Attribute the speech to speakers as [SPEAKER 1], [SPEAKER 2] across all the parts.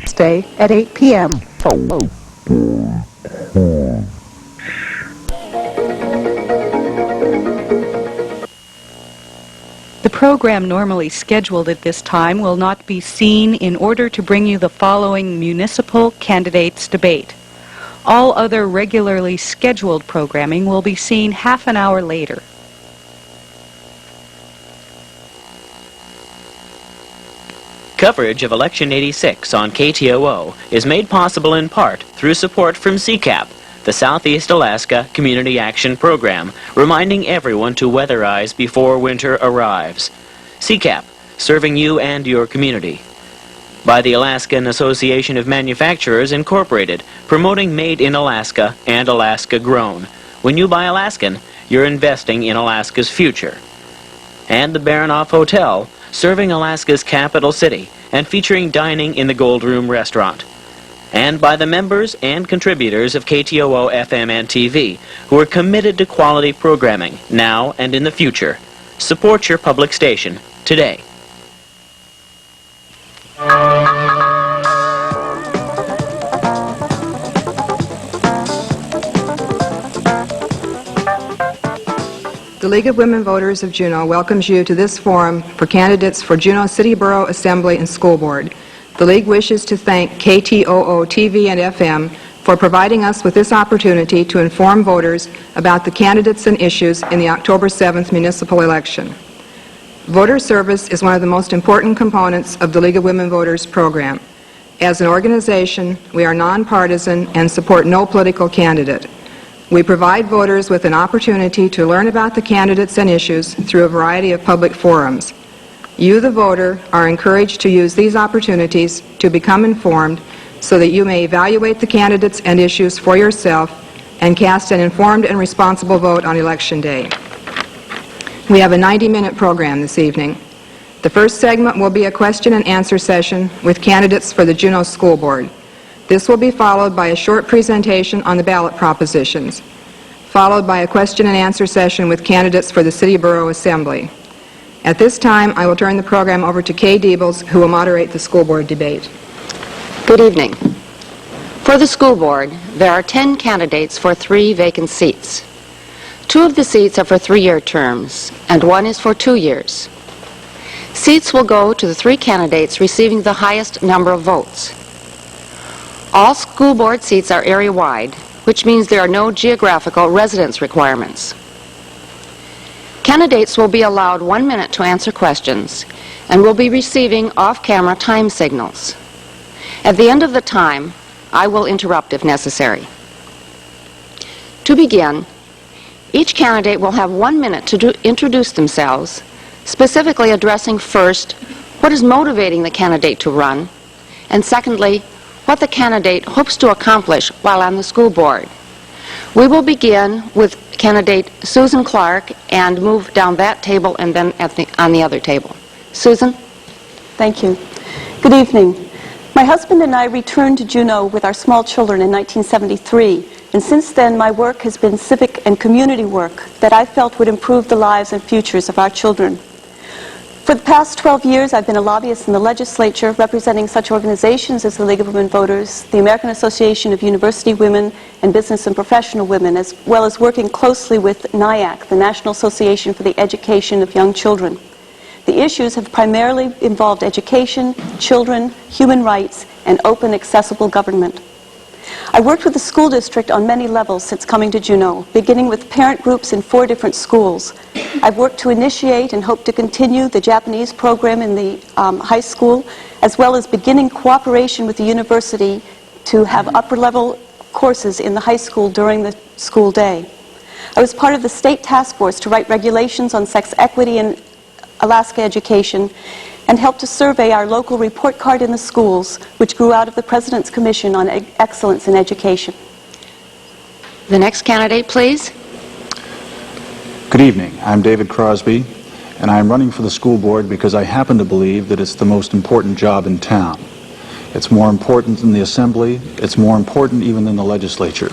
[SPEAKER 1] Stay at 8 p.m. The program normally scheduled at this time will not be seen in order to bring you the following municipal candidates debate. All other regularly scheduled programming will be seen half an hour later.
[SPEAKER 2] Coverage of Election 86 on KTOO is made possible in part through support from CCAP, the Southeast Alaska Community Action Program, reminding everyone to weatherize before winter arrives. CCAP, serving you and your community. By the Alaskan Association of Manufacturers, Incorporated, promoting Made in Alaska and Alaska Grown. When you buy Alaskan, you're investing in Alaska's future. And the Baranoff Hotel, serving Alaska's capital city and featuring dining in the Gold Room restaurant. And by the members and contributors of KTOO FM and TV, who are committed to quality programming now and in the future. Support your public station today.
[SPEAKER 3] The League of Women Voters of Juneau welcomes you to this forum for candidates for Juneau City Borough Assembly and School Board. The League wishes to thank KTOO TV and FM for providing us with this opportunity to inform voters about the candidates and issues in the October 7th municipal election. Voter service is one of the most important components of the League of Women Voters program. As an organization, we are nonpartisan and support no political candidate. We provide voters with an opportunity to learn about the candidates and issues through a variety of public forums. You, the voter, are encouraged to use these opportunities to become informed so that you may evaluate the candidates and issues for yourself and cast an informed and responsible vote on Election Day. We have a 90-minute program this evening. The first segment will be a question and answer session with candidates for the Juneau School Board. This will be followed by a short presentation on the ballot propositions, followed by a question and answer session with candidates for the City Borough Assembly. At this time, I will turn the program over to Kay Diebels, who will moderate the school board debate.
[SPEAKER 4] Good evening. For the school board, there are 10 candidates for 3 vacant seats. 2 of the seats are for 3-year terms, and 1 is for 2 years. Seats will go to the 3 candidates receiving the highest number of votes. All school board seats are area-wide, which means there are no geographical residence requirements. Candidates will be allowed 1 minute to answer questions and will be receiving off-camera time signals. At the end of the time, I will interrupt if necessary. To begin, each candidate will have 1 minute to introduce themselves, specifically addressing first what is motivating the candidate to run, and secondly, what the candidate hopes to accomplish while on the school board. We will begin with candidate Susan Clark and move down that table and then on the other table. Susan?
[SPEAKER 5] Thank you. Good evening. My husband and I returned to Juneau with our small children in 1973, and since then my work has been civic and community work that I felt would improve the lives and futures of our children. For the past 12 years, I've been a lobbyist in the legislature representing such organizations as the League of Women Voters, the American Association of University Women and Business and Professional Women, as well as working closely with NIAC, the National Association for the Education of Young Children. The issues have primarily involved education, children, human rights, and open, accessible government. I worked with the school district on many levels since coming to Juneau, beginning with parent groups in 4 different schools. I've worked to initiate and hope to continue the Japanese program in the high school, as well as beginning cooperation with the university to have upper-level courses in the high school during the school day. I was part of the state task force to write regulations on sex equity in Alaska education, and helped to survey our local report card in the schools, which grew out of the President's Commission on Excellence in Education.
[SPEAKER 4] The next candidate, please.
[SPEAKER 6] Good evening. I'm David Crosby, and I'm running for the school board because I happen to believe that it's the most important job in town. It's more important than the assembly. It's more important even than the legislature.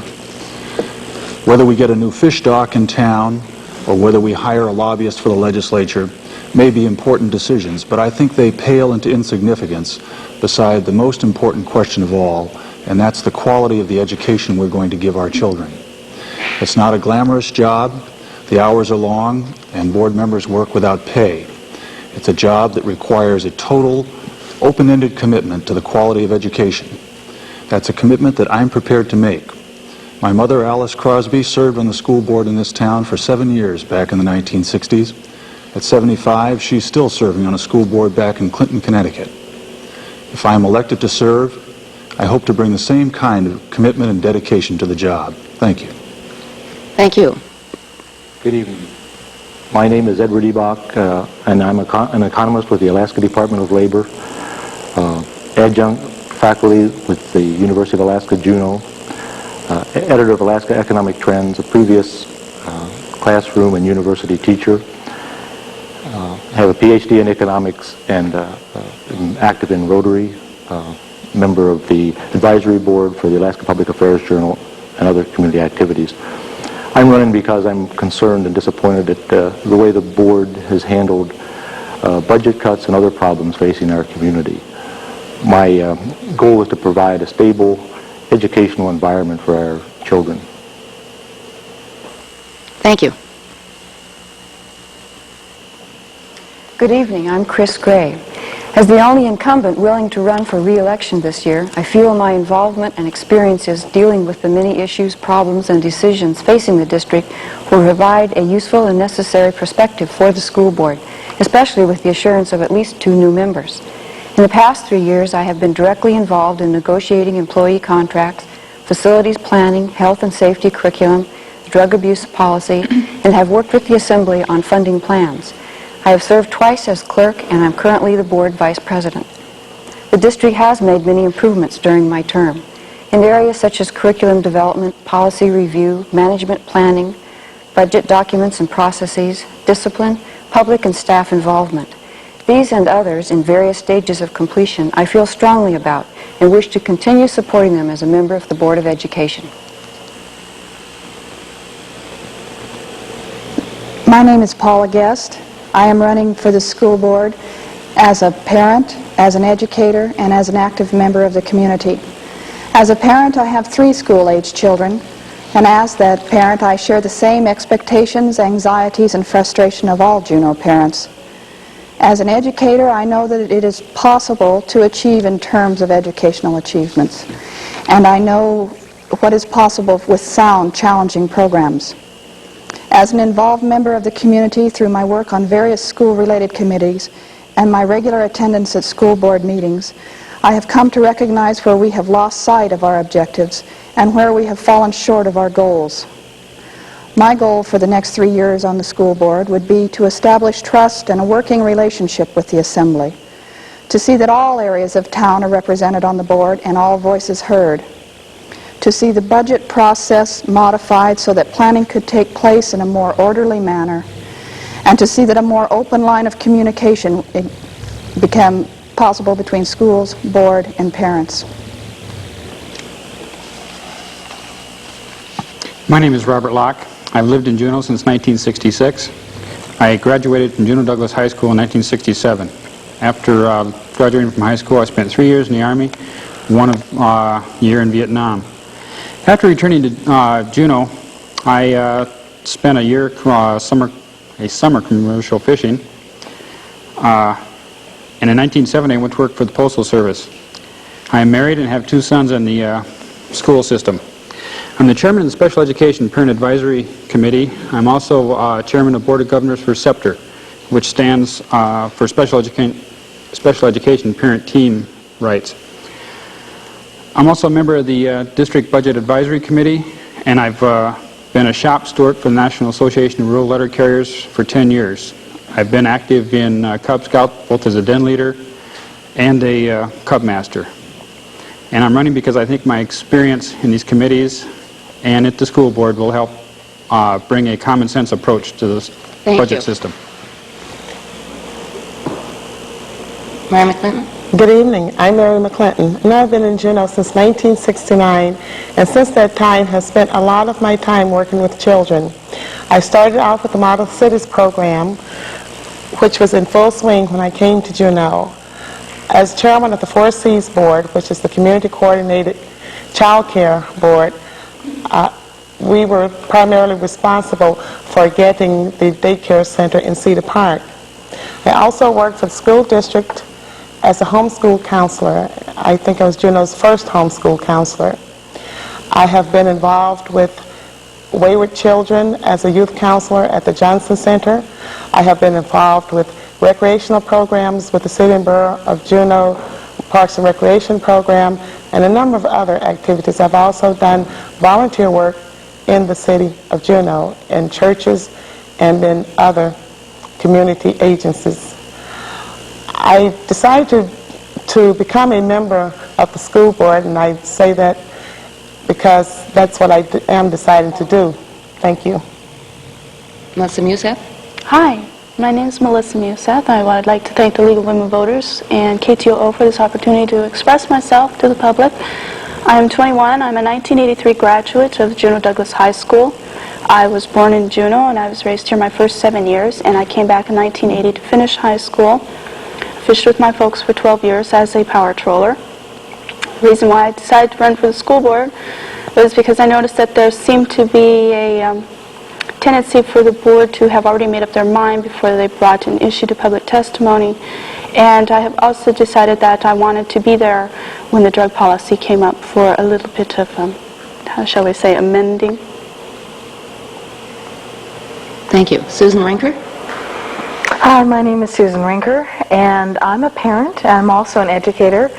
[SPEAKER 6] Whether we get a new fish dock in town or whether we hire a lobbyist for the legislature, may be important decisions, but I think they pale into insignificance beside the most important question of all, and that's the quality of the education we're going to give our children. It's not a glamorous job. The hours are long, and board members work without pay. It's a job that requires a total, open-ended commitment to the quality of education. That's a commitment that I'm prepared to make. My mother, Alice Crosby, served on the school board in this town for 7 years back in the 1960s. At 75, she's still serving on a school board back in Clinton, Connecticut. If I am elected to serve, I hope to bring the same kind of commitment and dedication to the job. Thank you.
[SPEAKER 4] Thank you.
[SPEAKER 7] Good evening. My name is Edward Ebach, and I'm an economist with the Alaska Department of Labor, adjunct faculty with the University of Alaska, Juneau, editor of Alaska Economic Trends, a previous classroom and university teacher. Have a PhD in economics and am active in Rotary, member of the advisory board for the Alaska Public Affairs Journal and other community activities. I'm running because I'm concerned and disappointed at the way the board has handled budget cuts and other problems facing our community. My goal is to provide a stable educational environment for our children.
[SPEAKER 4] Thank you.
[SPEAKER 8] Good evening. I'm Chris Gray. As the only incumbent willing to run for re-election this year, I feel my involvement and experiences dealing with the many issues, problems, and decisions facing the district will provide a useful and necessary perspective for the school board, especially with the assurance of at least 2 new members. In the past 3 years, I have been directly involved in negotiating employee contracts, facilities planning, health and safety curriculum, drug abuse policy, and have worked with the Assembly on funding plans. I have served twice as clerk, and I'm currently the board vice president. The district has made many improvements during my term in areas such as curriculum development, policy review, management planning, budget documents and processes, discipline, public and staff involvement. These and others in various stages of completion I feel strongly about and wish to continue supporting them as a member of the Board of Education.
[SPEAKER 9] My name is Paula Guest. I am running for the school board as a parent, as an educator, and as an active member of the community. As a parent, I have 3 school-age children, and as that parent, I share the same expectations, anxieties, and frustration of all Juneau parents. As an educator, I know that it is possible to achieve in terms of educational achievements, and I know what is possible with sound, challenging programs. As an involved member of the community through my work on various school-related committees and my regular attendance at school board meetings, I have come to recognize where we have lost sight of our objectives and where we have fallen short of our goals. My goal for the next 3 years on the school board would be to establish trust and a working relationship with the Assembly, to see that all areas of town are represented on the board and all voices heard, to see the budget process modified so that planning could take place in a more orderly manner, and to see that a more open line of communication become possible between schools, board, and parents.
[SPEAKER 10] My name is Robert Locke. I've lived in Juneau since 1966. I graduated from Juneau Douglas High School in 1967. After graduating from high school, I spent 3 years in the Army, 1 year in Vietnam. After returning to Juneau, I spent a year summer commercial fishing, and in 1970 I went to work for the Postal Service. I am married and have 2 sons in the school system. I'm the chairman of the Special Education Parent Advisory Committee. I'm also chairman of Board of Governors for SEPTER, which stands for Special Education Parent Team Rights. I'm also a member of the District Budget Advisory Committee, and I've been a shop steward for the National Association of Rural Letter Carriers for 10 years. I've been active in Cub Scout both as a den leader and a Cub Master. And I'm running because I think my experience in these committees and at the school board will help bring a common sense approach to the budget system.
[SPEAKER 4] Mary McClinton.
[SPEAKER 11] Good evening. I'm Mary McClinton, and I've been in Juneau since 1969, and since that time have spent a lot of my time working with children. I started out with the Model Cities program, which was in full swing when I came to Juneau. As chairman of the 4Cs Board, which is the Community Coordinated Child Care Board, we were primarily responsible for getting the daycare center in Cedar Park. I also worked for the school district as a homeschool counselor. I think I was Juneau's first homeschool counselor. I have been involved with wayward children as a youth counselor at the Johnson Center. I have been involved with recreational programs with the City and Borough of Juneau Parks and Recreation Program and a number of other activities. I've also done volunteer work in the City of Juneau, in churches and in other community agencies. I decided to become a member of the school board, and I say that because that's what I am deciding to do. Thank you.
[SPEAKER 4] Melissa Museth?
[SPEAKER 12] Hi, my name is Melissa Museth. I would like to thank the League of Women Voters and KTOO for this opportunity to express myself to the public. I'm 21. I'm a 1983 graduate of Juneau Douglas High School. I was born in Juneau and I was raised here my first 7 years, and I came back in 1980 to finish high school. Fished with my folks for 12 years as a power troller. The reason why I decided to run for the school board was because I noticed that there seemed to be a tendency for the board to have already made up their mind before they brought an issue to public testimony. And I have also decided that I wanted to be there when the drug policy came up for a little bit of, how shall we say, amending.
[SPEAKER 4] Thank you. Susan Rinker?
[SPEAKER 13] Hi, my name is Susan Rinker, and I'm a parent. I'm also an educator.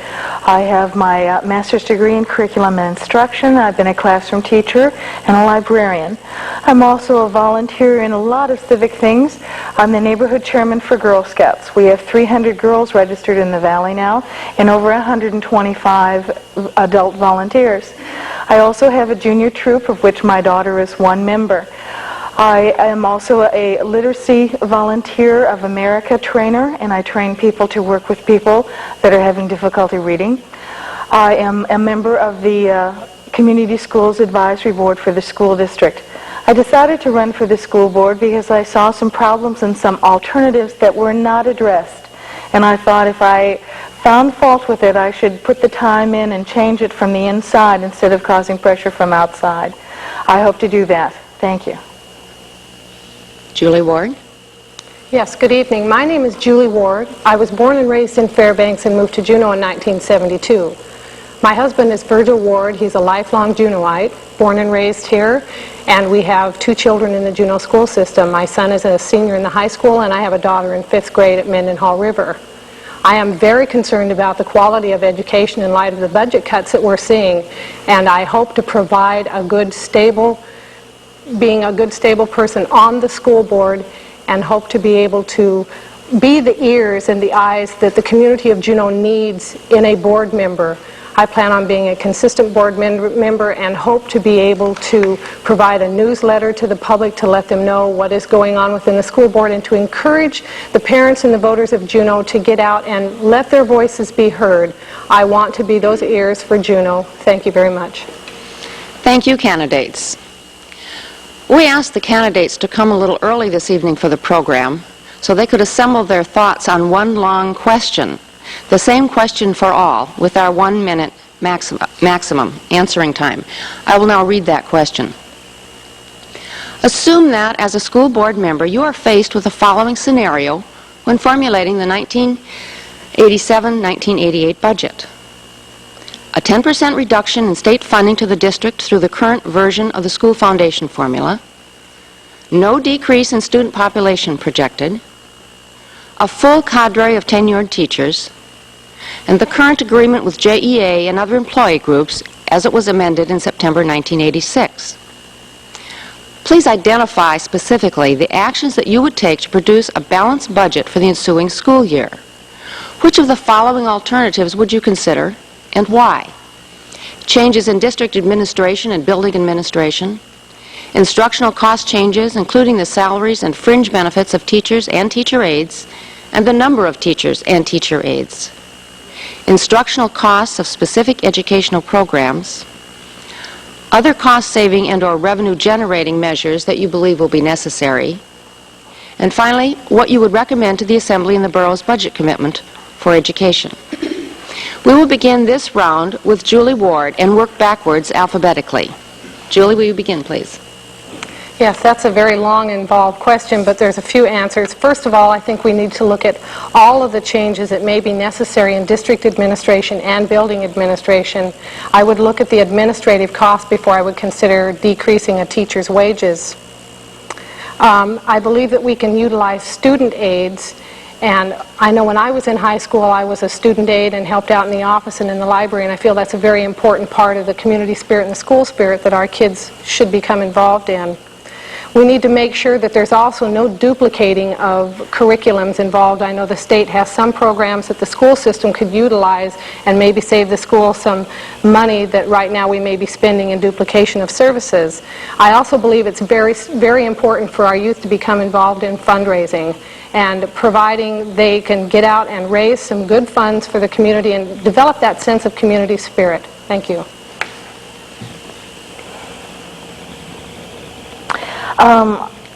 [SPEAKER 13] I have my master's degree in curriculum and instruction. I've been a classroom teacher and a librarian. I'm also a volunteer in a lot of civic things. I'm the neighborhood chairman for Girl Scouts. We have 300 girls registered in the Valley now and over 125 adult volunteers. I also have a junior troop of which my daughter is one member. I am also a literacy volunteer of America trainer, and I train people to work with people that are having difficulty reading. I am a member of the Community Schools Advisory Board for the school district. I decided to run for the school board because I saw some problems and some alternatives that were not addressed. And I thought if I found fault with it, I should put the time in and change it from the inside instead of causing pressure from outside. I hope to do that. Thank you.
[SPEAKER 4] Julie Ward?
[SPEAKER 14] Yes, good evening. My name is Julie Ward. I was born and raised in Fairbanks and moved to Juneau in 1972. My husband is Virgil Ward. He's a lifelong Juneauite, born and raised here, and we have 2 children in the Juneau school system. My son is a senior in the high school, and I have a daughter in 5th grade at Mendenhall River. I am very concerned about the quality of education in light of the budget cuts that we're seeing, and I hope to provide a good, stable person on the school board, and hope to be able to be the ears and the eyes that the community of Juneau needs in a board member. I plan on being a consistent board member and hope to be able to provide a newsletter to the public to let them know what is going on within the school board and to encourage the parents and the voters of Juneau to get out and let their voices be heard. I want to be those ears for Juneau. Thank you very much.
[SPEAKER 4] Thank you, candidates. We asked the candidates to come a little early this evening for the program so they could assemble their thoughts on one long question, the same question for all, with our 1 minute maximum answering time. I will now read that question. Assume that, as a school board member, you are faced with the following scenario when formulating the 1987-1988 budget. A 10% reduction in state funding to the district through the current version of the school foundation formula, no decrease in student population projected, a full cadre of tenured teachers, and the current agreement with JEA and other employee groups as it was amended in September 1986. Please identify specifically the actions that you would take to produce a balanced budget for the ensuing school year. Which of the following alternatives would you consider, and why? Changes in district administration and building administration, instructional cost changes, including the salaries and fringe benefits of teachers and teacher aides, and the number of teachers and teacher aides, instructional costs of specific educational programs, other cost-saving and/or revenue-generating measures that you believe will be necessary, And finally, what you would recommend to the Assembly and the borough's budget commitment for education. We will begin this round with Julie Ward and work backwards alphabetically. Julie, will you begin, please?
[SPEAKER 14] Yes, that's a very long, involved question, but there's a few answers. First of all, I think we need to look at all of the changes that may be necessary in district administration and building administration. I would look at the administrative costs before I would consider decreasing a teacher's wages. I believe that we can utilize student aides, and I know when I was in high school I was a student aide and helped out in the office and in the library, and I feel that's a very important part of the community spirit and the school spirit that our kids should become involved in. We need to make sure that there's also no duplicating of curriculums involved. I know the state has some programs that the school system could utilize and maybe save the school some money that right now we may be spending in duplication of services. I also believe it's very, very important for our youth to become involved in fundraising, and providing they can get out and raise some good funds for the community and develop that sense of community spirit. Thank you.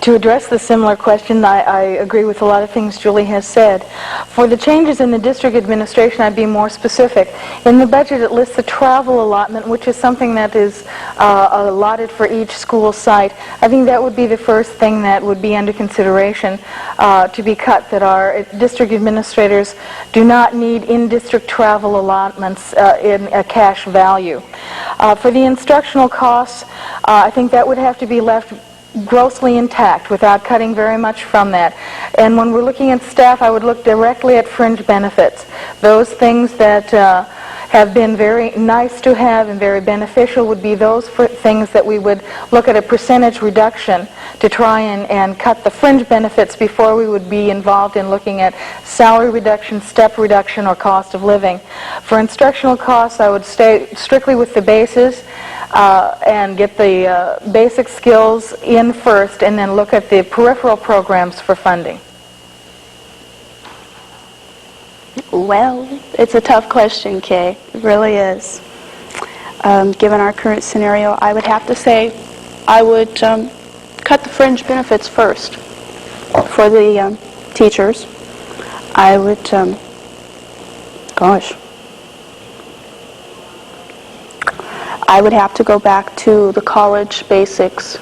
[SPEAKER 13] To address the similar question, I agree with a lot of things Julie has said. For the changes in the district administration, I'd be more specific. In the budget, it lists the travel allotment, which is something that is allotted for each school site. I think that would be the first thing that would be under consideration to be cut, that our district administrators do not need in-district travel allotments in a cash value. For the instructional costs, I think that would have to be left grossly intact without cutting very much from that. And when we're looking at staff, I would look directly at fringe benefits. Those things that have been very nice to have and very beneficial would be those things that we would look at a percentage reduction to try and cut the fringe benefits before we would be involved in looking at salary reduction, step reduction, or cost of living. For instructional costs, I would stay strictly with the bases and get the basic skills in first, and then look at the peripheral programs for funding.
[SPEAKER 12] Well, it's a tough question, Kay. It really is. Given our current scenario, I would have to say I would cut the fringe benefits first for the teachers. I would, I would have to go back to the college basics.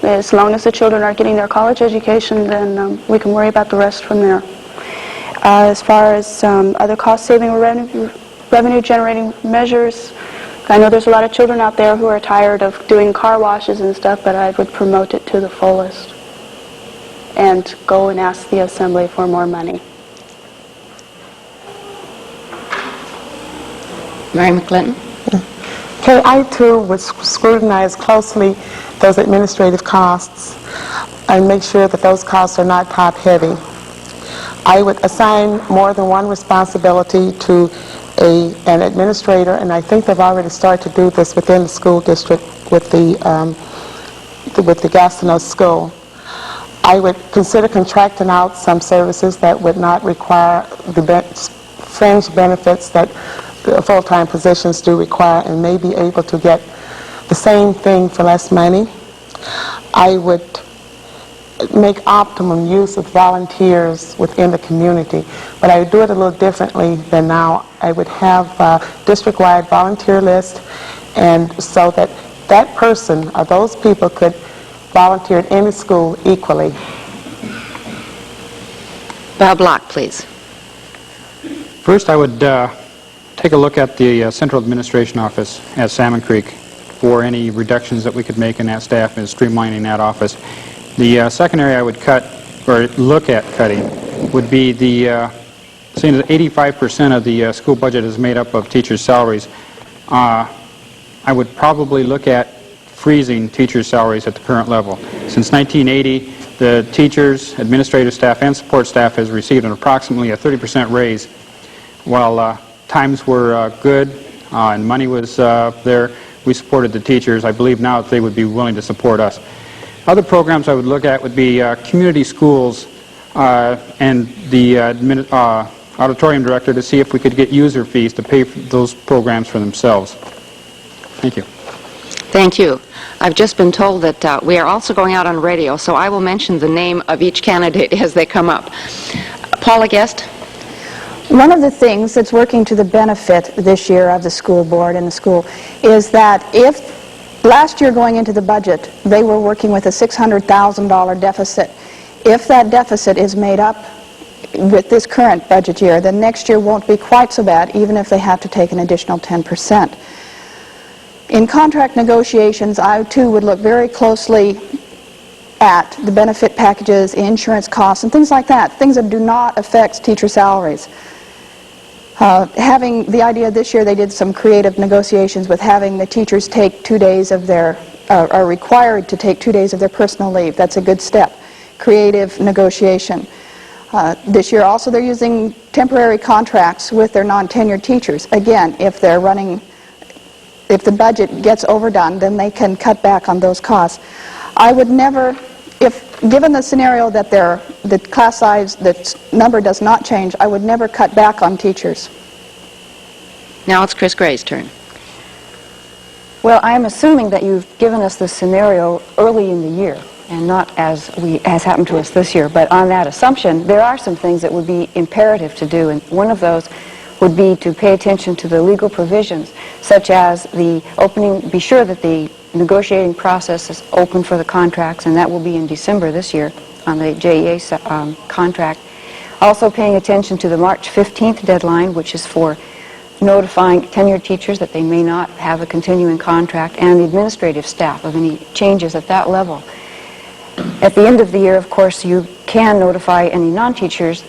[SPEAKER 12] As long as the children are getting their college education, then we can worry about the rest from there. As far as other cost-saving or revenue-generating measures, I know there's a lot of children out there who are tired of doing car washes and stuff, but I would promote it to the fullest and go and ask the Assembly for more money.
[SPEAKER 4] Mary McClinton?
[SPEAKER 11] Okay, I too would scrutinize closely those administrative costs and make sure that those costs are not top-heavy. I would assign more than one responsibility to an administrator, and I think they've already started to do this within the school district with the Gastineau School. I would consider contracting out some services that would not require the fringe benefits that full-time positions do require, and may be able to get the same thing for less money. I would make optimum use of volunteers within the community, but I would do it a little differently than now. I would have a district-wide volunteer list, and so that that person or those people could volunteer at any school equally.
[SPEAKER 4] Bob Block, please.
[SPEAKER 10] First, I would take a look at the Central Administration Office at Salmon Creek for any reductions that we could make in that staff and streamlining that office. The second area I would cut, or look at cutting, would be the, seeing that 85% of the school budget is made up of teachers' salaries. I would probably look at freezing teachers' salaries at the current level. Since 1980, the teachers, administrative staff, and support staff has received an approximately a 30% raise. While times were good and money was there, we supported the teachers. I believe now that they would be willing to support us. Other programs I would look at would be community schools and the auditorium director to see if we could get user fees to pay for those programs for themselves. Thank you.
[SPEAKER 4] Thank you. I've just been told that we are also going out on radio, so I will mention the name of each candidate as they come up. Paula Guest.
[SPEAKER 9] One of the things that's working to the benefit this year of the school board and the school is that if last year going into the budget, they were working with a $600,000 deficit. If that deficit is made up with this current budget year, then next year won't be quite so bad, even if they have to take an additional 10%. In contract negotiations, I too would look very closely at the benefit packages, insurance costs, and things like that, things that do not affect teacher salaries. Having the idea this year, they did some creative negotiations with having the teachers take 2 days of their, are required to take 2 days of their personal leave. That's a good step. Creative negotiation. This year also they're using temporary contracts with their non-tenured teachers. Again, if they're running, if the budget gets overdone, then they can cut back on those costs. I would never, if given the scenario that the class size, the number does not change, I would never cut back on teachers.
[SPEAKER 4] Now it's Chris Gray's turn.
[SPEAKER 8] Well, I am assuming that you've given us the scenario early in the year, and not as happened to us this year. But on that assumption, there are some things that would be imperative to do, and one of those would be to pay attention to the legal provisions, such as the opening, be sure that the negotiating process is open for the contracts, and that will be in December this year on the JEA contract. Also paying attention to the March 15th deadline, which is for notifying tenured teachers that they may not have a continuing contract, and the administrative staff of any changes at that level. At the end of the year, of course, you can notify any non-teachers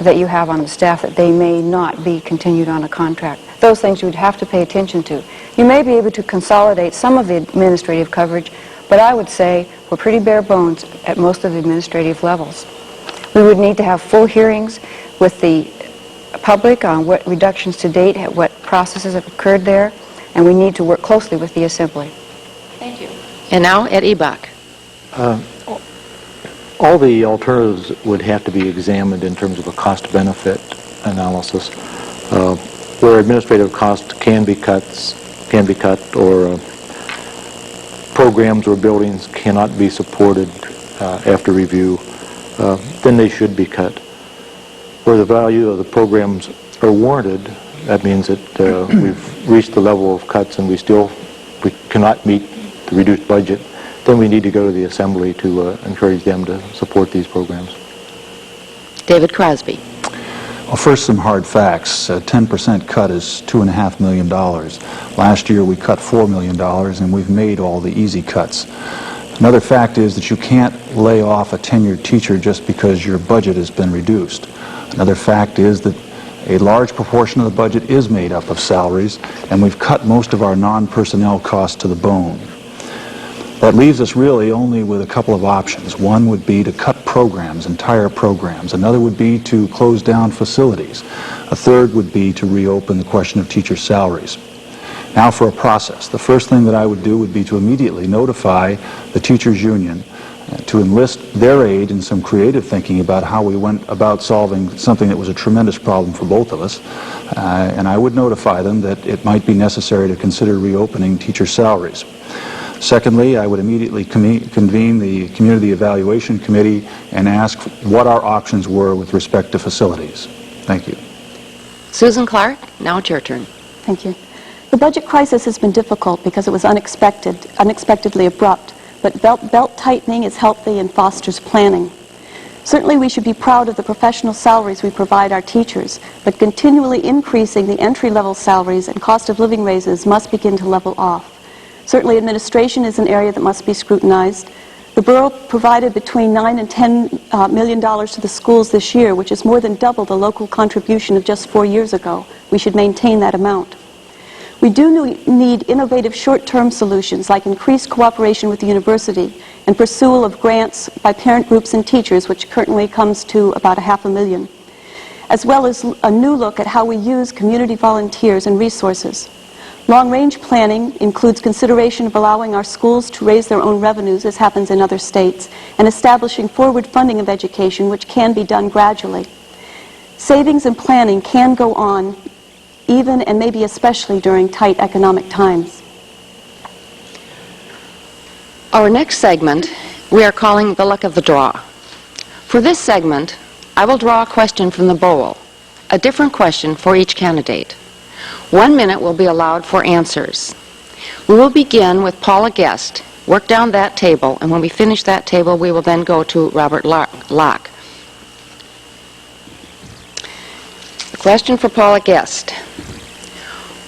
[SPEAKER 8] that you have on the staff that they may not be continued on a contract. Those things you would have to pay attention to. You may be able to consolidate some of the administrative coverage, but I would say we're pretty bare bones at most of the administrative levels. We would need to have full hearings with the public on what reductions to date, what processes have occurred there, and we need to work closely with the Assembly.
[SPEAKER 4] Thank you. And now Ed Ebach.
[SPEAKER 7] All the alternatives would have to be examined in terms of a cost-benefit analysis, where administrative costs can be cut, or programs or buildings cannot be supported after review, then they should be cut. Where the value of the programs are warranted, that means that we've reached the level of cuts and we cannot meet the reduced budget, then we need to go to the Assembly to encourage them to support these programs.
[SPEAKER 4] David Crosby.
[SPEAKER 6] Well, first, some hard facts. A 10% cut is $2.5 million. Last year we cut $4 million, and we've made all the easy cuts. Another fact is that you can't lay off a tenured teacher just because your budget has been reduced. Another fact is that a large proportion of the budget is made up of salaries, and we've cut most of our non-personnel costs to the bone. That leaves us really only with a couple of options. One would be to cut programs, entire programs. Another would be to close down facilities. A third would be to reopen the question of teacher salaries. Now for a process. The first thing that I would do would be to immediately notify the teachers' union to enlist their aid in some creative thinking about how we went about solving something that was a tremendous problem for both of us. And I would notify them that it might be necessary to consider reopening teacher salaries. Secondly, I would immediately convene the Community Evaluation Committee and ask what our options were with respect to facilities. Thank you.
[SPEAKER 4] Susan Clark, now it's your turn.
[SPEAKER 5] Thank you. The budget crisis has been difficult because it was unexpectedly abrupt, but belt tightening is healthy and fosters planning. Certainly we should be proud of the professional salaries we provide our teachers, but continually increasing the entry-level salaries and cost of living raises must begin to level off. Certainly administration is an area that must be scrutinized. The borough provided between $9 and $10 million to the schools this year, which is more than double the local contribution of just 4 years ago. We should maintain that amount. We do need innovative short-term solutions like increased cooperation with the university and pursual of grants by parent groups and teachers, which currently comes to about $500,000, as well as a new look at how we use community volunteers and resources. Long-range planning includes consideration of allowing our schools to raise their own revenues, as happens in other states, and establishing forward funding of education, which can be done gradually. Savings and planning can go on, even and maybe especially during tight economic times.
[SPEAKER 4] Our next segment we are calling the luck of the draw. For this segment, I will draw a question from the bowl, a different question for each candidate. 1 minute will be allowed for answers. We will begin with Paula Guest, work down that table, and when we finish that table, we will then go to Robert Locke. The question for Paula Guest.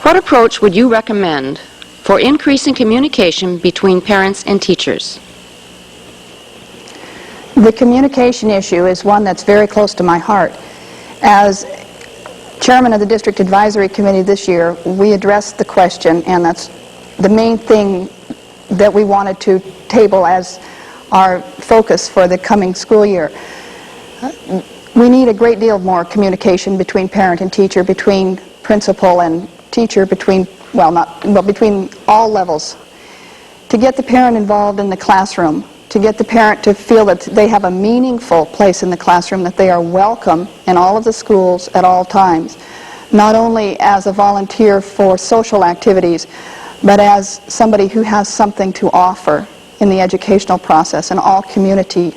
[SPEAKER 4] What approach would you recommend for increasing communication between parents and teachers?
[SPEAKER 9] The communication issue is one that's very close to my heart. As chairman of the District Advisory Committee this year, we addressed the question, and that's the main thing that we wanted to table as our focus for the coming school year. We need a great deal more communication between parent and teacher, between principal and teacher, between all levels, to get the parent involved in the classroom, to get the parent to feel that they have a meaningful place in the classroom, that they are welcome in all of the schools at all times, not only as a volunteer for social activities, but as somebody who has something to offer in the educational process, and all community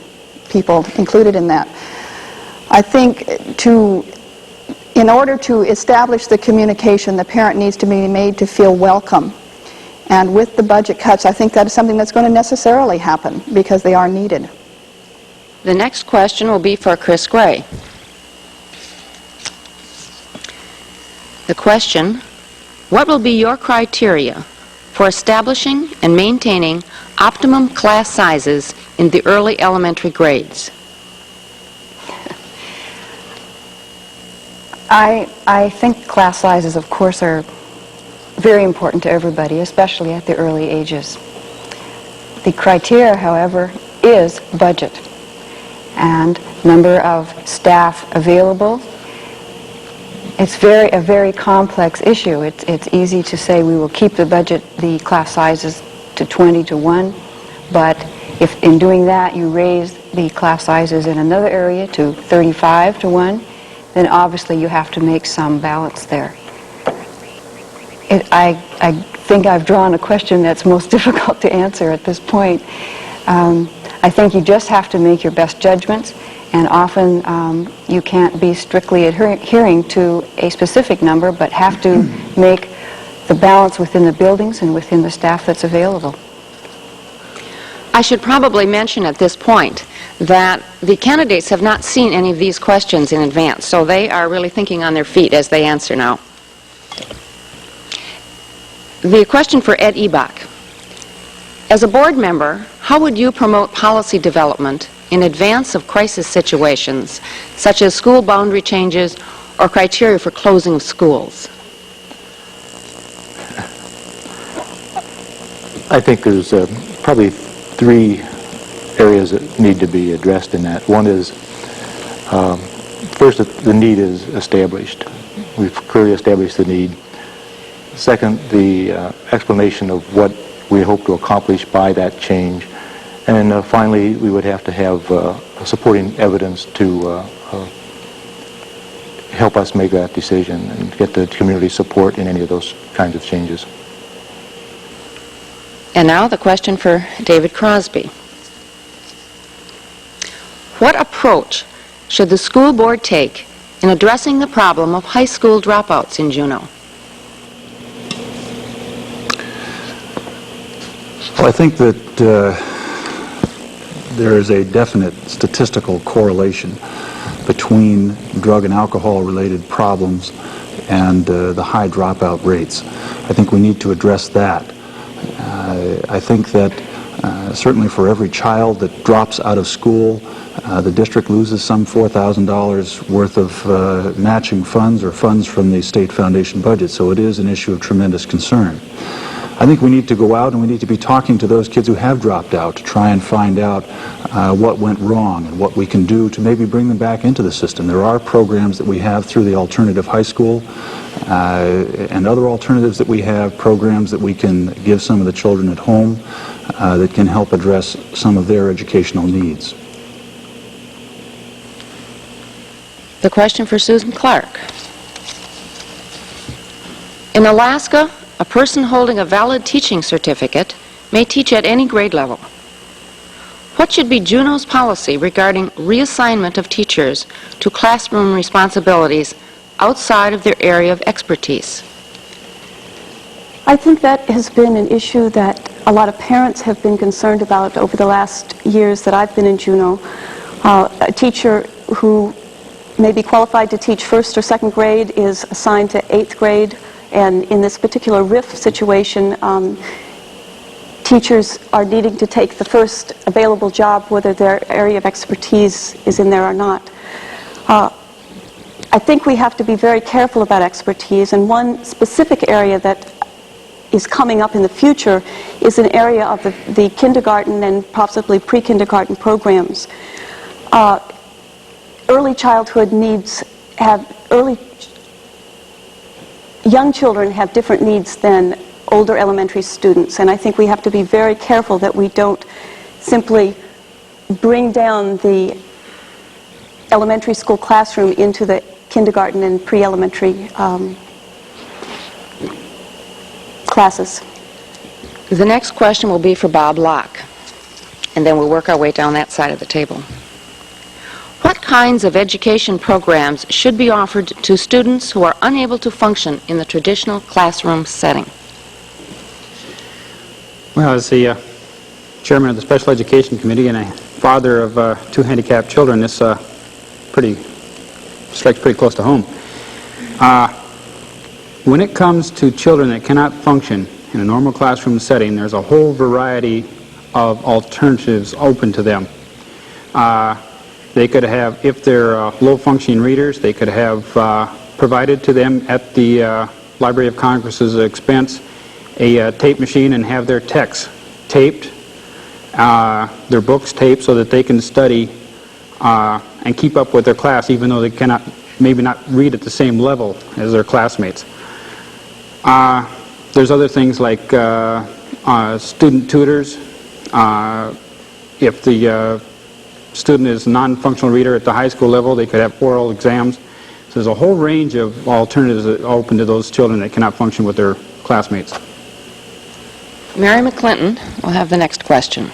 [SPEAKER 9] people included in that. I think in order to establish the communication, the parent needs to be made to feel welcome. And with the budget cuts, I think that is something that's going to necessarily happen because they are needed.
[SPEAKER 4] The next question will be for Chris Gray. The question, what will be your criteria for establishing and maintaining optimum class sizes in the early elementary grades?
[SPEAKER 8] I think class sizes, of course, are very important to everybody, especially at the early ages. The criteria, however, is budget and number of staff available. It's a very complex issue. It's easy to say we will keep the class sizes to 20 to 1, but if in doing that you raise the class sizes in another area to 35 to 1, then obviously you have to make some balance there. I think I've drawn a question that's most difficult to answer at this point. I think you just have to make your best judgments, and often you can't be strictly adhering to a specific number, but have to make the balance within the buildings and within the staff that's available.
[SPEAKER 4] I should probably mention at this point that the candidates have not seen any of these questions in advance, so they are really thinking on their feet as they answer now. The question for Ed Ebach. As a board member, how would you promote policy development in advance of crisis situations, such as school boundary changes or criteria for closing of schools?
[SPEAKER 7] I think there's probably 3 areas that need to be addressed in that. One is, first, the need is established. We've clearly established the need. Second, the explanation of what we hope to accomplish by that change. And then finally, we would have to have supporting evidence to help us make that decision and get the community support in any of those kinds of changes.
[SPEAKER 4] And now the question for David Crosby. What approach should the school board take in addressing the problem of high school dropouts in Juneau?
[SPEAKER 6] Well, I think that there is a definite statistical correlation between drug and alcohol-related problems and the high dropout rates. I think we need to address that. I think that certainly for every child that drops out of school, the district loses some $4,000 worth of matching funds or funds from the state foundation budget, so it is an issue of tremendous concern. I think we need to go out and we need to be talking to those kids who have dropped out to try and find out what went wrong and what we can do to maybe bring them back into the system. There are programs that we have through the alternative high school and other alternatives that we have, programs that we can give some of the children at home that can help address some of their educational needs.
[SPEAKER 4] The question for Susan Clark. In Alaska, a person holding a valid teaching certificate may teach at any grade level. What should be Juneau's policy regarding reassignment of teachers to classroom responsibilities outside of their area of expertise?
[SPEAKER 5] I think that has been an issue that a lot of parents have been concerned about over the last years that I've been in Juneau. A teacher who may be qualified to teach first or second grade is assigned to 8th grade, and in this particular RIF situation, teachers are needing to take the first available job, whether their area of expertise is in there or not. I think we have to be very careful about expertise, and one specific area that is coming up in the future is an area of the kindergarten and possibly pre-kindergarten programs. Early childhood needs young children have different needs than older elementary students, and I think we have to be very careful that we don't simply bring down the elementary school classroom into the kindergarten and pre-elementary classes.
[SPEAKER 4] The next question will be for Bob Locke, and then we'll work our way down that side of the table. What kinds of education programs should be offered to students who are unable to function in the traditional classroom setting?
[SPEAKER 10] Well, as the chairman of the Special Education Committee and a father of 2 handicapped children, this strikes pretty close to home. When it comes to children that cannot function in a normal classroom setting, there's a whole variety of alternatives open to them. They could have, if they're low-functioning readers, they could have provided to them at the Library of Congress's expense a tape machine and have their texts taped, their books taped, so that they can study and keep up with their class, even though they cannot, maybe not read at the same level as their classmates. There's other things like student tutors. If the student is a non-functional reader at the high school level, they could have oral exams. So there's a whole range of alternatives that are open to those children that cannot function with their classmates.
[SPEAKER 4] Mary McClinton will have the next question.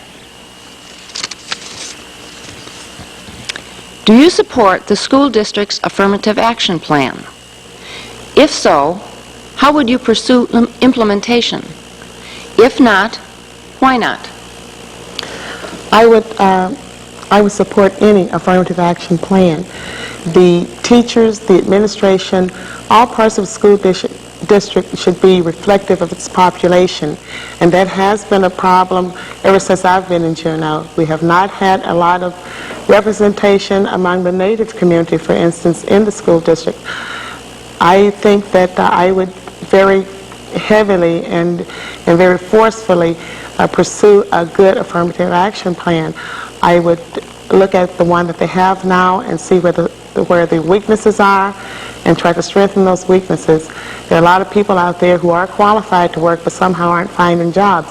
[SPEAKER 4] Do you support the school district's affirmative action plan? If so, how would you pursue implementation? If not, why not?
[SPEAKER 11] I would support any affirmative action plan. The teachers, the administration, all parts of the school district should be reflective of its population, and that has been a problem ever since I've been in Juneau. We have not had a lot of representation among the Native community, for instance, in the school district. I think that I would very heavily and very forcefully pursue a good affirmative action plan. I would look at the one that they have now and see where the weaknesses are and try to strengthen those weaknesses. There are a lot of people out there who are qualified to work but somehow aren't finding jobs.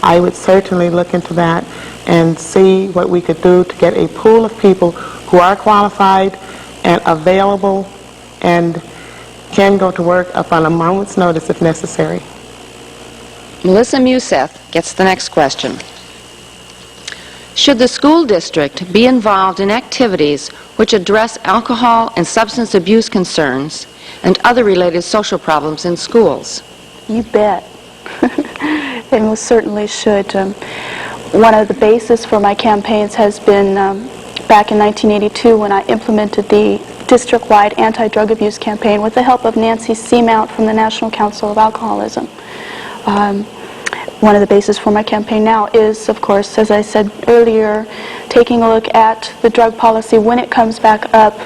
[SPEAKER 11] I would certainly look into that and see what we could do to get a pool of people who are qualified and available and can go to work upon a moment's notice if necessary.
[SPEAKER 4] Melissa Museth gets the next question. Should the school district be involved in activities which address alcohol and substance abuse concerns and other related social problems in schools?
[SPEAKER 12] You bet. They most certainly should. One of the bases for my campaigns has been back in 1982 when I implemented the district-wide anti-drug abuse campaign with the help of Nancy Seamount from the National Council of Alcoholism. One of the bases for my campaign now is, of course, as I said earlier, taking a look at the drug policy when it comes back up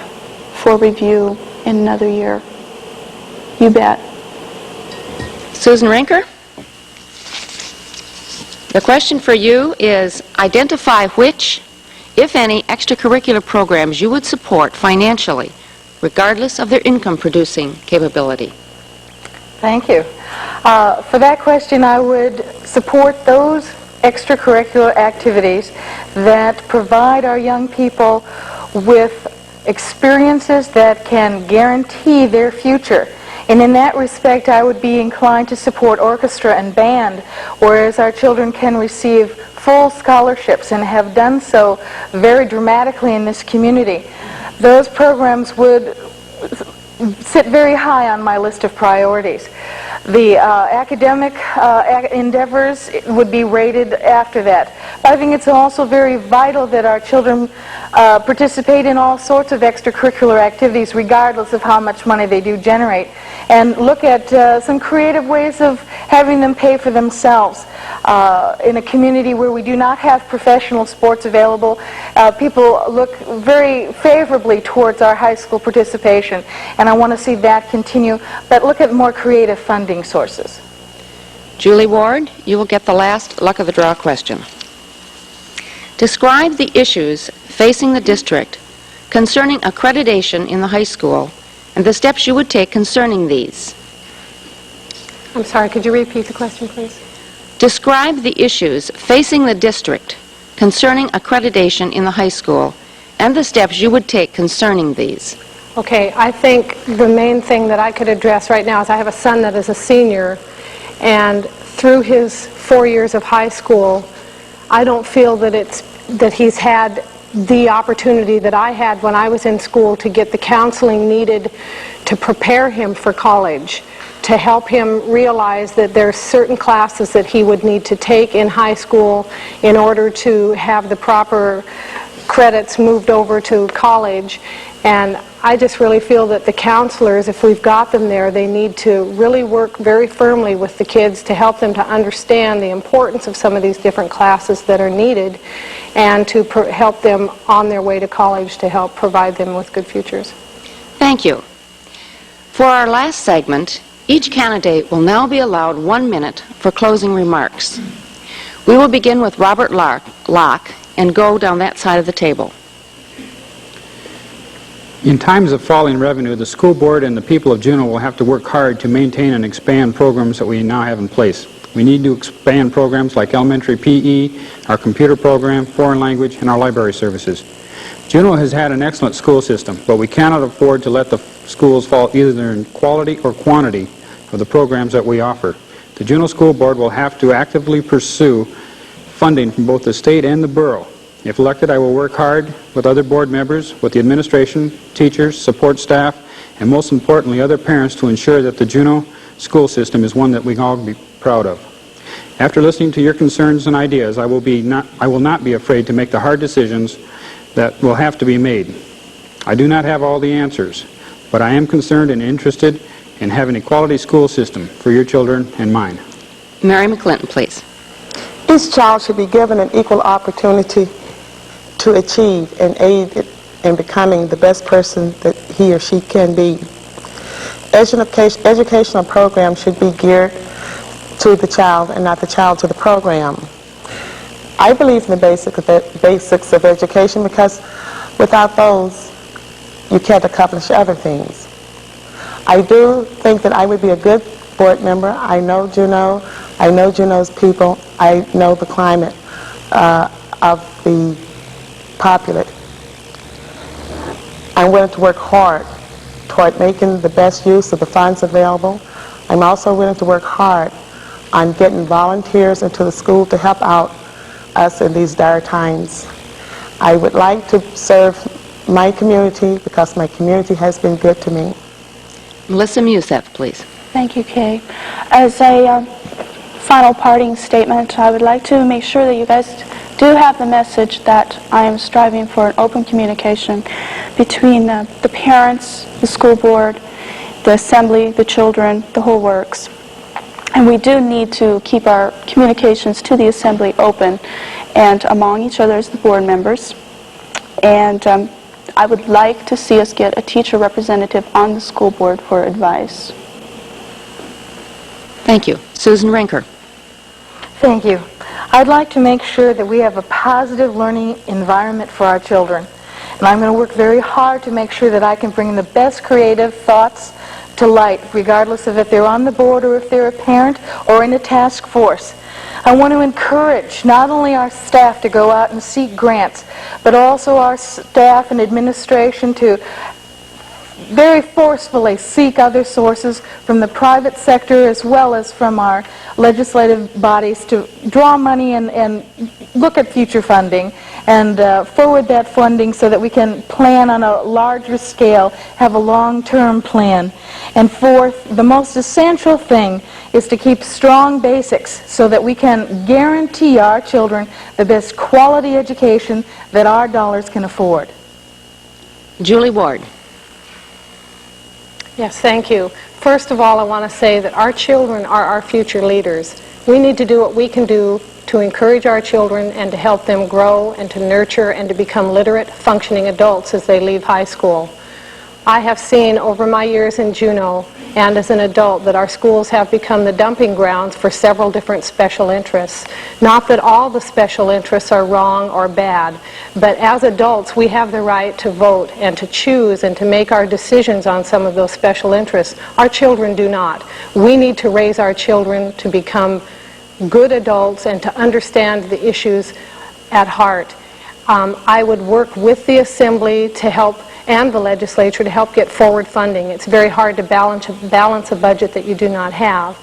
[SPEAKER 12] for review in another year. You bet.
[SPEAKER 4] Susan Rinker? The question for you is, identify which, if any, extracurricular programs you would support financially, regardless of their income-producing capability.
[SPEAKER 13] Thank you. For that question, I would support those extracurricular activities that provide our young people with experiences that can guarantee their future. And in that respect, I would be inclined to support orchestra and band, whereas our children can receive full scholarships and have done so very dramatically in this community. Those programs would sit very high on my list of priorities. The academic endeavors would be rated after that. But I think it's also very vital that our children participate in all sorts of extracurricular activities, regardless of how much money they do generate, and look at some creative ways of having them pay for themselves. In a community where we do not have professional sports available, people look very favorably towards our high school participation, and I want to see that continue, but look at more creative funding sources.
[SPEAKER 4] Julie Ward, you will get the last luck of the draw question. Describe the issues facing the district concerning accreditation in the high school and the steps you would take concerning these.
[SPEAKER 14] I'm sorry, could you repeat the question, please?
[SPEAKER 4] Describe the issues facing the district concerning accreditation in the high school and the steps you would take concerning these.
[SPEAKER 14] Okay, I think the main thing that I could address right now is I have a son that is a senior, and through his 4 years of high school, I don't feel that he's had the opportunity that I had when I was in school to get the counseling needed to prepare him for college, to help him realize that there are certain classes that he would need to take in high school in order to have the proper credits moved over to college. And I just really feel that the counselors, if we've got them there, they need to really work very firmly with the kids to help them to understand the importance of some of these different classes that are needed, and to help them on their way to college to help provide them with good futures.
[SPEAKER 4] Thank you. For our last segment, each candidate will now be allowed 1 minute for closing remarks. We will begin with Robert Locke and go down that side of the table.
[SPEAKER 10] In times of falling revenue, the school board and the people of Juneau will have to work hard to maintain and expand programs that we now have in place. We need to expand programs like elementary PE, our computer program, foreign language, and our library services. Juneau has had an excellent school system, but we cannot afford to let the schools fall either in quality or quantity of the programs that we offer. The Juneau School Board will have to actively pursue funding from both the state and the borough. If elected, I will work hard with other board members, with the administration, teachers, support staff, and most importantly, other parents to ensure that the Juneau school system is one that we can all be proud of. After listening to your concerns and ideas, I will not be afraid to make the hard decisions that will have to be made. I do not have all the answers, but I am concerned and interested in having a quality school system for your children and mine.
[SPEAKER 4] Mary McClinton, please.
[SPEAKER 11] Each child should be given an equal opportunity to achieve and aid in becoming the best person that he or she can be. Educational programs should be geared to the child and not the child to the program. I believe in the basics of education, because without those, you can't accomplish other things. I do think that I would be a good board member. I know Juneau. I know Juneau's people. I know the climate of the populate. I'm willing to work hard toward making the best use of the funds available. I'm also willing to work hard on getting volunteers into the school to help out us in these dire times. I would like to serve my community because my community has been good to me.
[SPEAKER 4] Melissa Museth, please.
[SPEAKER 12] Thank you, Kay. As a final parting statement, I would like to make sure that you guys do have the message that I am striving for an open communication between the parents, the school board, the assembly, the children, the whole works. And we do need to keep our communications to the assembly open and among each other as the board members. And I would like to see us get a teacher representative on the school board for advice.
[SPEAKER 4] Thank you. Susan Rinker.
[SPEAKER 13] Thank you. I'd like to make sure that we have a positive learning environment for our children. And I'm going to work very hard to make sure that I can bring the best creative thoughts to light, regardless of if they're on the board or if they're a parent or in a task force. I want to encourage not only our staff to go out and seek grants, but also our staff and administration to very forcefully seek other sources from the private sector as well as from our legislative bodies to draw money and look at future funding and forward that funding so that we can plan on a larger scale, have a long-term plan. And fourth, the most essential thing is to keep strong basics so that we can guarantee our children the best quality education that our dollars can afford.
[SPEAKER 4] Julie Ward.
[SPEAKER 14] Yes, thank you. First of all, I want to say that our children are our future leaders. We need to do what we can do to encourage our children and to help them grow and to nurture and to become literate, functioning adults as they leave high school. I have seen over my years in Juneau and as an adult that our schools have become the dumping grounds for several different special interests. Not that all the special interests are wrong or bad, but as adults we have the right to vote and to choose and to make our decisions on some of those special interests. Our children do not. We need to raise our children to become good adults and to understand the issues at heart. I would work with the Assembly to help and the legislature to help get forward funding. It's very hard to balance a budget that you do not have.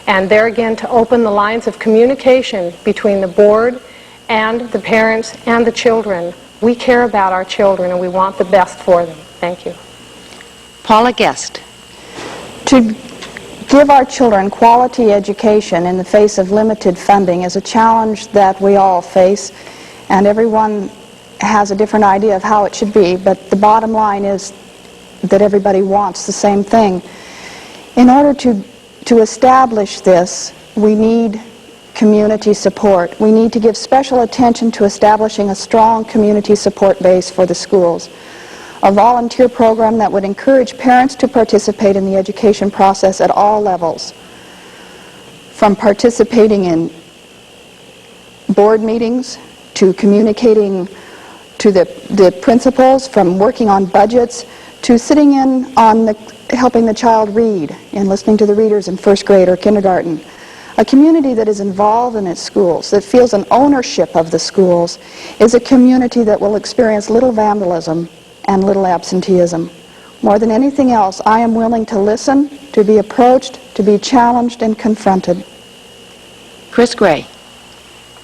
[SPEAKER 14] And there again, to open the lines of communication between the board and the parents and the children. We care about our children and we want the best for them. Thank you.
[SPEAKER 4] Paula Guest.
[SPEAKER 9] To give our children quality education in the face of limited funding is a challenge that we all face, and everyone has a different idea of how it should be, but the bottom line is that everybody wants the same thing. In order to establish this, we need community support. We need to give special attention to establishing a strong community support base for the schools. A volunteer program that would encourage parents to participate in the education process at all levels, from participating in board meetings to communicating to the principals, from working on budgets to sitting in on helping the child read and listening to the readers in first grade or kindergarten. A community that is involved in its schools, that feels an ownership of the schools, is a community that will experience little vandalism and little absenteeism. More than anything else, I am willing to listen, to be approached, to be challenged and confronted.
[SPEAKER 4] Chris Gray.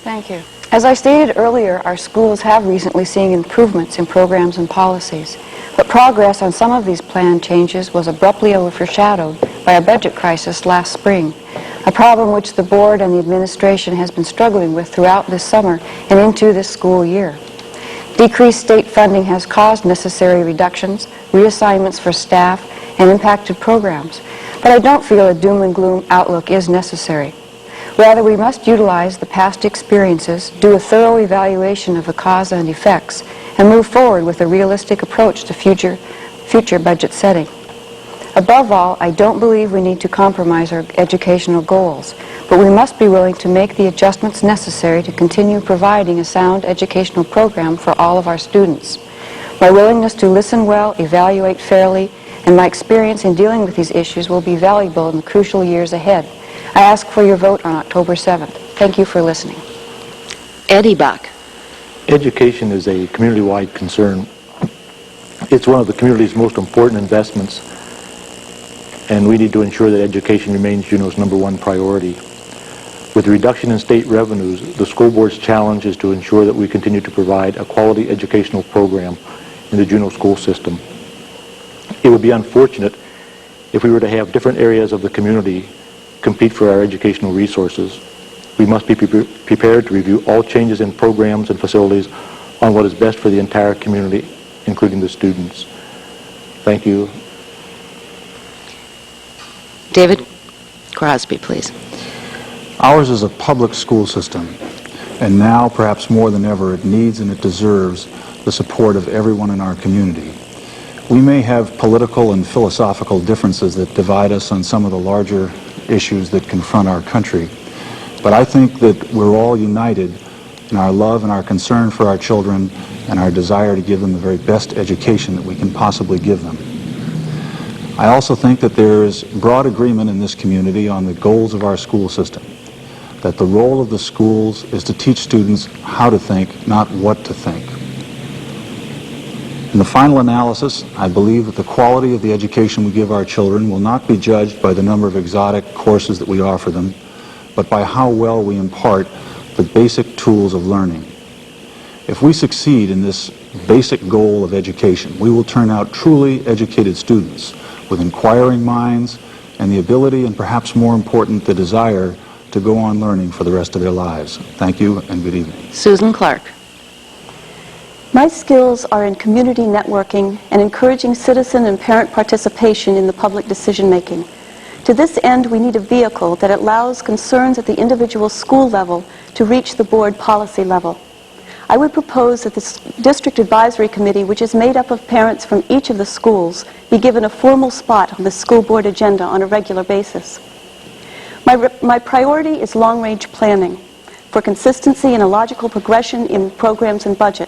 [SPEAKER 8] Thank you. As I stated earlier, our schools have recently seen improvements in programs and policies, but progress on some of these planned changes was abruptly overshadowed by a budget crisis last spring, a problem which the board and the administration has been struggling with throughout this summer and into this school year. Decreased state funding has caused necessary reductions, reassignments for staff, and impacted programs, but I don't feel a doom and gloom outlook is necessary. Rather, we must utilize the past experiences, do a thorough evaluation of the cause and effects, and move forward with a realistic approach to future budget setting. Above all, I don't believe we need to compromise our educational goals, but we must be willing to make the adjustments necessary to continue providing a sound educational program for all of our students. My willingness to listen well, evaluate fairly, and my experience in dealing with these issues will be valuable in the crucial years ahead. I ask for your vote on October 7th. Thank you for listening.
[SPEAKER 4] Eddie Bach.
[SPEAKER 7] Education is a community-wide concern. It's one of the community's most important investments, and we need to ensure that education remains Juneau's #1 priority. With the reduction in state revenues, the school board's challenge is to ensure that we continue to provide a quality educational program in the Juneau school system. It would be unfortunate if we were to have different areas of the community compete for our educational resources. We must be prepared to review all changes in programs and facilities on what is best for the entire community, including the students. Thank you.
[SPEAKER 4] David Crosby, please.
[SPEAKER 6] Ours is a public school system, and now, perhaps more than ever, it needs and it deserves the support of everyone in our community. We may have political and philosophical differences that divide us on some of the larger issues that confront our country, but I think that we're all united in our love and our concern for our children and our desire to give them the very best education that we can possibly give them. I also think that there is broad agreement in this community on the goals of our school system, that the role of the schools is to teach students how to think, not what to think. In the final analysis, I believe that the quality of the education we give our children will not be judged by the number of exotic courses that we offer them, but by how well we impart the basic tools of learning. If we succeed in this basic goal of education, we will turn out truly educated students with inquiring minds and the ability, and perhaps more important, the desire to go on learning for the rest of their lives. Thank you and good evening.
[SPEAKER 4] Susan Clark.
[SPEAKER 5] My skills are in community networking and encouraging citizen and parent participation in the public decision-making. To this end, we need a vehicle that allows concerns at the individual school level to reach the board policy level. I would propose that the District Advisory Committee, which is made up of parents from each of the schools, be given a formal spot on the school board agenda on a regular basis. My priority is long-range planning for consistency and a logical progression in programs and budget.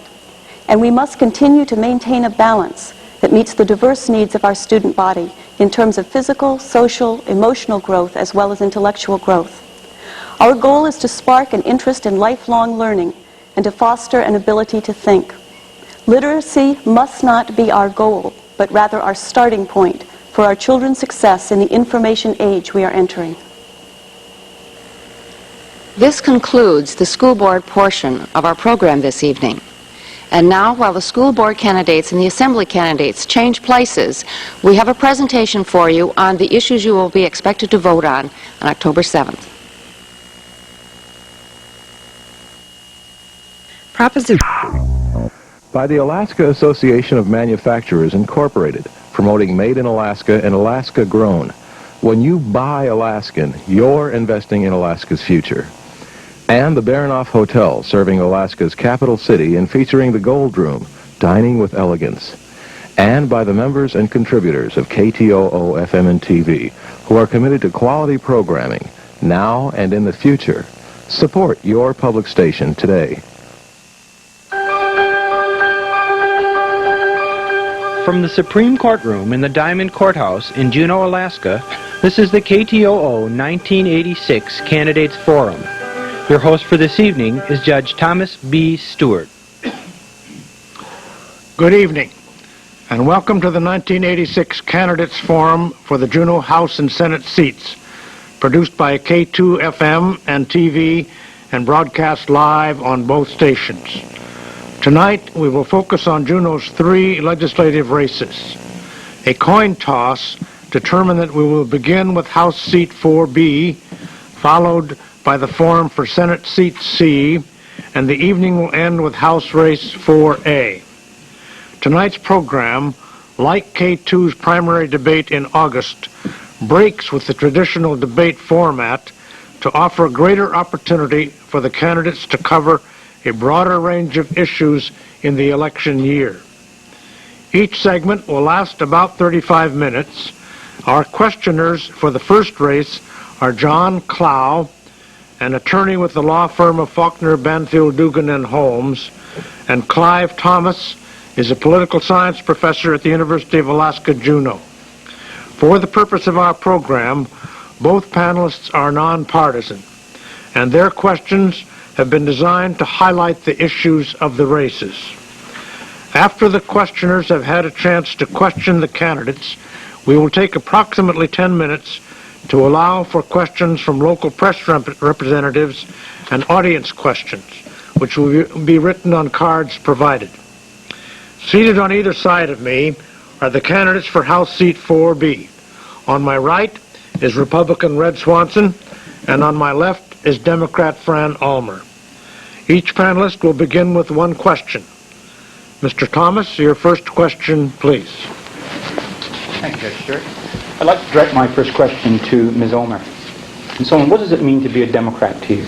[SPEAKER 5] And we must continue to maintain a balance that meets the diverse needs of our student body in terms of physical, social, emotional growth, as well as intellectual growth. Our goal is to spark an interest in lifelong learning and to foster an ability to think. Literacy must not be our goal, but rather our starting point for our children's success in the information age we are entering.
[SPEAKER 4] This concludes the school board portion of our program this evening. And now, while the school board candidates and the assembly candidates change places, we have a presentation for you on the issues you will be expected to vote on October 7th.
[SPEAKER 15] Proposition.
[SPEAKER 16] By the Alaska Association of Manufacturers, Incorporated, promoting Made in Alaska and Alaska Grown. When you buy Alaskan, you're investing in Alaska's future. And the Baranoff Hotel, serving Alaska's capital city and featuring the Gold Room, dining with elegance. And by the members and contributors of KTOO FM and TV, who are committed to quality programming, now and in the future. Support your public station today.
[SPEAKER 17] From the Supreme Court Room in the Diamond Courthouse in Juneau, Alaska, this is the KTOO 1986 Candidates Forum. Your host for this evening is Judge Thomas B. Stewart.
[SPEAKER 18] Good evening, and welcome to the 1986 Candidates Forum for the Juneau House and Senate seats, produced by KTOO FM and TV and broadcast live on both stations. Tonight, we will focus on Juneau's 3 legislative races. A coin toss determined that we will begin with House Seat 4B, followed by the forum for Senate Seat C, and the evening will end with House Race 4A. Tonight's program, like K2's primary debate in August, breaks with the traditional debate format to offer a greater opportunity for the candidates to cover a broader range of issues in the election year. Each segment will last about 35 minutes. Our questioners for the first race are John Clow, an attorney with the law firm of Faulkner, Banfield, Dugan, and Holmes, and Clive Thomas is a political science professor at the University of Alaska, Juneau. For the purpose of our program, both panelists are nonpartisan, and their questions have been designed to highlight the issues of the races. After the questioners have had a chance to question the candidates, we will take approximately 10 minutes to allow for questions from local press representatives and audience questions, which will be written on cards provided. Seated on either side of me are the candidates for House Seat 4B. On my right is Republican Red Swanson, and on my left is Democrat Fran Ulmer. Each panelist will begin with one question. Mr. Thomas, your first question, please.
[SPEAKER 10] Thank you, Judge Stewart. I'd like to direct my first question to Ms. Ulmer. Ms. Ulmer, what does it mean to be a Democrat to you?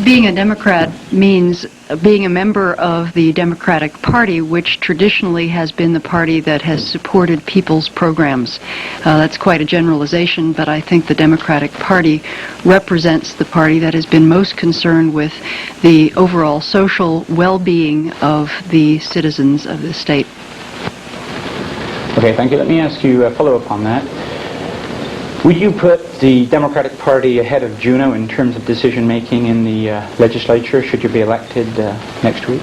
[SPEAKER 8] Being a Democrat means being a member of the Democratic Party, which traditionally has been the party that has supported people's programs. That's quite a generalization, but I think the Democratic Party represents the party that has been most concerned with the overall social well-being of the citizens of the state.
[SPEAKER 10] Okay, thank you. Let me ask you a follow-up on that. Would you put the Democratic Party ahead of Juneau in terms of decision-making in the legislature, should you be elected next week?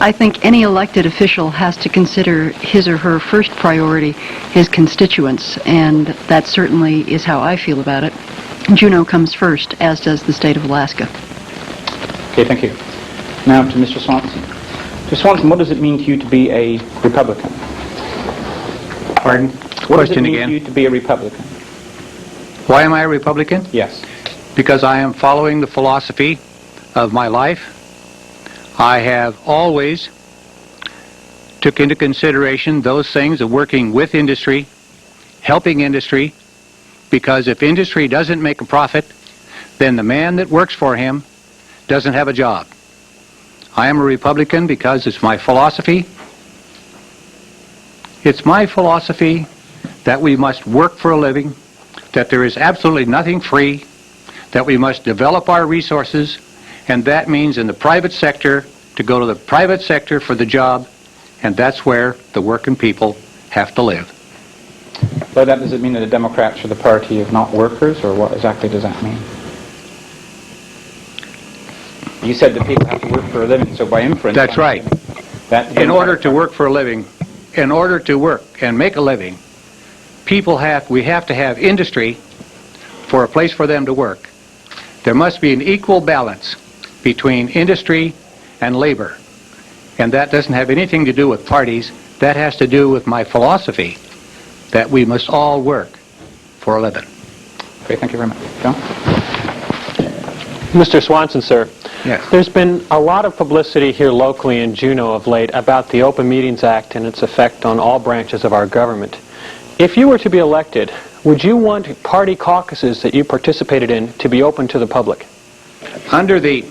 [SPEAKER 8] I think any elected official has to consider his or her first priority his constituents, and that certainly is how I feel about it. Juneau comes first, as does the state of Alaska.
[SPEAKER 10] Okay, thank you. Now to Mr. Swanson. Mr. Swanson, what does it mean to you to be a Republican?
[SPEAKER 15] Pardon?
[SPEAKER 10] What does it
[SPEAKER 15] Question
[SPEAKER 10] mean
[SPEAKER 15] again?
[SPEAKER 10] to you to be a Republican?
[SPEAKER 15] Why am I a Republican?
[SPEAKER 10] Yes.
[SPEAKER 15] Because I am following the philosophy of my life. I have always took into consideration those things of working with industry, helping industry, because if industry doesn't make a profit, then the man that works for him doesn't have a job. I am a Republican because it's my philosophy. It's my philosophy that we must work for a living, that there is absolutely nothing free, that we must develop our resources, and that means in the private sector to go to the private sector for the job, and that's where the working people have to live.
[SPEAKER 10] By that, does it mean that the Democrats are the party of not workers, or what exactly does that mean? You said that people have to work for a living, so by inference...
[SPEAKER 15] That's right. In order to work for a living, in order to work and make a living, we have to have industry for a place for them to work. There must be an equal balance between industry and labor. And that doesn't have anything to do with parties. That has to do with my philosophy that we must all work for a living.
[SPEAKER 10] Okay, thank you very much. John?
[SPEAKER 19] Mr. Swanson, sir.
[SPEAKER 15] Yes.
[SPEAKER 19] There's been a lot of publicity here locally in Juneau of late about the Open Meetings Act and its effect on all branches of our government. If you were to be elected, would you want party caucuses that you participated in to be open to the public?
[SPEAKER 15] Under the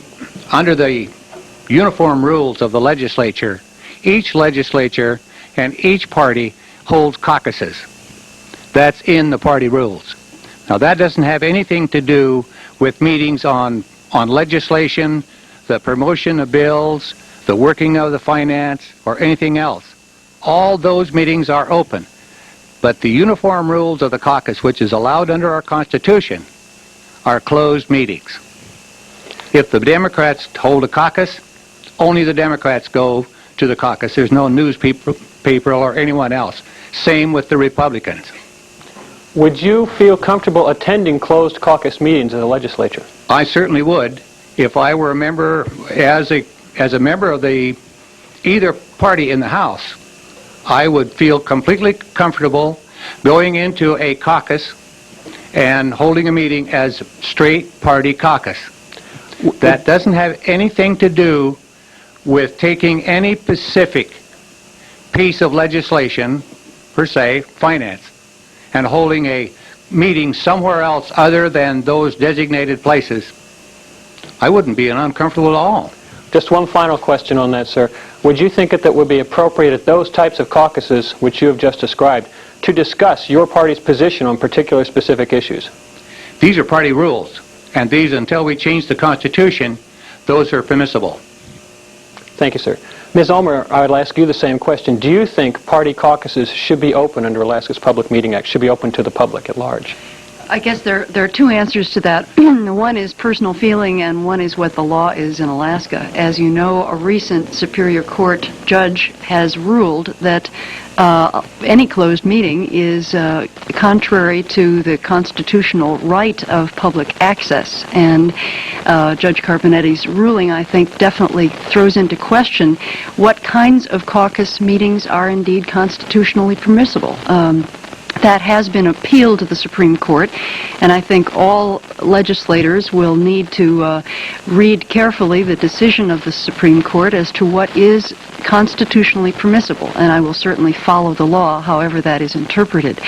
[SPEAKER 15] uniform rules of the legislature, each legislature and each party holds caucuses. That's in the party rules. Now that doesn't have anything to do with meetings on legislation, the promotion of bills, the working of the finance, or anything else. All those meetings are open. But the uniform rules of the caucus, which is allowed under our Constitution, are closed meetings. If the Democrats hold a caucus, only the Democrats go to the caucus. There's no newspaper or anyone else. Same with the Republicans.
[SPEAKER 19] Would you feel comfortable attending closed caucus meetings in the legislature?
[SPEAKER 15] I certainly would, if I were a member, as a member of either party in the House. I would feel completely comfortable going into a caucus and holding a meeting as straight party caucus. That doesn't have anything to do with taking any specific piece of legislation, per se, finance, and holding a meeting somewhere else other than those designated places. I wouldn't be uncomfortable at all.
[SPEAKER 19] Just one final question on that, sir. Would you think that would be appropriate at those types of caucuses, which you have just described, to discuss your party's position on particular specific issues?
[SPEAKER 15] These are party rules, and these, until we change the Constitution, those are permissible.
[SPEAKER 19] Thank you, sir. Ms. Ulmer, I would ask you the same question. Do you think party caucuses should be open under Alaska's Public Meeting Act, should be open to the public at large?
[SPEAKER 8] I guess there are two answers to that. One is personal feeling, and one is what the law is in Alaska. As you know, a recent Superior Court judge has ruled that any closed meeting is contrary to the constitutional right of public access. And Judge Carpenetti's ruling, I think, definitely throws into question what kinds of caucus meetings are indeed constitutionally permissible. That has been appealed to the Supreme Court, and I think all legislators will need to read carefully the decision of the Supreme Court as to what is constitutionally permissible, and I will certainly follow the law however that is interpreted.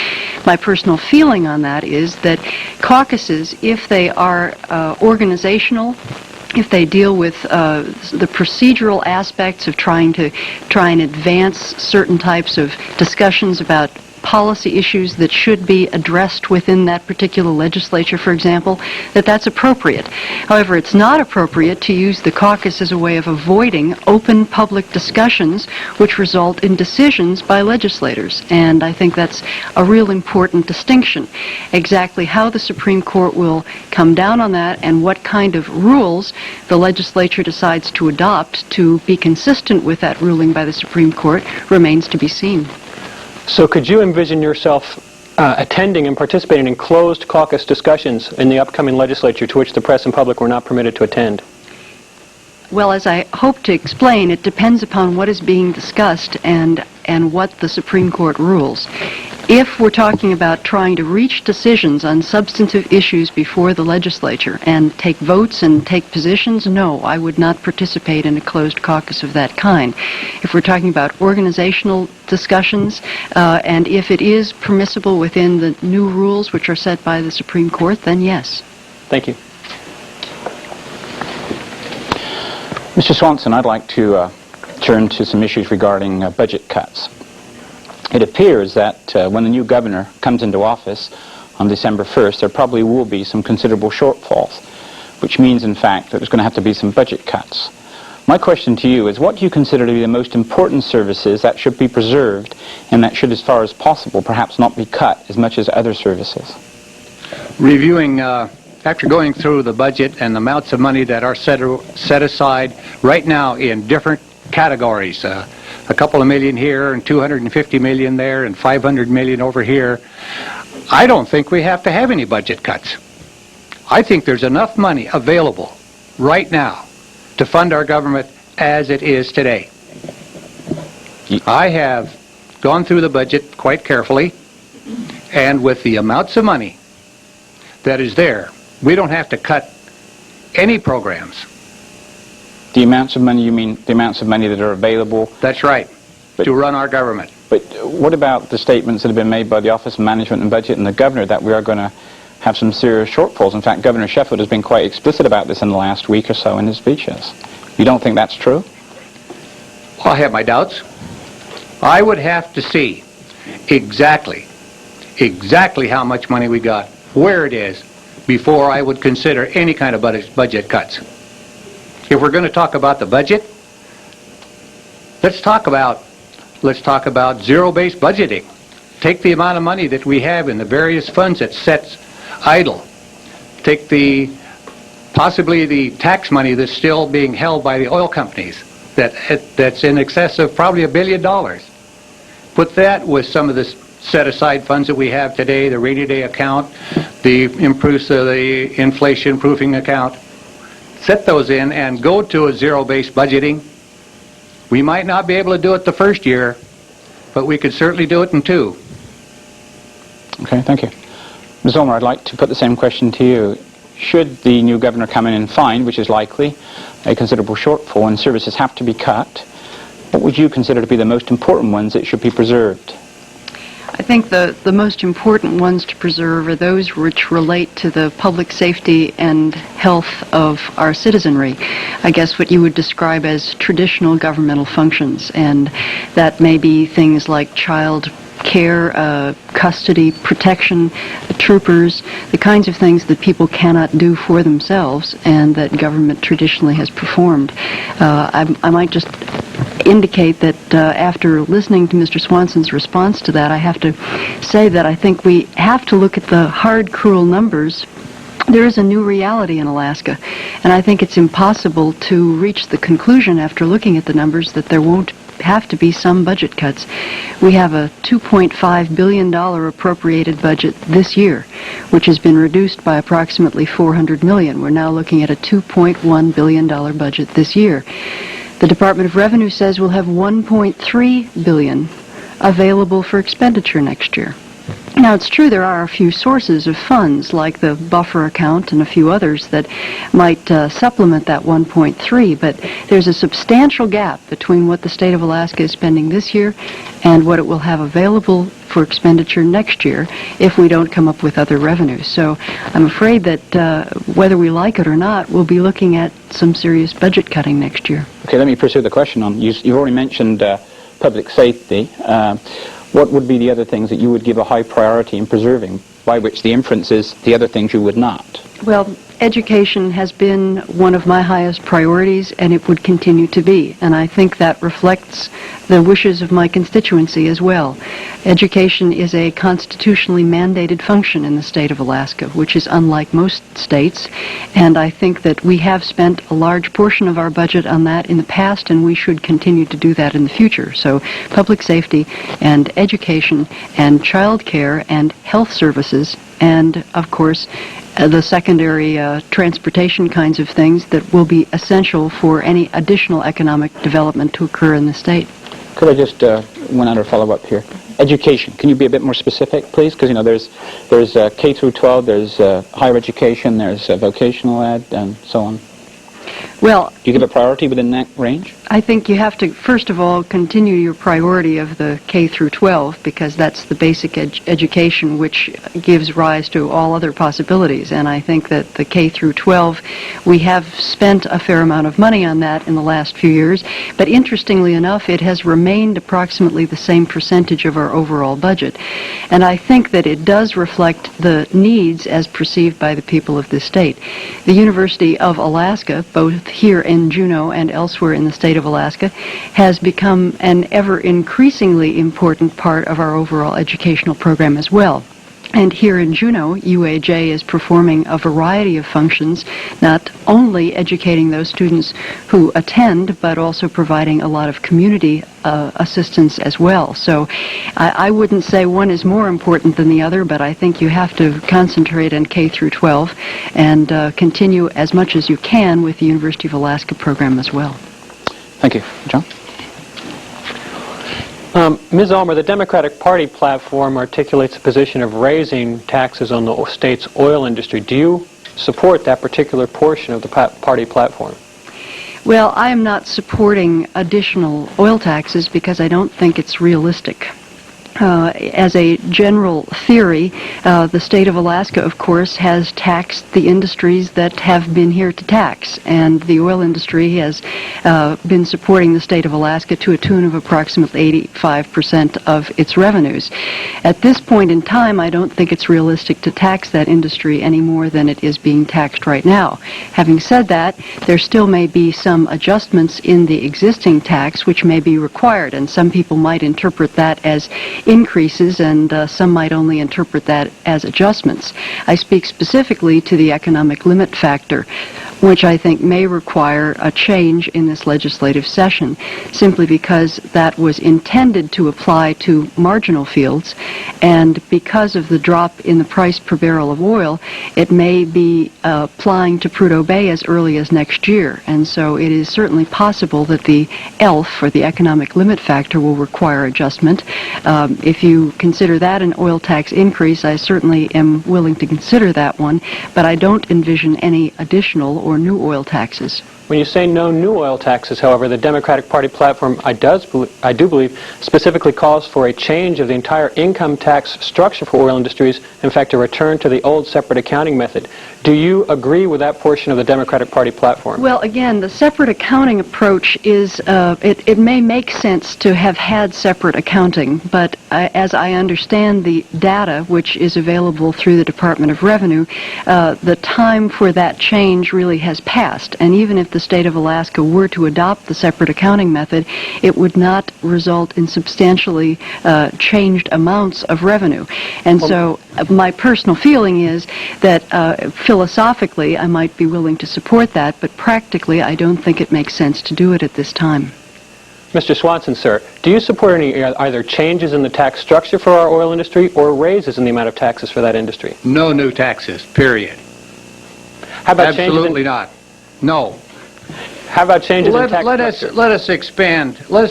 [SPEAKER 8] My personal feeling on that is that caucuses, if they are organizational, if they deal with the procedural aspects of trying and advance certain types of discussions about
[SPEAKER 20] policy issues that should be addressed within that particular legislature, for example, that's appropriate. However, it's not appropriate to use the caucus as a way of avoiding open public discussions which result in decisions by legislators. And I think that's a real important distinction. Exactly how the Supreme Court will come down on that and what kind of rules the legislature decides to adopt to be consistent with that ruling by the Supreme Court remains to be seen.
[SPEAKER 19] So could you envision yourself attending and participating in closed caucus discussions in the upcoming legislature to which the press and public were not permitted to attend?
[SPEAKER 20] Well, as I hope to explain, it depends upon what is being discussed and what the Supreme Court rules. If we're talking about trying to reach decisions on substantive issues before the legislature and take votes and take positions, no, I would not participate in a closed caucus of that kind. If we're talking about organizational discussions, and if it is permissible within the new rules which are set by the Supreme Court, then yes.
[SPEAKER 19] Thank you.
[SPEAKER 21] Mr. Swanson, I'd like to turn to some issues regarding budget cuts. It appears that when the new governor comes into office on December 1st, there probably will be some considerable shortfalls, which means, in fact, that there's going to have to be some budget cuts. My question to you is, what do you consider to be the most important services that should be preserved and that should, as far as possible, perhaps not be cut as much as other services?
[SPEAKER 15] Reviewing, after going through the budget and the amounts of money that are set aside right now in different categories, a couple of million here and 250 million there and 500 million over here, I don't think we have to have any budget cuts. I think there's enough money available right now to fund our government as it is today. I have gone through the budget quite carefully, and with the amounts of money that is there, we don't have to cut any programs.
[SPEAKER 21] The amounts of money, you mean the amounts of money that are available?
[SPEAKER 15] That's right, to run our government.
[SPEAKER 21] But what about the statements that have been made by the Office of Management and Budget and the Governor that we are going to have some serious shortfalls? In fact, Governor Sheffield has been quite explicit about this in the last week or so in his speeches. You don't think that's true?
[SPEAKER 15] Well, I have my doubts. I would have to see exactly how much money we got, where it is, before I would consider any kind of budget cuts. If we're going to talk about the budget, let's talk about zero-based budgeting. Take the amount of money that we have in the various funds that sets idle. Take possibly the tax money that's still being held by the oil companies that's in excess of probably $1 billion. Put that with some of the set-aside funds that we have today, the rainy day account, the inflation-proofing account. Set those in and go to a zero-based budgeting. We might not be able to do it the first year, but we could certainly do it in 2.
[SPEAKER 21] Okay, thank you. Ms. Ulmer, I'd like to put the same question to you. Should the new governor come in and find, which is likely, a considerable shortfall and services have to be cut, what would you consider to be the most important ones that should be preserved?
[SPEAKER 20] I think the most important ones to preserve are those which relate to the public safety and health of our citizenry. I guess what you would describe as traditional governmental functions, and that may be things like child care, custody, protection, troopers, the kinds of things that people cannot do for themselves and that government traditionally has performed. I might just indicate that after listening to Mr. Swanson's response to that, I have to say that I think we have to look at the hard, cruel numbers. There is a new reality in Alaska, and I think it's impossible to reach the conclusion after looking at the numbers that there won't have to be some budget cuts. We have a $2.5 billion appropriated budget this year, which has been reduced by approximately $400 million. We're now looking at a $2.1 billion budget this year. The Department of Revenue says we'll have $1.3 billion available for expenditure next year. Now, it's true there are a few sources of funds, like the buffer account and a few others, that might supplement that 1.3, but there's a substantial gap between what the state of Alaska is spending this year and what it will have available for expenditure next year if we don't come up with other revenues. So I'm afraid that whether we like it or not, we'll be looking at some serious budget cutting next year.
[SPEAKER 21] Okay, let me pursue the question on, you've already mentioned public safety. what would be the other things that you would give a high priority in preserving, by which the inference is the other things you would not?
[SPEAKER 20] Well, education has been one of my highest priorities, and it would continue to be. And I think that reflects the wishes of my constituency as well. Education is a constitutionally mandated function in the state of Alaska, which is unlike most states. And I think that we have spent a large portion of our budget on that in the past, and we should continue to do that in the future. So public safety and education and child care and health services and, of course, the secondary transportation kinds of things that will be essential for any additional economic development to occur in the state.
[SPEAKER 21] Could I just one other follow-up here? Education. Can you be a bit more specific, please? Because, you know, there's K through 12, there's higher education, there's vocational ed, and so on.
[SPEAKER 20] Well,
[SPEAKER 21] do you give a priority within that range?
[SPEAKER 20] I think you have to, first of all, continue your priority of the K through 12, because that's the basic education which gives rise to all other possibilities. And I think that the K through 12, we have spent a fair amount of money on that in the last few years. But interestingly enough, it has remained approximately the same percentage of our overall budget. And I think that it does reflect the needs as perceived by the people of this state. The University of Alaska, both here in Juneau and elsewhere in the state of Alaska, has become an ever increasingly important part of our overall educational program as well. And here in Juneau, UAJ is performing a variety of functions, not only educating those students who attend, but also providing a lot of community assistance as well. So I wouldn't say one is more important than the other, but I think you have to concentrate on K through 12 and continue as much as you can with the University of Alaska program as well.
[SPEAKER 21] Thank you. John?
[SPEAKER 19] Ms. Ulmer, the Democratic Party platform articulates a position of raising taxes on the state's oil industry. Do you support that particular portion of the party platform?
[SPEAKER 20] Well, I am not supporting additional oil taxes because I don't think it's realistic. As a general theory, the state of Alaska, of course, has taxed the industries that have been here to tax, and the oil industry has been supporting the state of Alaska to a tune of approximately 85% of its revenues. At this point in time, I don't think it's realistic to tax that industry any more than it is being taxed right now. Having said that, there still may be some adjustments in the existing tax which may be required, and some people might interpret that as increases, and some might only interpret that as adjustments. I speak specifically to the economic limit factor, which I think may require a change in this legislative session, simply because that was intended to apply to marginal fields, and because of the drop in the price per barrel of oil, it may be applying to Prudhoe Bay as early as next year. And so it is certainly possible that the ELF, or the economic limit factor, will require adjustment. If you consider that an oil tax increase, I certainly am willing to consider that one, but I don't envision any additional or new oil taxes.
[SPEAKER 19] When you say no new oil taxes, however, the Democratic Party platform, I do believe, specifically calls for a change of the entire income tax structure for oil industries, in fact, a return to the old separate accounting method. Do you agree with that portion of the Democratic Party platform?
[SPEAKER 20] Well, again, the separate accounting approach is, it may make sense to have had separate accounting, but as I understand the data, which is available through the Department of Revenue, the time for that change really has passed. And even if the state of Alaska were to adopt the separate accounting method, it would not result in substantially changed amounts of revenue. And so my personal feeling is that philosophically I might be willing to support that, but practically I don't think it makes sense to do it at this time.
[SPEAKER 19] Mr. Swanson, sir, do you support any either changes in the tax structure for our oil industry or raises in the amount of taxes for that industry?
[SPEAKER 15] No new taxes, period.
[SPEAKER 19] How about
[SPEAKER 15] Absolutely not. No.
[SPEAKER 19] How about changes in tax structure?
[SPEAKER 15] Let us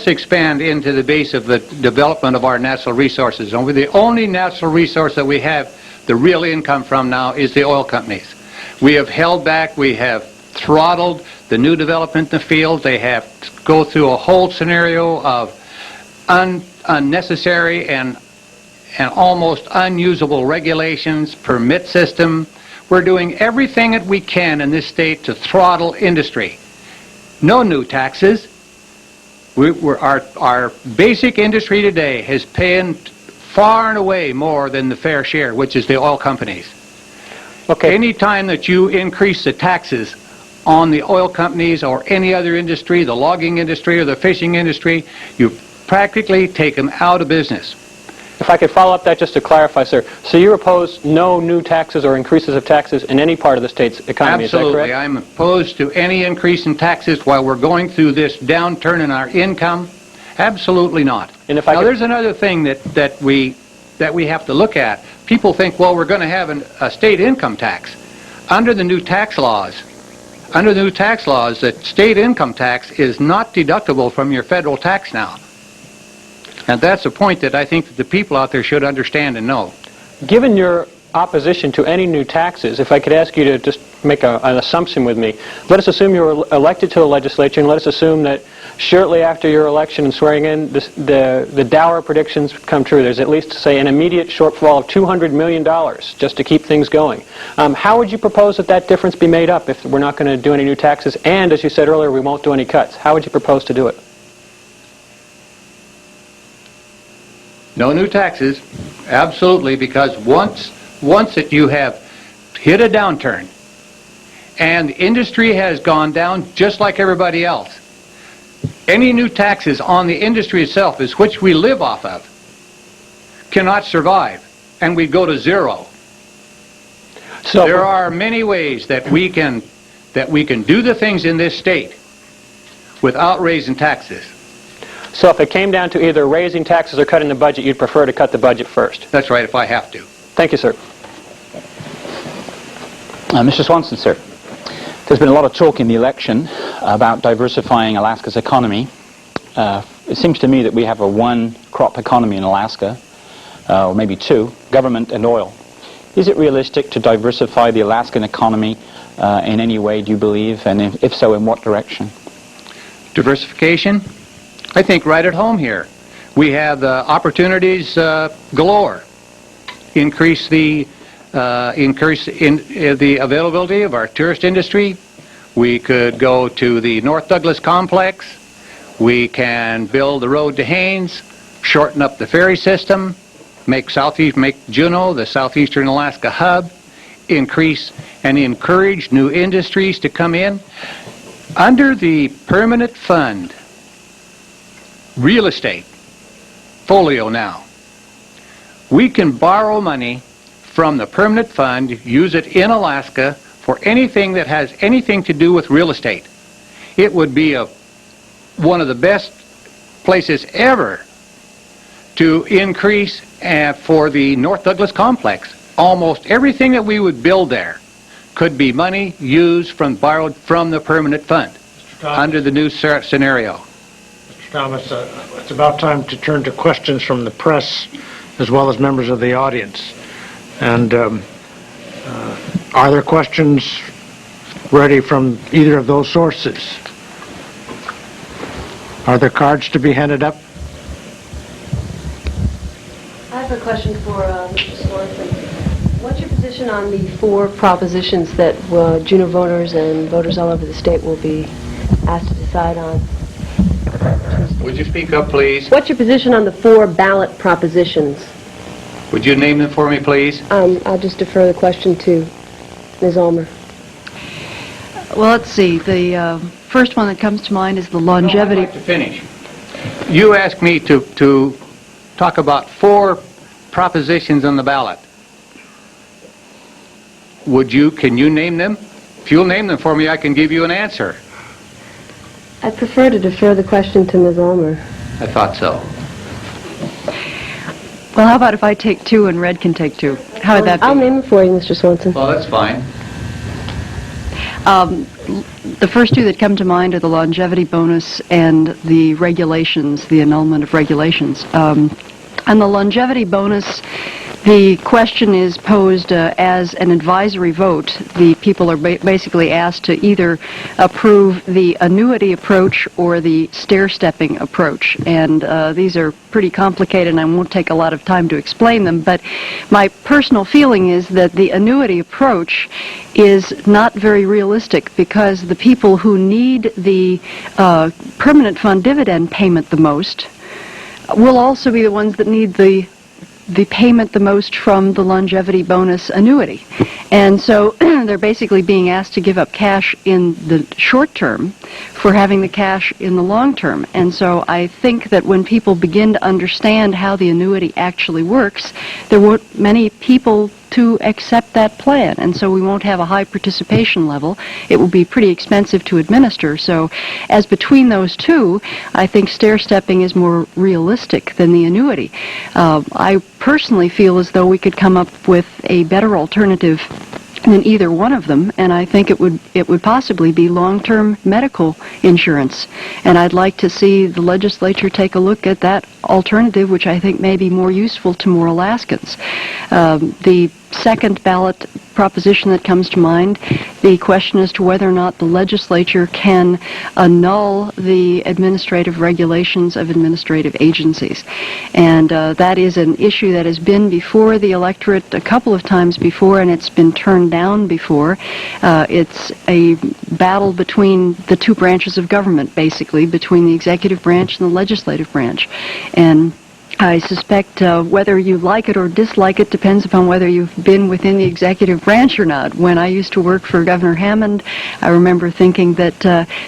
[SPEAKER 15] expand into the base of the development of our natural resources. And the only natural resource that we have the real income from now is the oil companies. We have held back, we have throttled the new development in the field. They have to go through a whole scenario of unnecessary and almost unusable regulations, permit system. We're doing everything that we can in this state to throttle industry. No new taxes. Our basic industry today is paying far and away more than the fair share, which is the oil companies.
[SPEAKER 19] Okay.
[SPEAKER 15] Any time that you increase the taxes on the oil companies or any other industry, the logging industry or the fishing industry, you practically take them out of business.
[SPEAKER 19] If I could follow up that just to clarify, sir. So you oppose no new taxes or increases of taxes in any part of the state's economy,
[SPEAKER 15] Absolutely.
[SPEAKER 19] Is that correct?
[SPEAKER 15] I'm opposed to any increase in taxes while we're going through this downturn in our income. Absolutely not.
[SPEAKER 19] And if I
[SPEAKER 15] now,
[SPEAKER 19] could...
[SPEAKER 15] there's another thing that we have to look at. People think, well, we're going to have a state income tax. Under the new tax laws, that state income tax is not deductible from your federal tax now. And that's a point that I think that the people out there should understand and know.
[SPEAKER 19] Given your opposition to any new taxes, if I could ask you to just make an assumption with me. Let us assume you were elected to the legislature, and let us assume that shortly after your election and swearing in, the dour predictions come true. There's at least, say, an immediate shortfall of $200 million just to keep things going. How would you propose that difference be made up if we're not going to do any new taxes, and, as you said earlier, we won't do any cuts? How would you propose to do it?
[SPEAKER 15] No new taxes, absolutely, because once that you have hit a downturn and the industry has gone down just like everybody else, any new taxes on the industry itself, is which we live off of, cannot survive, and we go to zero. So there are many ways that we can do the things in this state without raising taxes.
[SPEAKER 19] So if it came down to either raising taxes or cutting the budget, you'd prefer to cut the budget first?
[SPEAKER 15] That's right, if I have to.
[SPEAKER 19] Thank you, sir.
[SPEAKER 21] Mr. Swanson, sir. There's been a lot of talk in the election about diversifying Alaska's economy. It seems to me that we have a one-crop economy in Alaska, or maybe two, government and oil. Is it realistic to diversify the Alaskan economy in any way, do you believe? And if so, in what direction?
[SPEAKER 15] Diversification? I think right at home here. We have opportunities galore. Increase the availability of our tourist industry. We could go to the North Douglas complex. We can build the road to Haines, shorten up the ferry system, make Juneau the southeastern Alaska hub, increase and encourage new industries to come in. Under the permanent fund real estate folio now, we can borrow money from the permanent fund, use it in Alaska for anything that has anything to do with real estate. It would be one of the best places ever to increase for the North Douglas complex. Almost everything that we would build there could be money borrowed from the permanent fund under the new scenario.
[SPEAKER 18] Mr. Thomas, it's about time to turn to questions from the press as well as members of the audience. And are there questions ready from either of those sources? Are there cards to be handed up?
[SPEAKER 1] I have a question for Mr. Swanson. What's your position on the 4 propositions that Juneau voters and voters all over the state will be asked to decide on?
[SPEAKER 15] Would you speak up, please?
[SPEAKER 1] What's your position on the 4 ballot propositions?
[SPEAKER 15] Would you name them for me, please?
[SPEAKER 1] I'll just defer the question to Ms. Ulmer.
[SPEAKER 20] Well, let's see. The first one that comes to mind is the longevity.
[SPEAKER 15] I'd like to finish. You asked me to talk about 4 propositions on the ballot. Can you name them? If you'll name them for me, I can give you an answer.
[SPEAKER 1] I prefer to defer the question to Ms. Ulmer.
[SPEAKER 15] I thought so.
[SPEAKER 20] Well, how about if I take 2 and Red can take 2? How would that be?
[SPEAKER 1] I'll name it for you, Mr. Swanson.
[SPEAKER 15] Well, that's fine.
[SPEAKER 20] The first 2 that come to mind are the longevity bonus and the regulations, the annulment of regulations. And the longevity bonus, The question is posed as an advisory vote. The people are basically asked to either approve the annuity approach or the stair-stepping approach. And these are pretty complicated, and I won't take a lot of time to explain them. But my personal feeling is that the annuity approach is not very realistic, because the people who need the permanent fund dividend payment the most will also be the ones that need the payment the most from the longevity bonus annuity. And so they're basically being asked to give up cash in the short term for having the cash in the long term. And so I think that when people begin to understand how the annuity actually works, there won't many people to accept that plan, and so we won't have a high participation level. It will be pretty expensive to administer. So as between those two, I think stair-stepping is more realistic than the annuity. I personally feel as though we could come up with a better alternative than either one of them, and I think it would possibly be long-term medical insurance. And I'd like to see the legislature take a look at that alternative, which I think may be more useful to more Alaskans. The second ballot proposition that comes to mind, the question as to whether or not the legislature can annul the administrative regulations of administrative agencies. And that is an issue that has been before the electorate a couple of times before, and it's been turned down before. It's a battle between the two branches of government, basically, between the executive branch and the legislative branch. And I suspect whether you like it or dislike it depends upon whether you've been within the executive branch or not. When I used to work for Governor Hammond, I remember thinking that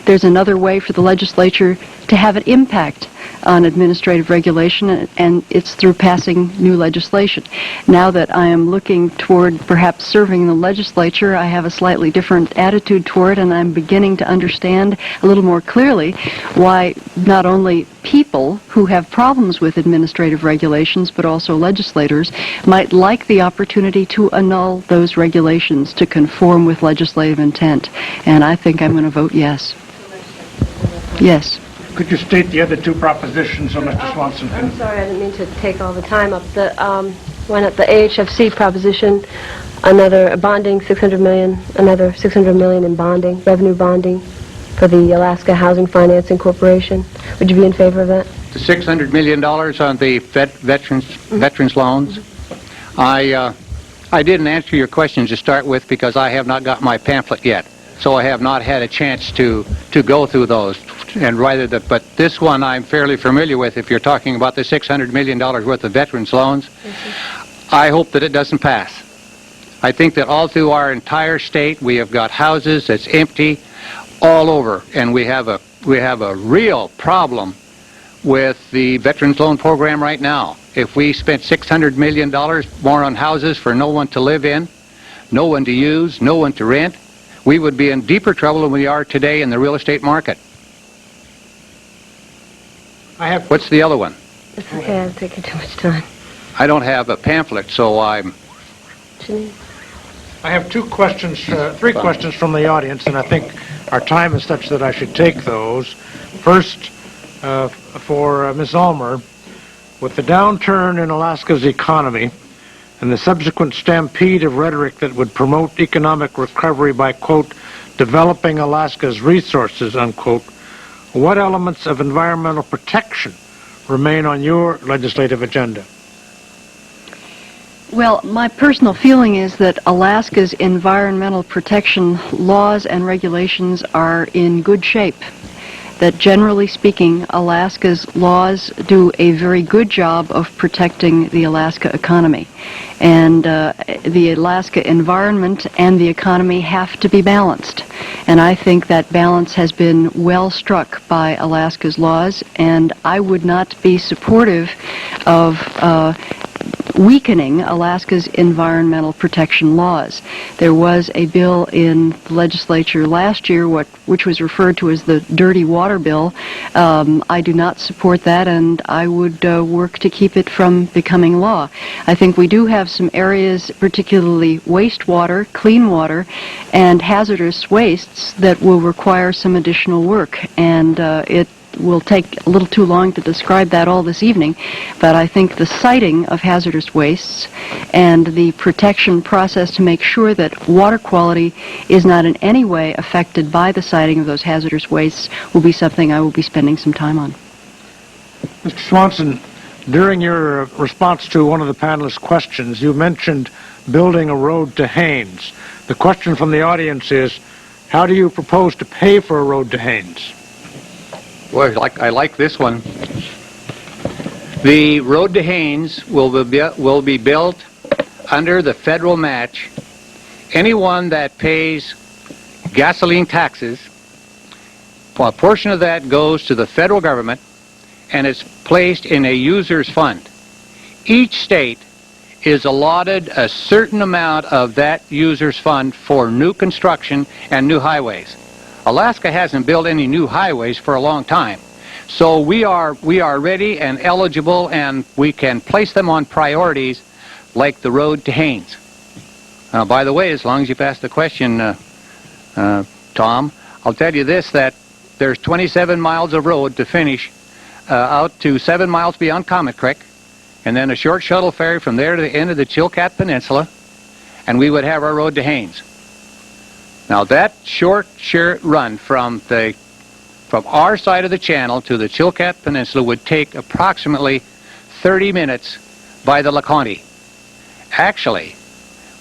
[SPEAKER 20] there's another way for the legislature to have an impact on administrative regulation, and it's through passing new legislation. Now that I am looking toward perhaps serving in the legislature, I have a slightly different attitude toward it, and I'm beginning to understand a little more clearly why not only people who have problems with administrative regulations, but also legislators might like the opportunity to annul those regulations to conform with legislative intent. And I think I'm going to vote yes. Yes.
[SPEAKER 18] Could you state the other two propositions so Mr. Swanson can...
[SPEAKER 1] I'm sorry, I didn't mean to take all the time up. The one at the AHFC proposition, another bonding, $600 million, another $600 million in bonding, revenue bonding for the Alaska Housing Financing Corporation. Would you be in favor of that?
[SPEAKER 15] The $600 million on the veterans loans. I didn't answer your question to start with because I have not got my pamphlet yet. So I have not had a chance to go through those. And but this one I'm fairly familiar with. If you're talking about the $600 million worth of veterans loans, I hope that it doesn't pass. I think that all through our entire state we have got houses that's empty all over, and we have a real problem with the veterans loan program right now. If we spent $600 million more on houses for no one to live in, no one to use, no one to rent, we would be in deeper trouble than we are today in the real estate market. What's the other one?
[SPEAKER 1] It's okay, I'm taking too much time.
[SPEAKER 15] I don't have a pamphlet, so I'm...
[SPEAKER 18] I have three questions from the audience, and I think our time is such that I should take those. First, for Ms. Ulmer, with the downturn in Alaska's economy and the subsequent stampede of rhetoric that would promote economic recovery by, quote, developing Alaska's resources, unquote, what elements of environmental protection remain on your legislative agenda?
[SPEAKER 20] Well, my personal feeling is that Alaska's environmental protection laws and regulations are in good shape. That generally speaking, Alaska's laws do a very good job of protecting the Alaska economy. And the Alaska environment and the economy have to be balanced. And I think that balance has been well struck by Alaska's laws, and I would not be supportive of weakening Alaska's environmental protection laws. There was a bill in the legislature last year which was referred to as the Dirty Water Bill. I do not support that, and I would work to keep it from becoming law. I think we do have some areas, particularly wastewater, clean water, and hazardous wastes that will require some additional work, and it will take a little too long to describe that all this evening, but I think the siting of hazardous wastes and the protection process to make sure that water quality is not in any way affected by the siting of those hazardous wastes will be something I will be spending some time on.
[SPEAKER 18] Mr. Swanson, during your response to one of the panelists' questions, you mentioned building a road to Haines. The question from the audience is, how do you propose to pay for a road to Haines?
[SPEAKER 15] Well, I like this one. The road to Haines will be built under the federal match. Anyone that pays gasoline taxes, well, a portion of that goes to the federal government and is placed in a user's fund. Each state is allotted a certain amount of that user's fund for new construction and new highways. Alaska hasn't built any new highways for a long time. So we are ready and eligible, and we can place them on priorities like the road to Haines. By the way, as long as you've asked the question, Tom, I'll tell you this, that there's 27 miles of road to finish out to 7 miles beyond Comet Creek, and then a short shuttle ferry from there to the end of the Chilkat Peninsula, and we would have our road to Haines. Now that short run from our side of the channel to the Chilkat Peninsula would take approximately 30 minutes by the LeConte. Actually,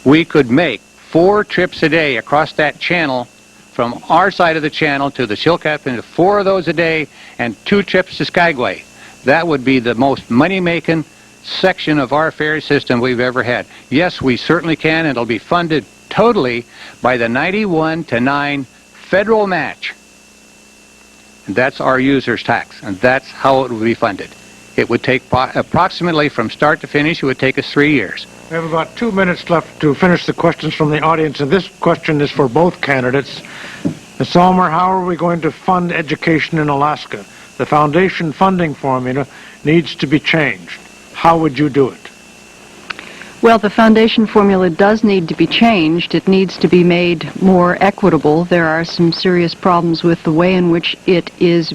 [SPEAKER 15] we could make 4 trips a day across that channel from our side of the channel to the Chilkat Peninsula, 4 of those a day, and 2 trips to Skagway. That would be the most money-making section of our ferry system we've ever had. Yes, we certainly can, and it'll be funded totally by the 91-9 federal match. And that's our user's tax, and that's how it would be funded. It would take approximately, from start to finish, it would take us 3 years.
[SPEAKER 18] We have about 2 minutes left to finish the questions from the audience, and this question is for both candidates. Ms. Ulmer, how are we going to fund education in Alaska? The foundation funding formula needs to be changed. How would you do it?
[SPEAKER 20] Well, the foundation formula does need to be changed. It needs to be made more equitable. There are some serious problems with the way in which it is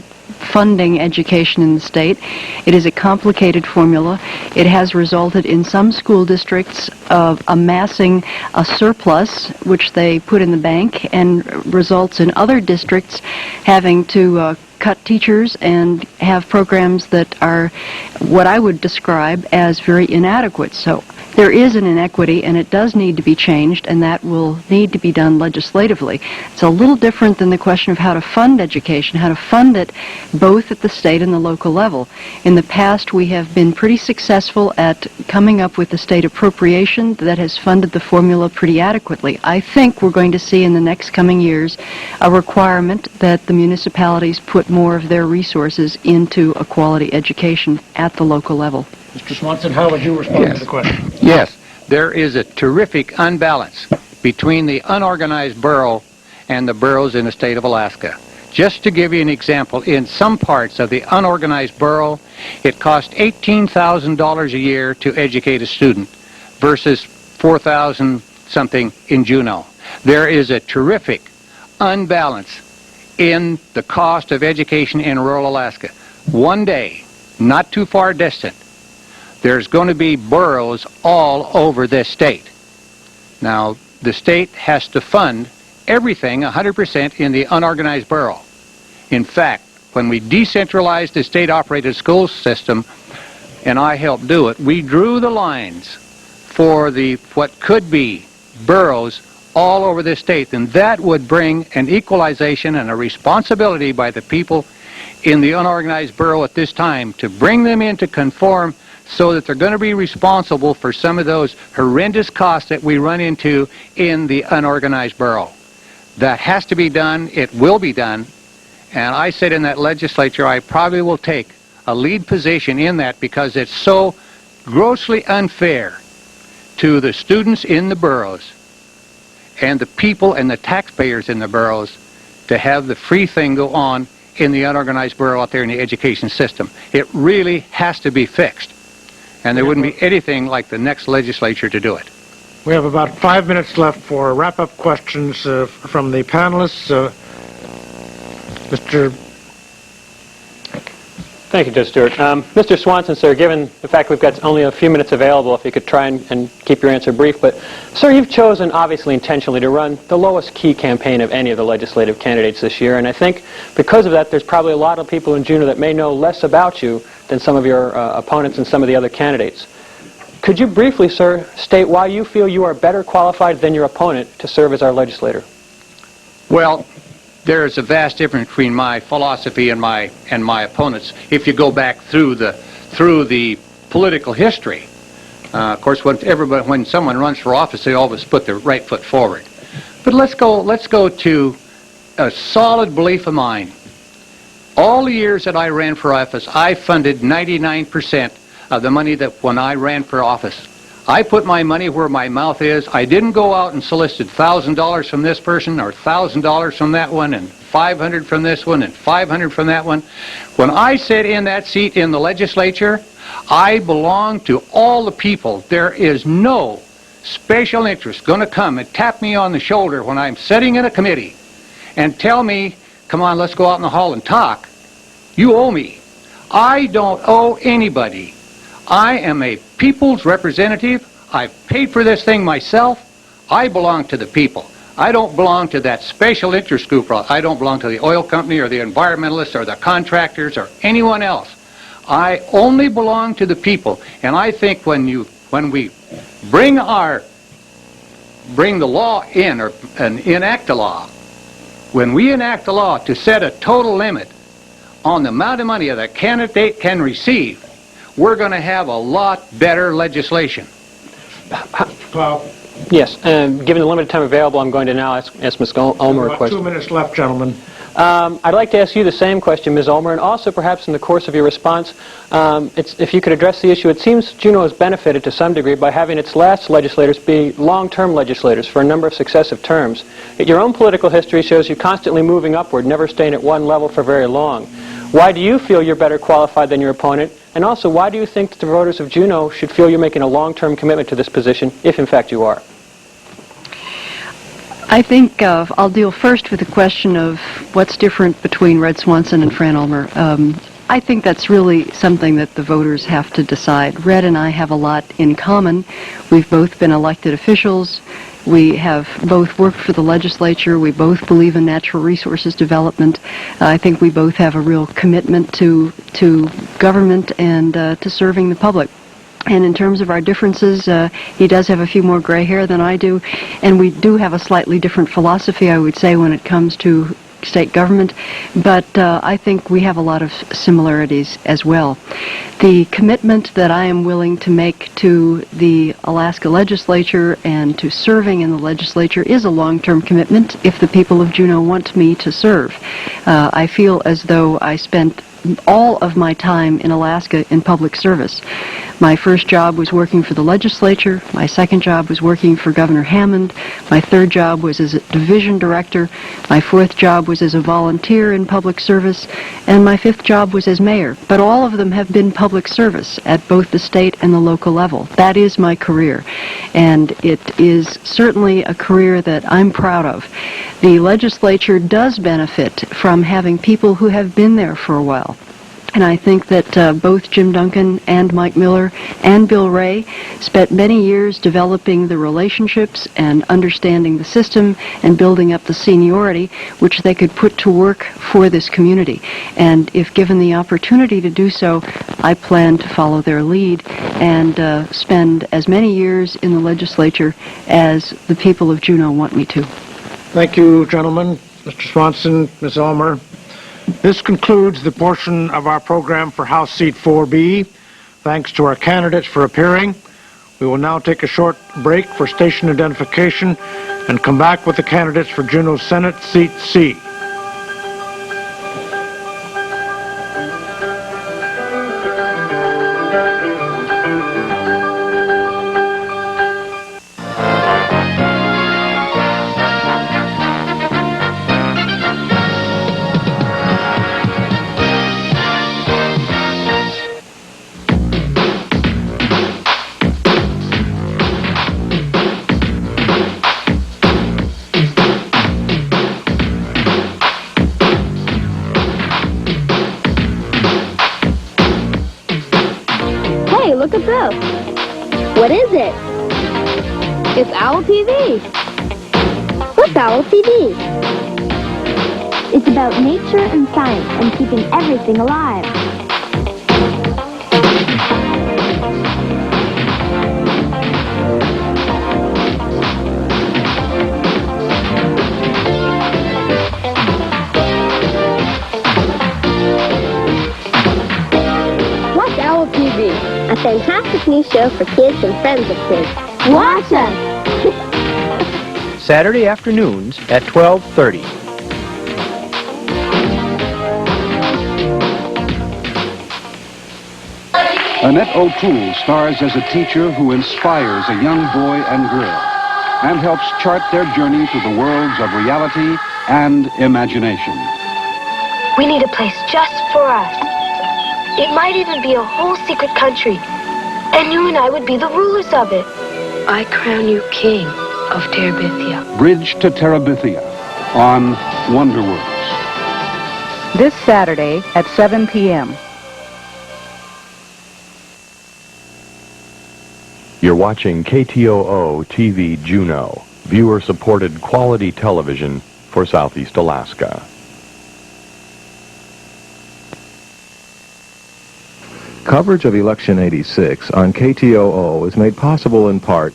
[SPEAKER 20] funding education in the state. It is a complicated formula. It has resulted in some school districts of amassing a surplus, which they put in the bank, and results in other districts having to cut teachers and have programs that are what I would describe as very inadequate. So there is an inequity, and it does need to be changed, and that will need to be done legislatively. It's a little different than the question of how to fund education, how to fund it both at the state and the local level. In the past, we have been pretty successful at coming up with a state appropriation that has funded the formula pretty adequately. I think we're going to see in the next coming years a requirement that the municipalities put more of their resources into a quality education at the local level.
[SPEAKER 18] Mr. Swanson, how would you respond to the question?
[SPEAKER 15] Yes, there is a terrific unbalance between the unorganized borough and the boroughs in the state of Alaska. Just to give you an example, in some parts of the unorganized borough, it costs $18,000 a year to educate a student versus $4,000 something in Juneau. There is a terrific unbalance in the cost of education in rural Alaska. One day, not too far distant, there's going to be boroughs all over this state. Now, the state has to fund everything 100% in the unorganized borough. In fact, when we decentralized the state-operated school system, and I helped do it, we drew the lines for what could be boroughs all over this state, and that would bring an equalization and a responsibility by the people in the unorganized borough at this time to bring them into conform so that they're going to be responsible for some of those horrendous costs that we run into in the unorganized borough. That has to be done. It will be done. And I said in that legislature, I probably will take a lead position in that because it's so grossly unfair to the students in the boroughs and the people and the taxpayers in the boroughs to have the free thing go on in the unorganized borough out there in the education system. It really has to be fixed. And there wouldn't be anything like the next legislature to do it.
[SPEAKER 18] We have about 5 minutes left for wrap-up questions from the panelists. Mr.
[SPEAKER 19] Thank you, Judge Stewart. Mr. Swanson, sir, given the fact we've got only a few minutes available, if you could try and keep your answer brief. But, sir, you've chosen, obviously intentionally, to run the lowest key campaign of any of the legislative candidates this year. And I think because of that, there's probably a lot of people in Juneau that may know less about you than some of your opponents and some of the other candidates. Could you briefly, sir, state why you feel you are better qualified than your opponent to serve as our legislator?
[SPEAKER 15] Well, there is a vast difference between my philosophy and my opponents. If you go back through the political history, of course, when someone runs for office, they always put their right foot forward. But let's go to a solid belief of mine. All the years that I ran for office, I funded 99% of the money that when I ran for office. I put my money where my mouth is. I didn't go out and solicit $1,000 from this person or $1,000 from that one and $500 from this one and $500 from that one. When I sit in that seat in the legislature, I belong to all the people. There is no special interest going to come and tap me on the shoulder when I'm sitting in a committee and tell me, come on, let's go out in the hall and talk. You owe me. I don't owe anybody. I am a people's representative. I've paid for this thing myself. I belong to the people. I don't belong to that special interest group. I don't belong to the oil company or the environmentalists or the contractors or anyone else. I only belong to the people. And I think when we bring the law in and enact a law, when we enact a law to set a total limit on the amount of money that a candidate can receive, we're going to have a lot better legislation.
[SPEAKER 18] Well,
[SPEAKER 19] yes, and given the limited time available, I'm going to now ask Ms. Ulmer a
[SPEAKER 18] about
[SPEAKER 19] question.
[SPEAKER 18] 2 minutes left, gentlemen.
[SPEAKER 19] I'd like to ask you the same question, Ms. Ulmer, and also perhaps in the course of your response, if you could address the issue. It seems Juneau has benefited to some degree by having its last legislators be long-term legislators for a number of successive terms. Yet your own political history shows you constantly moving upward, never staying at one level for very long. Why do you feel you're better qualified than your opponent? And also, why do you think that the voters of Juneau should feel you're making a long-term commitment to this position, if in fact you are?
[SPEAKER 20] I think I'll deal first with the question of what's different between Red Swanson and Fran Ulmer. I think that's really something that the voters have to decide. Red and I have a lot in common. We've both been elected officials. We have both worked for the legislature. We both believe in natural resources development. I think we both have a real commitment to government and to serving the public. And in terms of our differences, he does have a few more gray hair than I do, and we do have a slightly different philosophy, I would say, when it comes to state government, but I think we have a lot of similarities as well. The commitment that I am willing to make to the Alaska legislature and to serving in the legislature is a long-term commitment if the people of Juneau want me to serve. I feel as though I spent all of my time in Alaska in public service. My first job was working for the legislature. My second job was working for Governor Hammond. My third job was as a division director. My fourth job was as a volunteer in public service. And my fifth job was as mayor. But all of them have been public service at both the state and the local level. That is my career. And it is certainly a career that I'm proud of. The legislature does benefit from having people who have been there for a while. And I think that both Jim Duncan and Mike Miller and Bill Ray spent many years developing the relationships and understanding the system and building up the seniority which they could put to work for this community. And if given the opportunity to do so, I plan to follow their lead and spend as many years in the legislature as the people of Juneau want me to.
[SPEAKER 18] Thank you, gentlemen. Mr. Swanson, Ms. Ulmer. This concludes the portion of our program for House Seat 4B. Thanks to our candidates for appearing. We will now take a short break for station identification and come back with the candidates for Juneau Senate Seat C.
[SPEAKER 2] What is it? It's Owl TV. What's Owl TV? It's about nature and science and keeping everything alive. What's Owl TV? A fantastic new show for kids and friends of kids. Watch us!
[SPEAKER 17] Saturday afternoons at 12:30.
[SPEAKER 22] Annette O'Toole stars as a teacher who inspires a young boy and girl and helps chart their journey through the worlds of reality and imagination.
[SPEAKER 23] We need a place just for us. It might even be a whole secret country, and you and I would be the rulers of it. I crown you king of Terabithia.
[SPEAKER 22] Bridge to Terabithia on Wonder Worlds.
[SPEAKER 24] This Saturday at 7 p.m.
[SPEAKER 16] You're watching KTOO TV Juneau, viewer-supported quality television for Southeast Alaska. Coverage of Election 86 on KTOO is made possible in part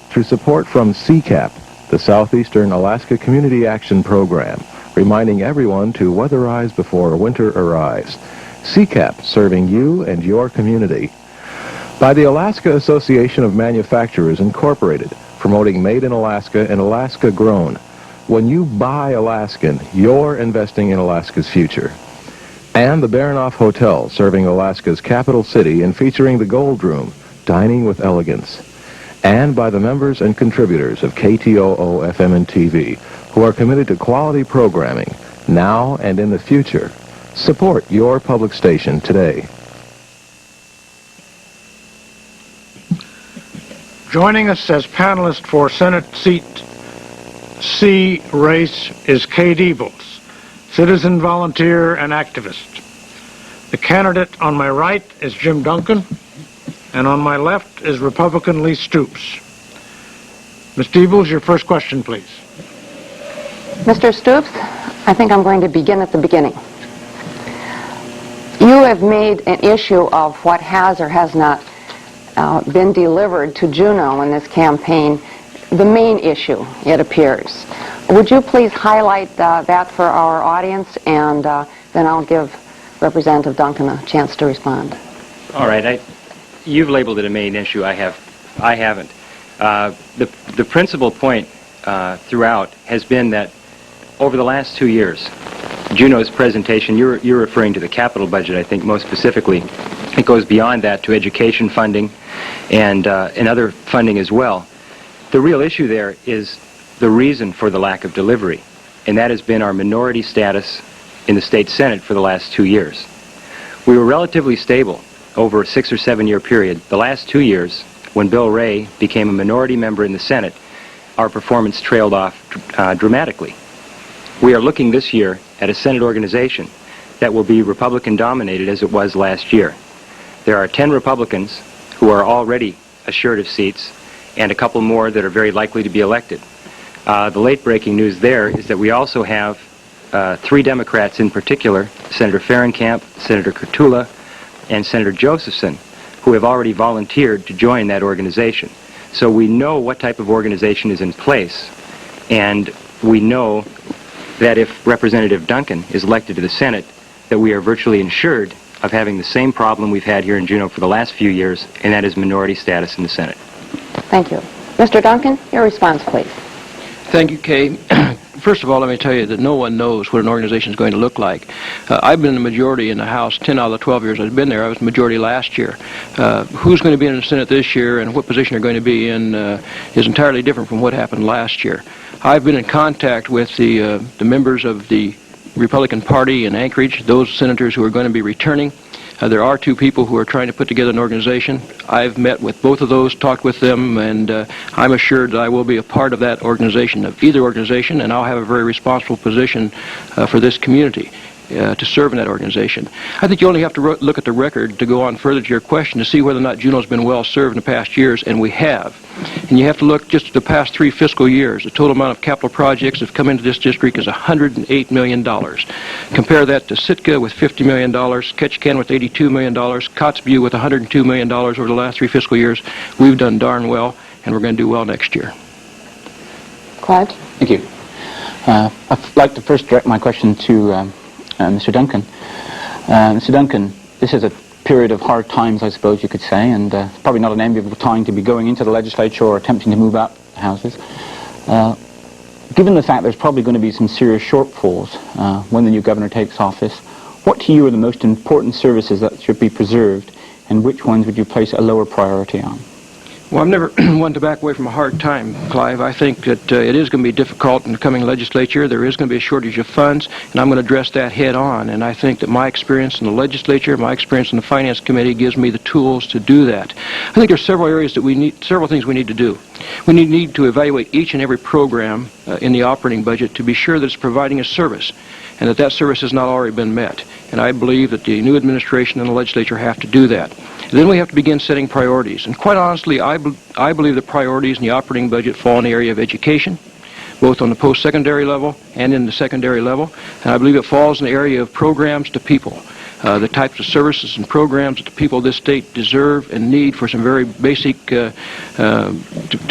[SPEAKER 16] through support from CCAP, the Southeastern Alaska Community Action Program, reminding everyone to weatherize before winter arrives. CCAP, serving you and your community. By the Alaska Association of Manufacturers, Incorporated, promoting Made in Alaska and Alaska Grown. When you buy Alaskan, you're investing in Alaska's future. And the Baranoff Hotel, serving Alaska's capital city and featuring the Gold Room, dining with elegance. And by the members and contributors of KTOO FM and TV, who are committed to quality programming, now and in the future. Support your public station today.
[SPEAKER 18] Joining us as panelist for Senate Seat C race is Kay Diebels, citizen, volunteer, and activist. The candidate on my right is Jim Duncan, and on my left is Republican Lee Stoops. Ms. Diebels, your first question, please.
[SPEAKER 4] Mr. Stoops, I think I'm going to begin at the beginning. You have made an issue of what has or has not been delivered to Juneau in this campaign, the main issue, it appears. Would you please highlight that for our audience, and then I'll give Representative Duncan a chance to respond.
[SPEAKER 25] All right. You've labeled it a main issue. I haven't. The principal point throughout has been that over the last 2 years, Juneau's presentation, you're referring to the capital budget, I think, most specifically. It goes beyond that to education funding and other funding as well. The real issue there is the reason for the lack of delivery, and that has been our minority status in the state Senate for the last 2 years. We were relatively stable over a 6 or 7 year period. The last 2 years, when Bill Ray became a minority member in the Senate, our performance trailed off dramatically. We are looking this year at a Senate organization that will be Republican-dominated as it was last year. There are 10 Republicans who are already assured of seats, and a couple more that are very likely to be elected. The late-breaking news there is that we also have 3 Democrats in particular, Senator Ferencamp, Senator Kurtula, and Senator Josephson, who have already volunteered to join that organization. So we know what type of organization is in place, and we know that if Representative Duncan is elected to the Senate, that we are virtually ensured of having the same problem we've had here in Juneau for the last few years, and that is minority status in the Senate.
[SPEAKER 4] Thank you. Mr. Duncan, your response, please.
[SPEAKER 26] Thank you, Kay. First of all, let me tell you that no one knows what an organization is going to look like. I've been in the majority in the House 10 out of the 12 years I've been there. I was majority last year. Who's going to be in the Senate this year and what position you're going to be in is entirely different from what happened last year. I've been in contact with the members of the Republican Party in Anchorage, those senators who are going to be returning. There are 2 people who are trying to put together an organization. I've met with both of those, talked with them, and I'm assured that I will be a part of that organization, of either organization, and I'll have a very responsible position for this community. to serve in that organization. I think you only have to look at the record to go on further to your question to see whether or not Juneau's been well served in the past years, and we have. And you have to look just at the past 3 fiscal years. The total amount of capital projects that have come into this district is $108 million. Compare that to Sitka with $50 million, Ketchikan with $82 million, Kotzebue with $102 million over the last 3 fiscal years. We've done darn well, and we're going to do well next year.
[SPEAKER 4] Clive?
[SPEAKER 21] Thank you. I'd like to first direct my question to Mr. Duncan. Mr. Duncan, this is a period of hard times, I suppose you could say, and it's probably not an enviable time to be going into the legislature or attempting to move up the houses. Given the fact there's probably going to be some serious shortfalls when the new governor takes office, what to you are the most important services that should be preserved, and which ones would you place a lower priority on?
[SPEAKER 26] Well, I'm never one to back away from a hard time, Clive. I think that it is going to be difficult in the coming legislature. There is going to be a shortage of funds, and I'm going to address that head on. And I think that my experience in the legislature, my experience in the Finance Committee gives me the tools to do that. I think there's several areas that several things we need to do. We need to evaluate each and every program in the operating budget to be sure that it's providing a service, and that service has not already been met. And I believe that the new administration and the legislature have to do that. And then we have to begin setting priorities. And quite honestly, I believe the priorities in the operating budget fall in the area of education, both on the post-secondary level and in the secondary level. And I believe it falls in the area of programs to people, the types of services and programs that the people of this state deserve and need for some very basic, to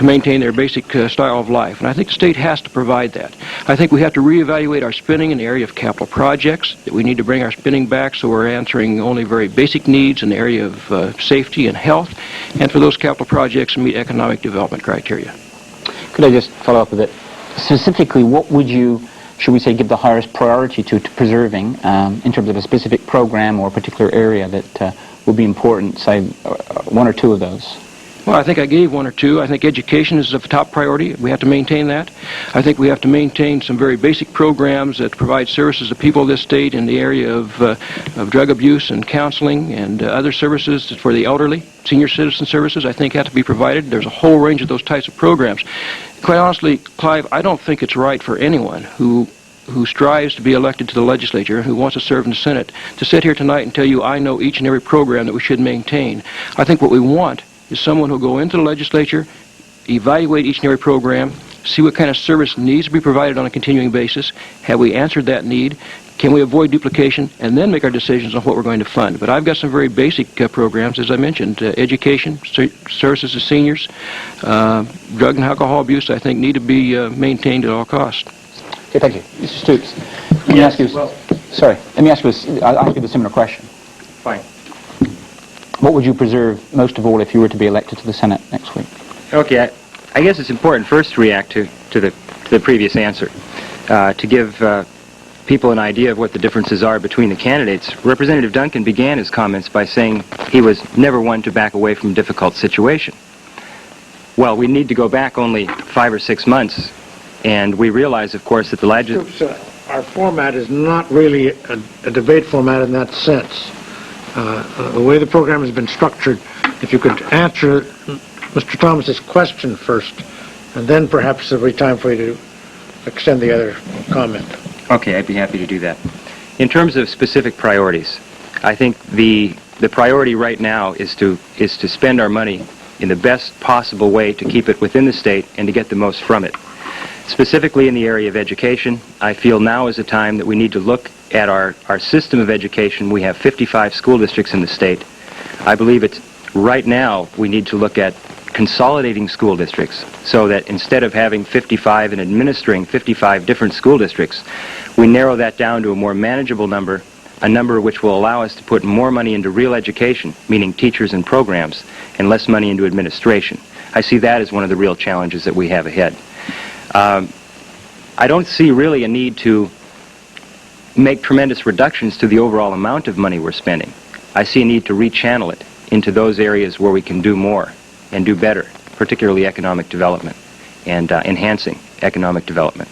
[SPEAKER 26] maintain their basic style of life. And I think the state has to provide that. I think we have to reevaluate our spending in the area of capital projects, that we need to bring our spending back so we're answering only very basic needs in the area of safety and health, and for those capital projects meet economic development criteria.
[SPEAKER 21] Could I just follow up with it? Specifically, what would you, should we say, give the highest priority to preserving in terms of a specific program or a particular area that would be important, say, 1 or 2 of those?
[SPEAKER 26] Well, I think I gave 1 or 2. I think education is of top priority. We have to maintain that. I think we have to maintain some very basic programs that provide services to people of this state in the area of drug abuse and counseling and other services for the elderly. Senior citizen services, I think, have to be provided. There's a whole range of those types of programs. Quite honestly, Clive, I don't think it's right for anyone who strives to be elected to the legislature, who wants to serve in the Senate, to sit here tonight and tell you I know each and every program that we should maintain. I think what we want is someone who will go into the legislature, evaluate each and every program, see what kind of service needs to be provided on a continuing basis. Have we answered that need? Can we avoid duplication? And then make our decisions on what we're going to fund. But I've got some very basic programs, as I mentioned. Education, services to seniors, drug and alcohol abuse, I think, need to be maintained at all costs.
[SPEAKER 21] Okay, thank you. Mr. Stoops, let me ask you, I'll ask you the similar question.
[SPEAKER 25] Fine.
[SPEAKER 21] What would you preserve most of all if you were to be elected to the Senate next week?
[SPEAKER 25] Okay, I guess it's important first to react to the previous answer, to give people an idea of what the differences are between the candidates. Representative Duncan began his comments by saying he was never one to back away from a difficult situation. Well, we need to go back only 5 or 6 months, and we realize, of course, that the legislature...
[SPEAKER 18] Our format is not really a debate format in that sense. The way the program has been structured, if you could answer Mr. Thomas's question first, and then perhaps there'll be time for you to extend the other comment.
[SPEAKER 25] Okay, I'd be happy to do that. In terms of specific priorities, I think the priority right now is to spend our money in the best possible way to keep it within the state and to get the most from it. Specifically in the area of education, I feel now is a time that we need to look at our system of education. We have 55 school districts in the state. I believe it's right now we need to look at consolidating school districts so that instead of having 55 and administering 55 different school districts, we narrow that down to a more manageable number, a number which will allow us to put more money into real education, meaning teachers and programs, and less money into administration. I see that as one of the real challenges that we have ahead. I don't see really a need to make tremendous reductions to the overall amount of money we're spending. I see a need to rechannel it into those areas where we can do more and do better, particularly economic development and enhancing economic development.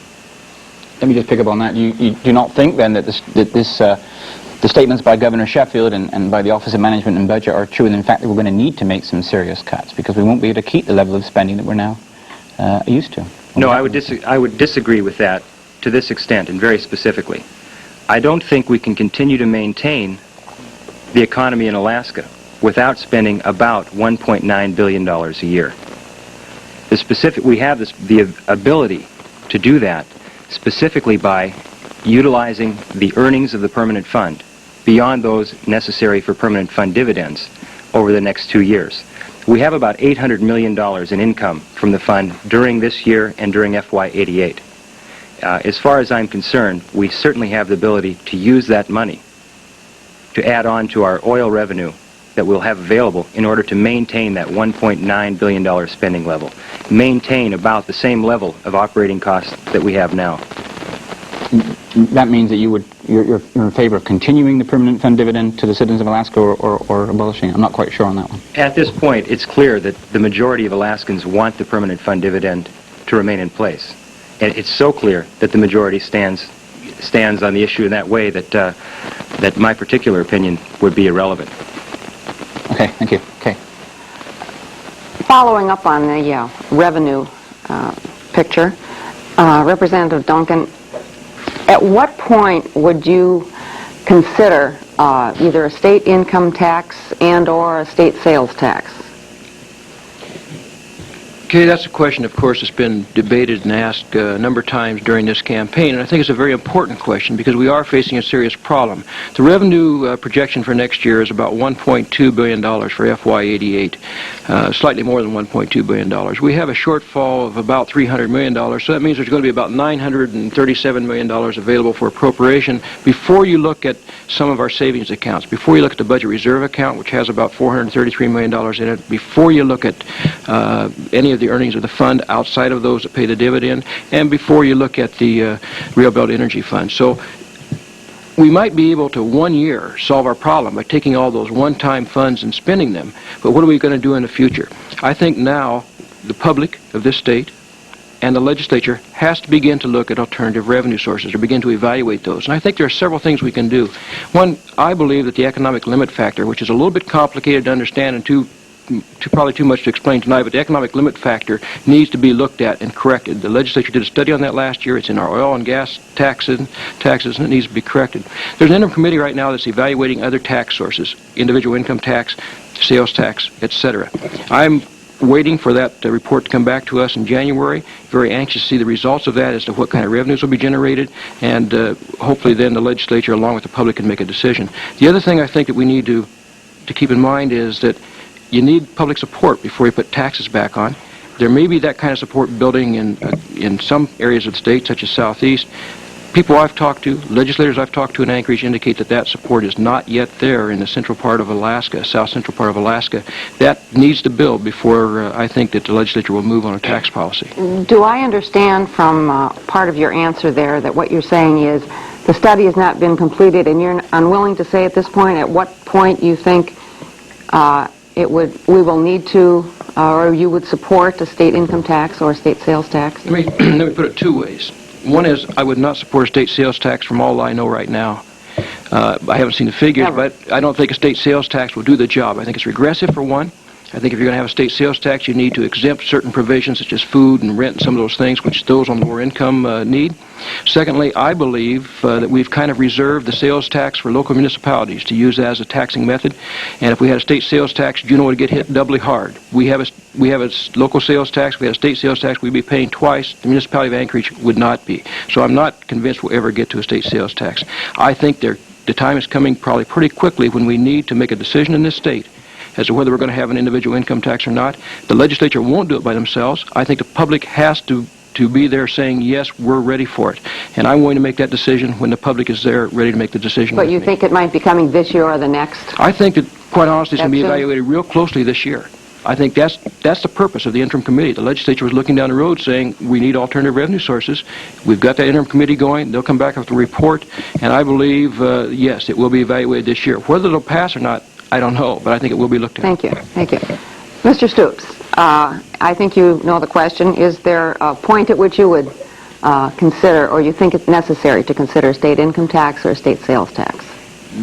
[SPEAKER 21] Let me just pick up on that. You do not think then that the statements by Governor Sheffield and by the Office of Management and Budget are true, and in fact that we're going to need to make some serious cuts because we won't be able to keep the level of spending that we're now used to?
[SPEAKER 25] No, I would disagree with that to this extent and very specifically. I don't think we can continue to maintain the economy in Alaska without spending about $1.9 billion a year. We have the ability to do that specifically by utilizing the earnings of the permanent fund beyond those necessary for permanent fund dividends over the next 2 years. We have about $800 million in income from the fund during this year and during FY88. As far as I'm concerned, we certainly have the ability to use that money to add on to our oil revenue that we'll have available in order to maintain that $1.9 billion spending level, maintain about the same level of operating costs that we have now.
[SPEAKER 21] That means that you're in favor of continuing the permanent fund dividend to the citizens of Alaska or abolishing it? I'm not quite sure on that one.
[SPEAKER 25] At this point, it's clear that the majority of Alaskans want the permanent fund dividend to remain in place. And it's so clear that the majority stands on the issue in that way that that my particular opinion would be irrelevant.
[SPEAKER 21] Okay, thank you. Okay.
[SPEAKER 4] Following up on the revenue picture, Representative Duncan, at what point would you consider either a state income tax and/or a state sales tax?
[SPEAKER 26] Okay, that's a question, of course, that's been debated and asked a number of times during this campaign, and I think it's a very important question because we are facing a serious problem. The revenue projection for next year is about $1.2 billion for FY88, slightly more than $1.2 billion. We have a shortfall of about $300 million, so that means there's going to be about $937 million available for appropriation before you look at some of our savings accounts, before you look at the budget reserve account, which has about $433 million in it, before you look at any of the earnings of the fund outside of those that pay the dividend, and before you look at the Rio Belt Energy Fund. So we might be able to 1 year solve our problem by taking all those one-time funds and spending them, but what are we going to do in the future? I think now the public of this state and the legislature has to begin to look at alternative revenue sources or begin to evaluate those. And I think there are several things we can do. One, I believe that the economic limit factor, which is a little bit complicated to understand and probably too much to explain tonight, but the economic limit factor needs to be looked at and corrected. The legislature did a study on that last year. It's in our oil and gas taxes, and it needs to be corrected. There's an interim committee right now that's evaluating other tax sources, individual income tax, sales tax, etc. I'm waiting for that report to come back to us in January. Very anxious to see the results of that as to what kind of revenues will be generated, and hopefully then the legislature along with the public can make a decision. The other thing I think that we need to keep in mind is that you need public support before you put taxes back on. There may be that kind of support building in some areas of the state, such as Southeast. People I've talked to, legislators I've talked to in Anchorage indicate that support is not yet there in the central part of Alaska, south central part of Alaska. That needs to build before I think that the legislature will move on a tax policy.
[SPEAKER 4] Do I understand from part of your answer there that what you're saying is the study has not been completed and you're unwilling to say at this point at what point you think we will need to, or you would support a state income tax or a state sales tax?
[SPEAKER 26] Let me put it two ways. One is I would not support a state sales tax from all I know right now. I haven't seen the figures, but I don't think a state sales tax will do the job. I think it's regressive for one. I think if you're going to have a state sales tax, you need to exempt certain provisions such as food and rent and some of those things which those on lower income need. Secondly, I believe that we've kind of reserved the sales tax for local municipalities to use as a taxing method. And if we had a state sales tax, Juneau would get hit doubly hard. We have a local sales tax, we had a state sales tax, we'd be paying twice. The municipality of Anchorage would not be. So I'm not convinced we'll ever get to a state sales tax. I think the time is coming probably pretty quickly when we need to make a decision in this state as to whether we're going to have an individual income tax or not. The legislature won't do it by themselves. I think the public has to be there saying, yes, we're ready for it. And I'm going to make that decision when the public is there ready to make the decision.
[SPEAKER 4] But you think it might be coming this year or the next?
[SPEAKER 26] I think that, quite honestly, it's going to be evaluated real closely this year. I think that's the purpose of the interim committee. The legislature was looking down the road saying we need alternative revenue sources. We've got that interim committee going. They'll come back with a report. And I believe, yes, it will be evaluated this year. Whether it'll pass or not, I don't know, but I think it will be looked at.
[SPEAKER 4] Thank you. Thank you. Mr. Stoops, I think you know the question. Is there a point at which you would consider, or you think it's necessary to consider a state income tax or a state sales tax?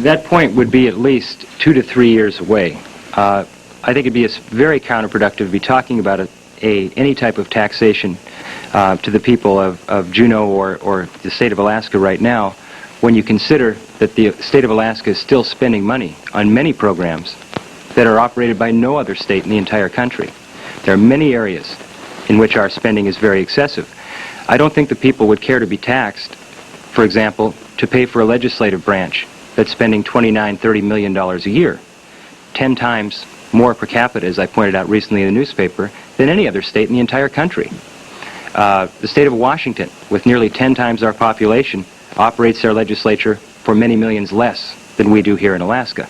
[SPEAKER 25] That point would be at least 2 to 3 years away. I think it'd be very counterproductive to be talking about any type of taxation to the people of Juneau or the state of Alaska right now when you consider that the state of Alaska is still spending money on many programs that are operated by no other state in the entire country. There are many areas in which our spending is very excessive. I don't think the people would care to be taxed, for example, to pay for a legislative branch that's spending $29, $30 million a year, 10 times more per capita, as I pointed out recently in the newspaper, than any other state in the entire country. The state of Washington, with nearly 10 times our population, operates their legislature for many millions less than we do here in Alaska.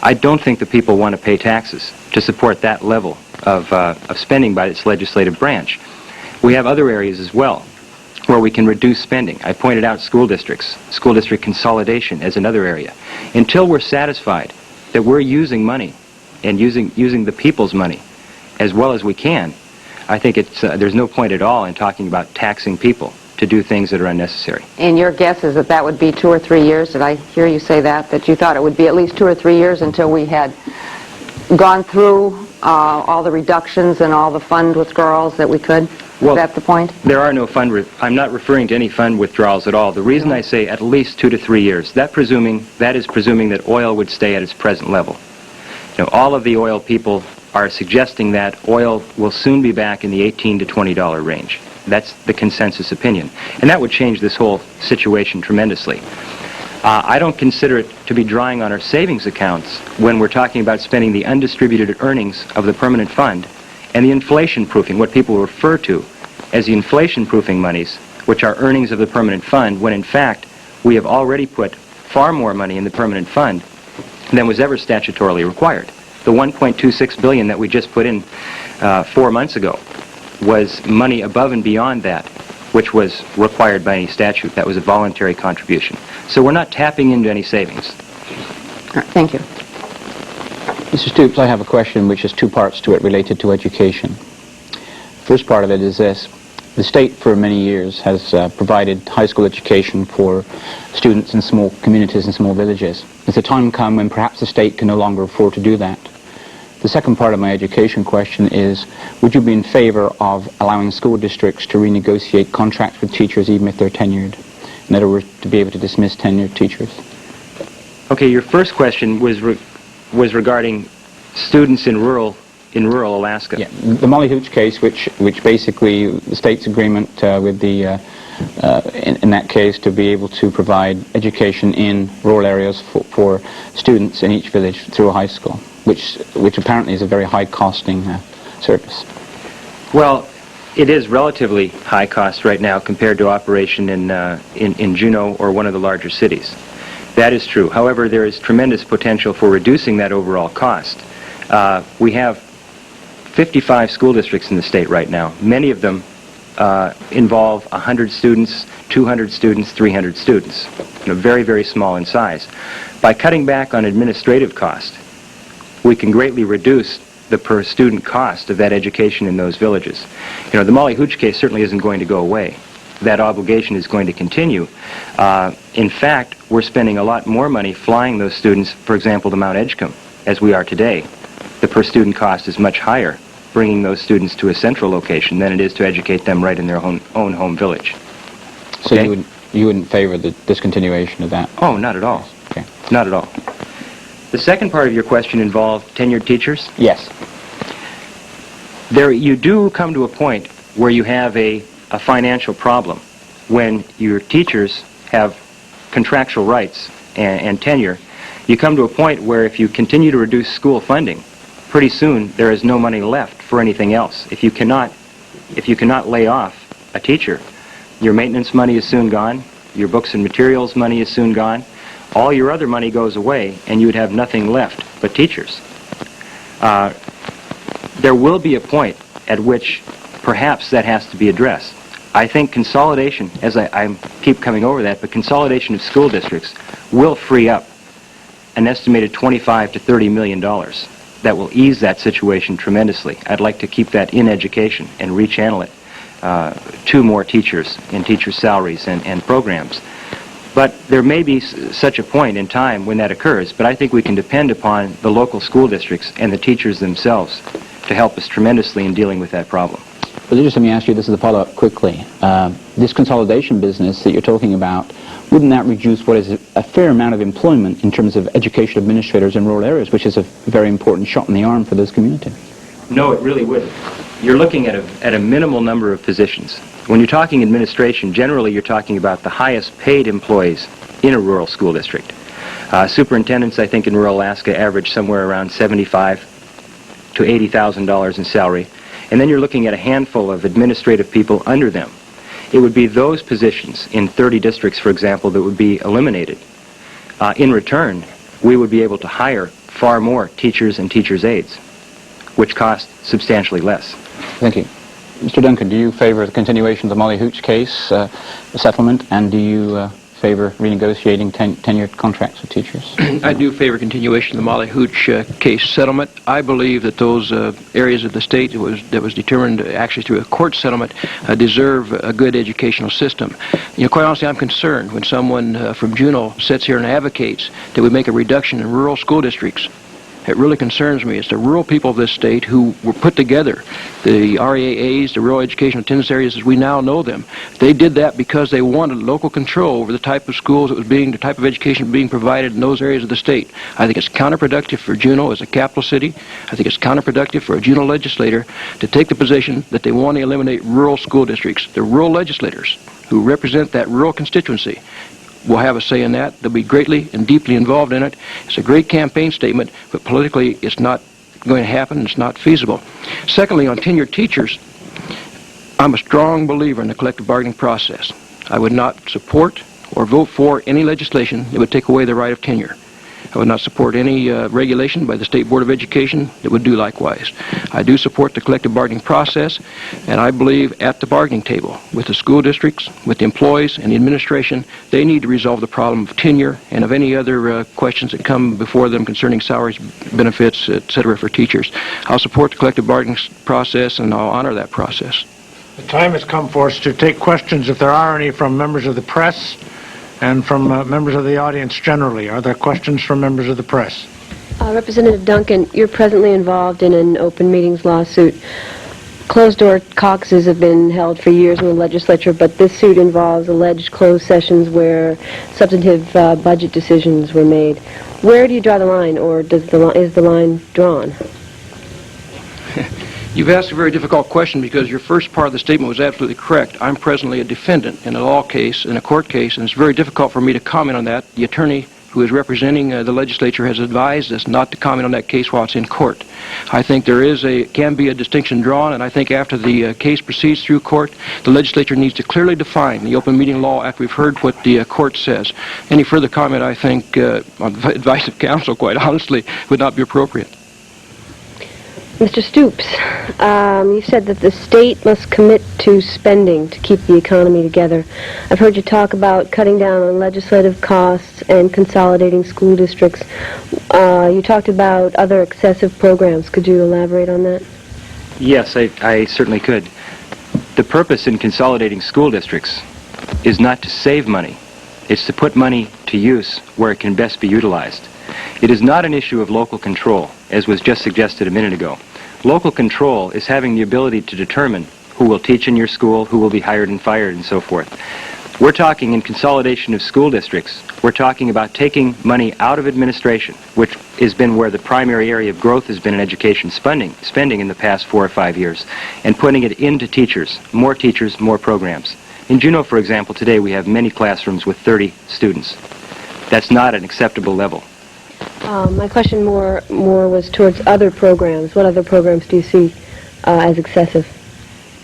[SPEAKER 25] I don't think the people want to pay taxes to support that level of spending by its legislative branch. We have other areas as well where we can reduce spending. I pointed out school districts, school district consolidation as another area. Until we're satisfied that we're using money and using the people's money as well as we can, I think there's no point at all in talking about taxing people to do things that are unnecessary.
[SPEAKER 4] And your guess is that that would be 2 or 3 years? Did I hear you say that you thought it would be at least 2 or 3 years until we had gone through all the reductions and all the fund withdrawals that we could? Is that the point?
[SPEAKER 25] There are no I'm not referring to any fund withdrawals at all. The reason I say at least 2 to 3 years, that is presuming that oil would stay at its present level. You know, all of the oil people are suggesting that oil will soon be back in the $18 to $20 range. That's the consensus opinion. And that would change this whole situation tremendously. I don't consider it to be drawing on our savings accounts when we're talking about spending the undistributed earnings of the permanent fund and the inflation proofing, what people refer to as the inflation proofing monies, which are earnings of the permanent fund, when in fact we have already put far more money in the permanent fund than was ever statutorily required. The $1.26 billion that we just put in 4 months ago was money above and beyond that, which was required by any statute. That was a voluntary contribution. So we're not tapping into any savings.
[SPEAKER 4] All right, thank you.
[SPEAKER 21] Mr. Stoops, I have a question which has 2 parts to it related to education. First part of it is this. The state for many years has provided high school education for students in small communities and small villages. Has the time come when perhaps the state can no longer afford to do that? The second part of my education question is, would you be in favor of allowing school districts to renegotiate contracts with teachers even if they're tenured? In other words, to be able to dismiss tenured teachers?
[SPEAKER 25] Okay, your first question was regarding students in rural Alaska.
[SPEAKER 21] Yeah, the Molly Hooch case, which basically the state's agreement with the in that case to be able to provide education in rural areas for students in each village through a high school, which apparently is a very high costing service.
[SPEAKER 25] Well, it is relatively high cost right now compared to operation in Juneau or one of the larger cities. That is true. However, there is tremendous potential for reducing that overall cost. We have 55 school districts in the state right now. Many of them involve 100 students, 200 students, 300 students. Very, very small in size. By cutting back on administrative cost, we can greatly reduce the per student cost of that education in those villages. The Molly Hooch case certainly isn't going to go away. That obligation is going to continue. In fact, we're spending a lot more money flying those students, for example, to Mount Edgecombe, as we are today. The per student cost is much higher bringing those students to a central location than it is to educate them right in their own home village.
[SPEAKER 21] So you wouldn't favor the discontinuation of that?
[SPEAKER 25] Oh, not at all.
[SPEAKER 21] Okay.
[SPEAKER 25] Not at all. The second part of your question involved tenured teachers?
[SPEAKER 21] Yes.
[SPEAKER 25] You do come to a point where you have a financial problem when your teachers have contractual rights and tenure. You come to a point where if you continue to reduce school funding, pretty soon there is no money left for anything else. If you cannot lay off a teacher, your maintenance money is soon gone, your books and materials money is soon gone, all your other money goes away, and you would have nothing left but teachers. There will be a point at which perhaps that has to be addressed. I think consolidation, as I keep coming over that, but consolidation of school districts will free up an estimated $25 to $30 million. That will ease that situation tremendously. I'd like to keep that in education and rechannel it to more teachers and teacher salaries and programs. But there may be such a point in time when that occurs, but I think we can depend upon the local school districts and the teachers themselves to help us tremendously in dealing with that problem.
[SPEAKER 21] Well, just let me ask you, this is a follow-up quickly. This consolidation business that you're talking about, wouldn't that reduce what is a fair amount of employment in terms of education administrators in rural areas, which is a very important shot in the arm for those communities?
[SPEAKER 25] No, it really wouldn't. You're looking at a minimal number of positions. When you're talking administration, generally you're talking about the highest paid employees in a rural school district. Superintendents, I think, in rural Alaska average somewhere around $75,000 to $80,000 in salary. And then you're looking at a handful of administrative people under them. It would be those positions in 30 districts, for example, that would be eliminated. In return, we would be able to hire far more teachers and teachers' aides, which cost substantially less.
[SPEAKER 21] Thank you. Mr. Duncan, do you favor the continuation of the Molly Hooch case settlement, and do you favor renegotiating tenured contracts with teachers?
[SPEAKER 26] I do favor continuation of the Molly Hooch case settlement. I believe that those areas of the state that was determined actually through a court settlement deserve a good educational system. You know, quite honestly, I'm concerned when someone from Juneau sits here and advocates that we make a reduction in rural school districts. It really concerns me. It's the rural people of this state who were put together, the REAAs, the Rural Educational Attendance Areas as we now know them. They did that because they wanted local control over the type of schools that was being, the type of education being provided in those areas of the state. I think it's counterproductive for Juneau as a capital city. I think it's counterproductive for a Juneau legislator to take the position that they want to eliminate rural school districts. The rural legislators who represent that rural constituency will have a say in that. They'll be greatly and deeply involved in it. It's a great campaign statement, but politically it's not going to happen. It's not feasible. Secondly, on tenured teachers, I'm a strong believer in the collective bargaining process. I would not support or vote for any legislation that would take away the right of tenure. I would not support any regulation by the State Board of Education that would do likewise. I do support the collective bargaining process, and I believe at the bargaining table with the school districts, with the employees and the administration, they need to resolve the problem of tenure and of any other questions that come before them concerning salaries, benefits, etc. for teachers. I'll support the collective bargaining process, and I'll honor that process.
[SPEAKER 18] The time has come for us to take questions, if there are any, from members of the press and from members of the audience generally. Are there questions from members of the press?
[SPEAKER 1] Representative Duncan, you're presently involved in an open meetings lawsuit. Closed-door caucuses have been held for years in the legislature, but this suit involves alleged closed sessions where substantive budget decisions were made. Where do you draw the line, or is the line drawn?
[SPEAKER 26] You've asked a very difficult question because your first part of the statement was absolutely correct. I'm presently a defendant in a law case, in a court case, and it's very difficult for me to comment on that. The attorney who is representing the legislature has advised us not to comment on that case while it's in court. I think there can be a distinction drawn, and I think after the case proceeds through court, the legislature needs to clearly define the open meeting law after we've heard what the court says. Any further comment, I think, on the advice of counsel, quite honestly, would not be appropriate.
[SPEAKER 1] Mr. Stoops, you said that the state must commit to spending to keep the economy together. I've heard you talk about cutting down on legislative costs and consolidating school districts. You talked about other excessive programs. Could you elaborate on that?
[SPEAKER 25] Yes, I certainly could. The purpose in consolidating school districts is not to save money. It's to put money to use where it can best be utilized. It is not an issue of local control, as was just suggested a minute ago. Local control is having the ability to determine who will teach in your school, who will be hired and fired, and so forth. We're talking in consolidation of school districts. We're talking about taking money out of administration, which has been where the primary area of growth has been in education spending in the past 4 or 5 years, and putting it into teachers, more programs. In Juneau, for example, today we have many classrooms with 30 students. That's not an acceptable level.
[SPEAKER 1] My question more was towards other programs. What other programs do you see as excessive?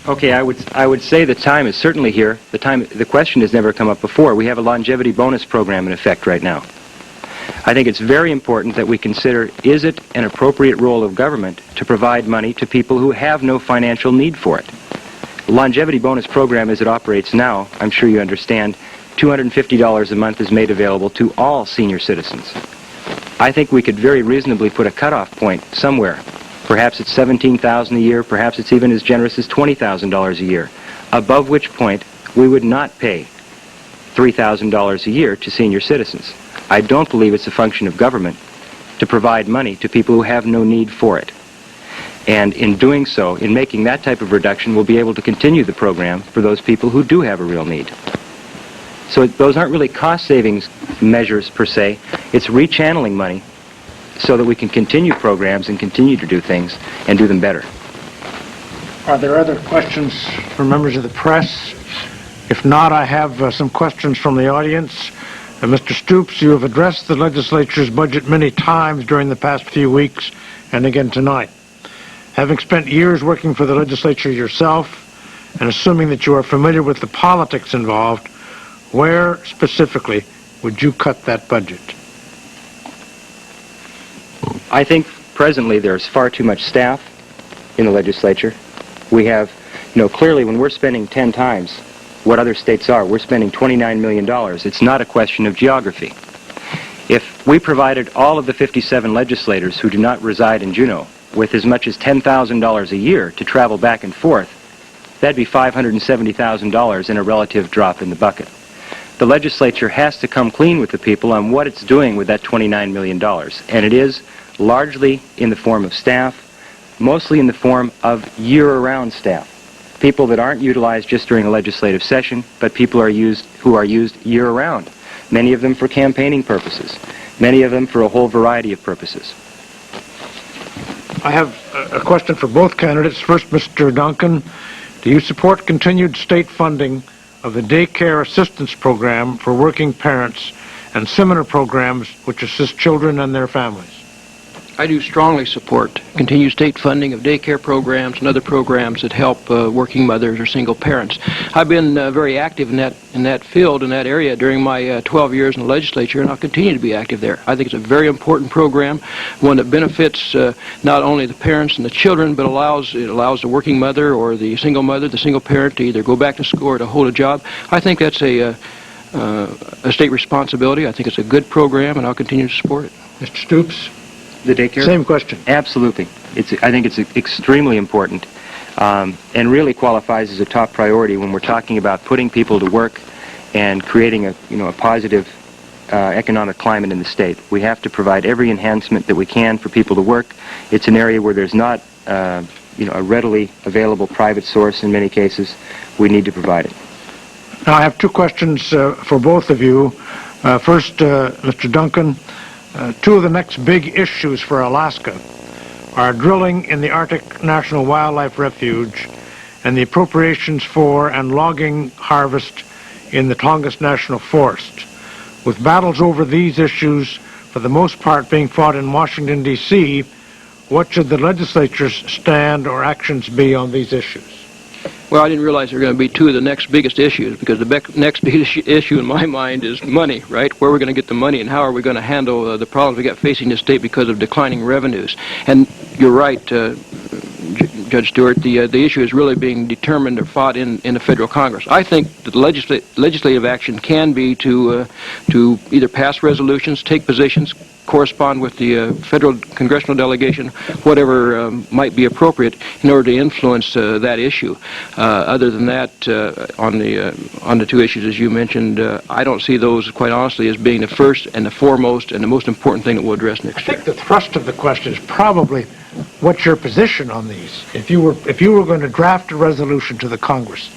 [SPEAKER 25] Okay, I would say the time is certainly here. The question has never come up before. We have a longevity bonus program in effect right now. I think it's very important that we consider, is it an appropriate role of government to provide money to people who have no financial need for it? The longevity bonus program as it operates now, I'm sure you understand, $250 a month is made available to all senior citizens. I think we could very reasonably put a cutoff point somewhere. Perhaps it's $17,000 a year, perhaps it's even as generous as $20,000 a year, above which point we would not pay $3,000 a year to senior citizens. I don't believe it's a function of government to provide money to people who have no need for it. And in doing so, in making that type of reduction, we'll be able to continue the program for those people who do have a real need. So those aren't really cost savings measures per se. It's rechanneling money so that we can continue programs and continue to do things and do them better.
[SPEAKER 18] Are there other questions from members of the press? If not, I have some questions from the audience. Mr. Stoops, you have addressed the legislature's budget many times during the past few weeks and again tonight. Having spent years working for the legislature yourself, and assuming that you are familiar with the politics involved, where specifically would you cut that budget?
[SPEAKER 25] I think presently there's far too much staff in the legislature. We have, clearly when we're spending 10 times what other states are, we're spending $29 million. It's not a question of geography. If we provided all of the 57 legislators who do not reside in Juneau with as much as $10,000 a year to travel back and forth, that'd be $570,000 in a relative drop in the bucket. The legislature has to come clean with the people on what it's doing with that $29 million, and it is largely in the form of staff, mostly in the form of year-round staff. People that aren't utilized just during a legislative session, but people who are used year-round. Many of them for campaigning purposes. Many of them for a whole variety of purposes.
[SPEAKER 18] I have a question for both candidates. First, Mr. Duncan, do you support continued state funding of the Daycare Assistance Program for working parents and similar programs which assist children and their families?
[SPEAKER 26] I do strongly support continued state funding of daycare programs and other programs that help working mothers or single parents. I've been very active in that field, in that area, during my 12 years in the legislature, and I'll continue to be active there. I think it's a very important program, one that benefits not only the parents and the children, but it allows the working mother or the single parent to either go back to school or to hold a job. I think that's a state responsibility. I think it's a good program, and I'll continue to support it.
[SPEAKER 18] Mr. Stoops?
[SPEAKER 25] The daycare?
[SPEAKER 18] Same question.
[SPEAKER 25] Absolutely. I think it's extremely important and really qualifies as a top priority when we're talking about putting people to work and creating a positive economic climate in the state. We have to provide every enhancement that we can for people to work. It's an area where there's not a readily available private source in many cases. We need to provide it.
[SPEAKER 18] Now, I have two questions for both of you. First, Mr. Duncan, two of the next big issues for Alaska are drilling in the Arctic National Wildlife Refuge and the appropriations for and logging harvest in the Tongass National Forest. With battles over these issues, for the most part, being fought in Washington, D.C., what should the legislature's stand or actions be on these issues?
[SPEAKER 26] Well, I didn't realize they were going to be two of the next biggest issues, because the next biggest issue in my mind is money, right? Where we're going to get the money and how are we going to handle the problems we got facing the state because of declining revenues. And you're right, Judge Stewart, the issue is really being determined or fought in the federal Congress. I think that legislative action can be to either pass resolutions, take positions, correspond with the federal congressional delegation, whatever might be appropriate in order to influence that issue. Other than that, on the two issues as you mentioned, I don't see those, quite honestly, as being the first and the foremost and the most important thing that we'll address next year.
[SPEAKER 18] I think the thrust of the question is probably what's your position on these. If you were going to draft a resolution to the Congress,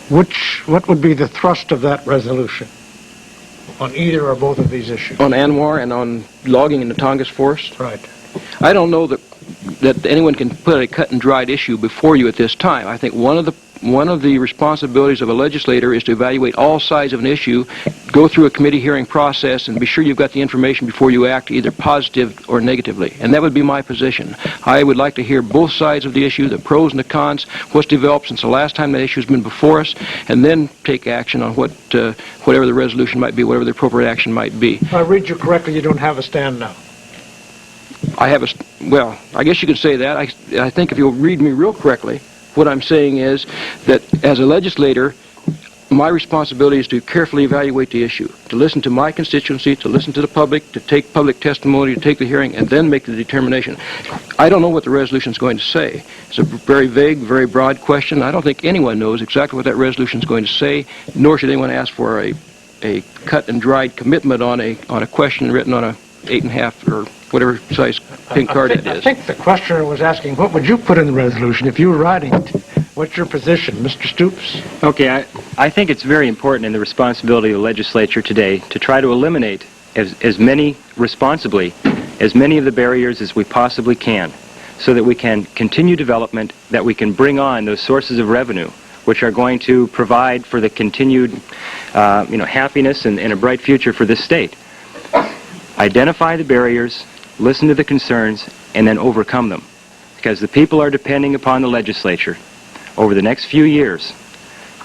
[SPEAKER 18] what would be the thrust of that resolution on either or both of these issues?
[SPEAKER 26] On ANWR and on logging in the Tongass Forest?
[SPEAKER 18] Right.
[SPEAKER 26] I don't know that anyone can put a cut and dried issue before you at this time. I think one of the responsibilities of a legislator is to evaluate all sides of an issue, go through a committee hearing process, and be sure you've got the information before you act either positive or negatively. And that would be my position. I would like to hear both sides of the issue, the pros and the cons, what's developed since the last time that issue's been before us, and then take action on whatever the resolution might be, whatever the appropriate action might be.
[SPEAKER 18] If I read you correctly, you don't have a stand now.
[SPEAKER 26] Well, I guess you could say that. I think if you'll read me real correctly, what I'm saying is that as a legislator, my responsibility is to carefully evaluate the issue, to listen to my constituency, to listen to the public, to take public testimony, to take the hearing, and then make the determination. I don't know what the resolution is going to say. It's a very vague, very broad question. I don't think anyone knows exactly what that resolution is going to say, nor should anyone ask for a cut and dried commitment on a question written on a 8.5 or whatever size pink card it
[SPEAKER 18] I
[SPEAKER 26] is.
[SPEAKER 18] think the questioner was asking, what would you put in the resolution if you were writing it? What's your position, Mr. Stoops?
[SPEAKER 25] Okay, I think it's very important in the responsibility of the legislature today to try to eliminate as many responsibly, as many of the barriers as we possibly can, so that we can continue development, that we can bring on those sources of revenue which are going to provide for the continued happiness and a bright future for this state. Identify the barriers, listen to the concerns, and then overcome them. Because the people are depending upon the legislature over the next few years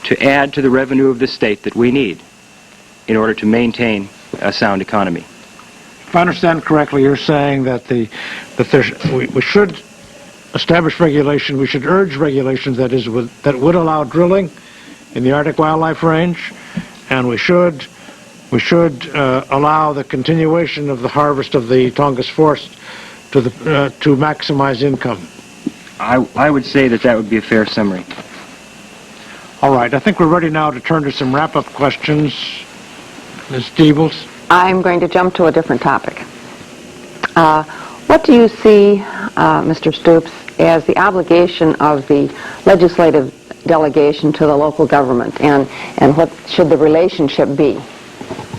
[SPEAKER 25] to add to the revenue of the state that we need in order to maintain a sound economy.
[SPEAKER 18] If I understand correctly, you're saying that we should establish regulation, we should urge regulations that would allow drilling in the Arctic Wildlife Range, and we should allow the continuation of the harvest of the Tongass forest to maximize income.
[SPEAKER 25] I would say that would be a fair summary.
[SPEAKER 18] All right, I think we're ready now to turn to some wrap-up questions. Ms. Diebels?
[SPEAKER 4] I'm going to jump to a different topic. What do you see, Mr. Stoops, as the obligation of the legislative delegation to the local government, and what should the relationship be?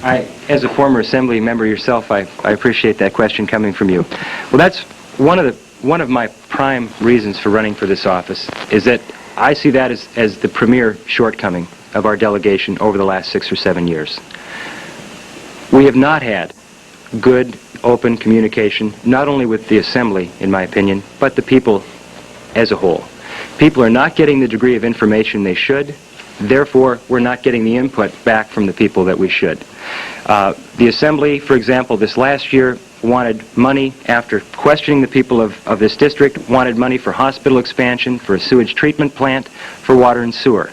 [SPEAKER 25] As a former Assembly member yourself, I appreciate that question coming from you. Well, that's one of my prime reasons for running for this office, is that I see that as the premier shortcoming of our delegation over the last 6 or 7 years. We have not had good, open communication, not only with the Assembly, in my opinion, but the people as a whole. People are not getting the degree of information they should. Therefore, we're not getting the input back from the people that we should. The Assembly, for example, this last year wanted money, after questioning the people of this district, wanted money for hospital expansion, for a sewage treatment plant, for water and sewer.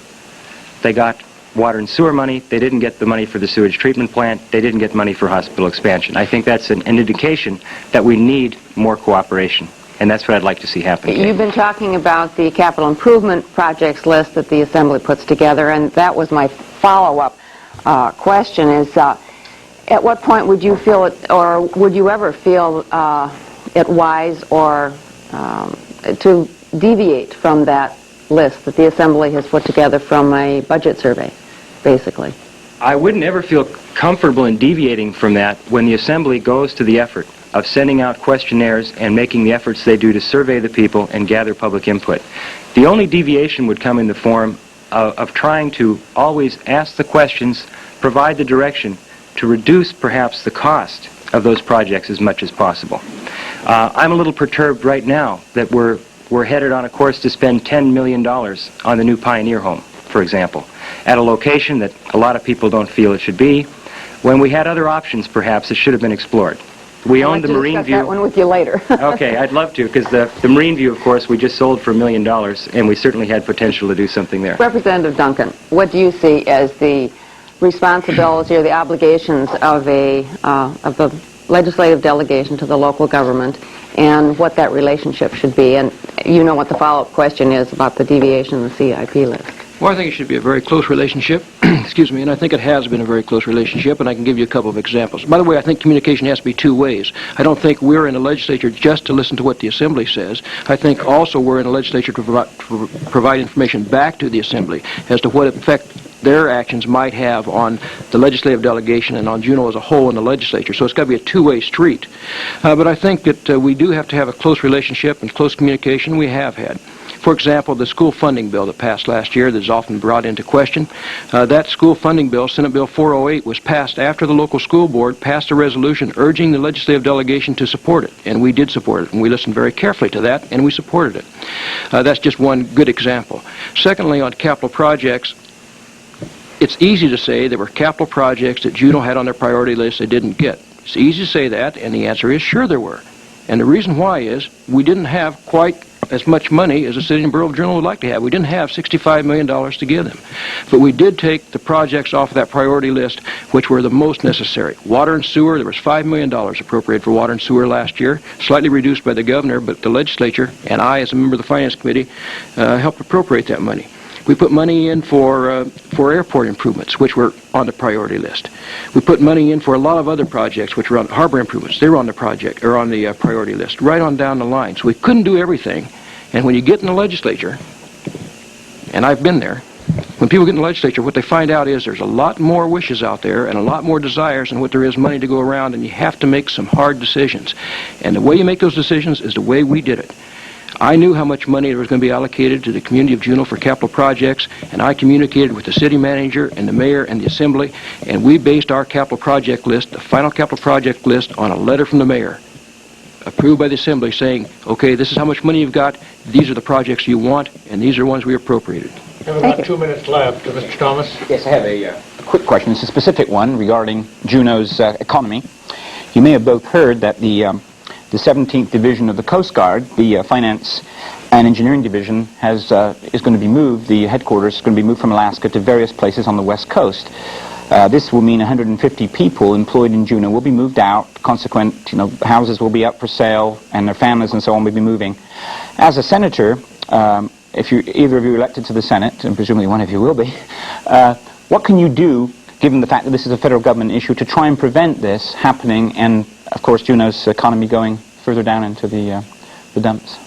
[SPEAKER 25] They got water and sewer money. They didn't get the money for the sewage treatment plant. They didn't get money for hospital expansion. I think that's an indication that we need more cooperation. And that's what I'd like to see happen.
[SPEAKER 4] You've been talking about the capital improvement projects list that the Assembly puts together, and that was my follow-up question is, at what point would you feel it, or would you ever feel it wise or to deviate from that list that the Assembly has put together from a budget survey, basically?
[SPEAKER 25] I wouldn't ever feel comfortable in deviating from that when the Assembly goes to the effort of sending out questionnaires and making the efforts they do to survey the people and gather public input. The only deviation would come in the form of trying to always ask the questions, provide the direction to reduce perhaps the cost of those projects as much as possible. I'm a little perturbed right now that we're headed on a course to spend $10 million on the new Pioneer Home, for example, at a location that a lot of people don't feel it should be, when we had other options perhaps that should have been explored. We owned the Marine View.
[SPEAKER 4] That one with you later.
[SPEAKER 25] Okay, I'd love to, because the Marine View, of course, we just sold for $1 million, and we certainly had potential to do something there.
[SPEAKER 4] Representative Duncan, what do you see as the responsibility or the obligations of a legislative delegation to the local government, and what that relationship should be? And you know what the follow-up question is about the deviation in the CIP list.
[SPEAKER 26] Well, I think it should be a very close relationship, excuse me, and I think it has been a very close relationship, and I can give you a couple of examples. By the way, I think communication has to be two ways. I don't think we're in the legislature just to listen to what the Assembly says. I think also we're in the legislature to provide information back to the Assembly as to what effect their actions might have on the legislative delegation and on Juneau as a whole in the legislature. So it's got to be a two-way street. But I think that we do have to have a close relationship and close communication. We have had. For example, the school funding bill that passed last year that is often brought into question, that school funding bill, Senate Bill 408, was passed after the local school board passed a resolution urging the legislative delegation to support it. And we did support it, and we listened very carefully to that, and we supported it. That's just one good example. Secondly, on capital projects, it's easy to say there were capital projects that Juneau had on their priority list they didn't get. It's easy to say that, and the answer is sure there were. And the reason why is we didn't have quite as much money as the city and borough of Juneau would like to have. We didn't have $65 million to give them. But we did take the projects off of that priority list which were the most necessary. Water and sewer, there was $5 million appropriated for water and sewer last year, slightly reduced by the governor, but the legislature and I, as a member of the Finance Committee, helped appropriate that money. We put money in for airport improvements, which were on the priority list. We put money in for a lot of other projects, which were on harbor improvements. They were on the priority list, right on down the line. So we couldn't do everything. And when you get in the legislature, and I've been there, when people get in the legislature, what they find out is there's a lot more wishes out there and a lot more desires than what there is money to go around, and you have to make some hard decisions. And the way you make those decisions is the way we did it. I knew how much money there was going to be allocated to the community of Juneau for capital projects, and I communicated with the city manager and the mayor and the assembly, and we based our capital project list, the final capital project list, on a letter from the mayor, approved by the assembly, saying, okay, this is how much money you've got, these are the projects you want, and these are ones we appropriated.
[SPEAKER 18] We have about 2 minutes left. Mr. Thomas?
[SPEAKER 21] Yes, I have a quick question. It's a specific one regarding Juneau's economy. You may have both heard that the 17th Division of the Coast Guard, the Finance and Engineering Division, is going to be moved. The headquarters is going to be moved from Alaska to various places on the West Coast. This will mean 150 people employed in Juneau will be moved out. Consequent, houses will be up for sale, and their families and so on will be moving. As a senator, if either of you are elected to the Senate, and presumably one of you will be, what can you do, given the fact that this is a federal government issue, to try and prevent this happening and, of course, Juneau's economy going further down into the dumps?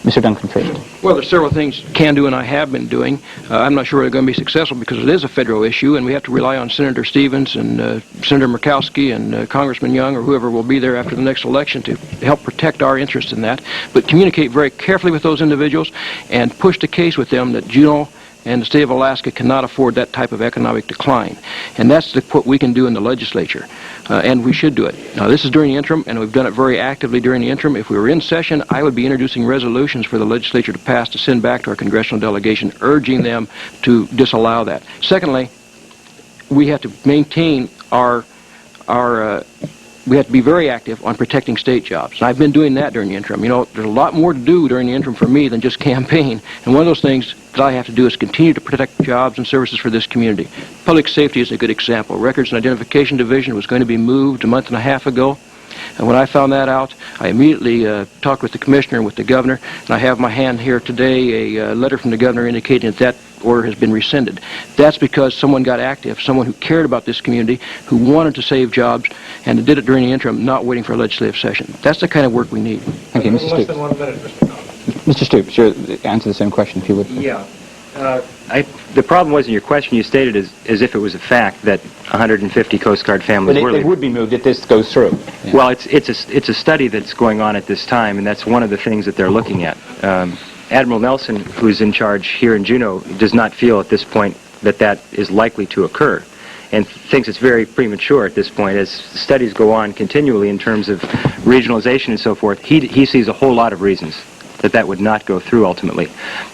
[SPEAKER 21] Mr. Duncan first.
[SPEAKER 26] Well, there's several things you can do and I have been doing. I'm not sure they're going to be successful because it is a federal issue, and we have to rely on Senator Stevens and Senator Murkowski and Congressman Young or whoever will be there after the next election to help protect our interest in that. But communicate very carefully with those individuals and push the case with them that Juneau and the state of Alaska cannot afford that type of economic decline. And that's what we can do in the legislature, and we should do it. Now, this is during the interim, and we've done it very actively during the interim. If we were in session, I would be introducing resolutions for the legislature to pass to send back to our congressional delegation, urging them to disallow that. Secondly, we have to maintain we have to be very active on protecting state jobs. And I've been doing that during the interim. There's a lot more to do during the interim for me than just campaign. And one of those things that I have to do is continue to protect jobs and services for this community. Public safety is a good example. Records and Identification Division was going to be moved a month and a half ago. And when I found that out, I immediately talked with the commissioner and with the governor. And I have in my hand here today a letter from the governor indicating that order has been rescinded. That's because someone got active, someone who cared about this community, who wanted to save jobs, and did it during the interim, not waiting for a legislative session. That's the kind of work we need.
[SPEAKER 21] Thank you, Mr. Stoops.
[SPEAKER 18] Less than 1 minute, Mr. Thomas.
[SPEAKER 21] Mr. Stoops, answer the same question, if you would.
[SPEAKER 25] Yeah. The problem wasn't your question. You stated as if it was a fact that 150 Coast Guard families were
[SPEAKER 21] They would be moved if this goes through. Yeah.
[SPEAKER 25] Well, it's a study that's going on at this time, and that's one of the things that they're looking at. Admiral Nelson, who's in charge here in Juneau, does not feel at this point that is likely to occur, and thinks it's very premature at this point. As studies go on continually in terms of regionalization and so forth, he sees a whole lot of reasons that would not go through ultimately.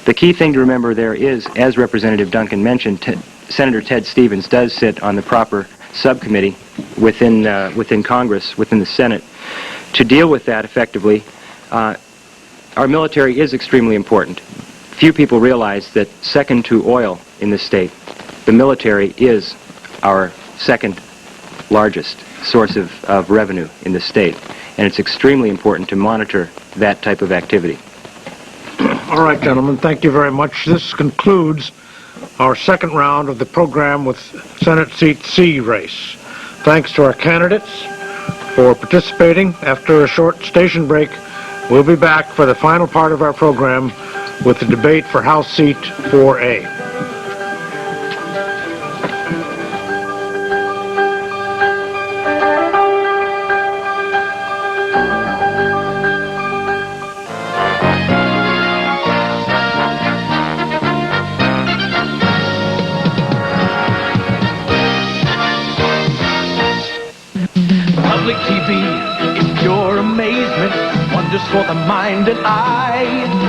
[SPEAKER 25] The key thing to remember there is, as Representative Duncan mentioned, Senator Ted Stevens does sit on the proper subcommittee within Congress, within the Senate, to deal with that effectively. Our military is extremely important. Few people realize that second to oil in this state, the military is our second largest source of revenue in the state, and it's extremely important to monitor that type of activity.
[SPEAKER 18] All right, gentlemen, thank you very much. This concludes our second round of the program with Senate Seat C race. Thanks to our candidates for participating. After a short station break, we'll be back for the final part of our program with the debate for House Seat 4A.
[SPEAKER 3] Public TV is pure amazement, wonders for the mind and eye.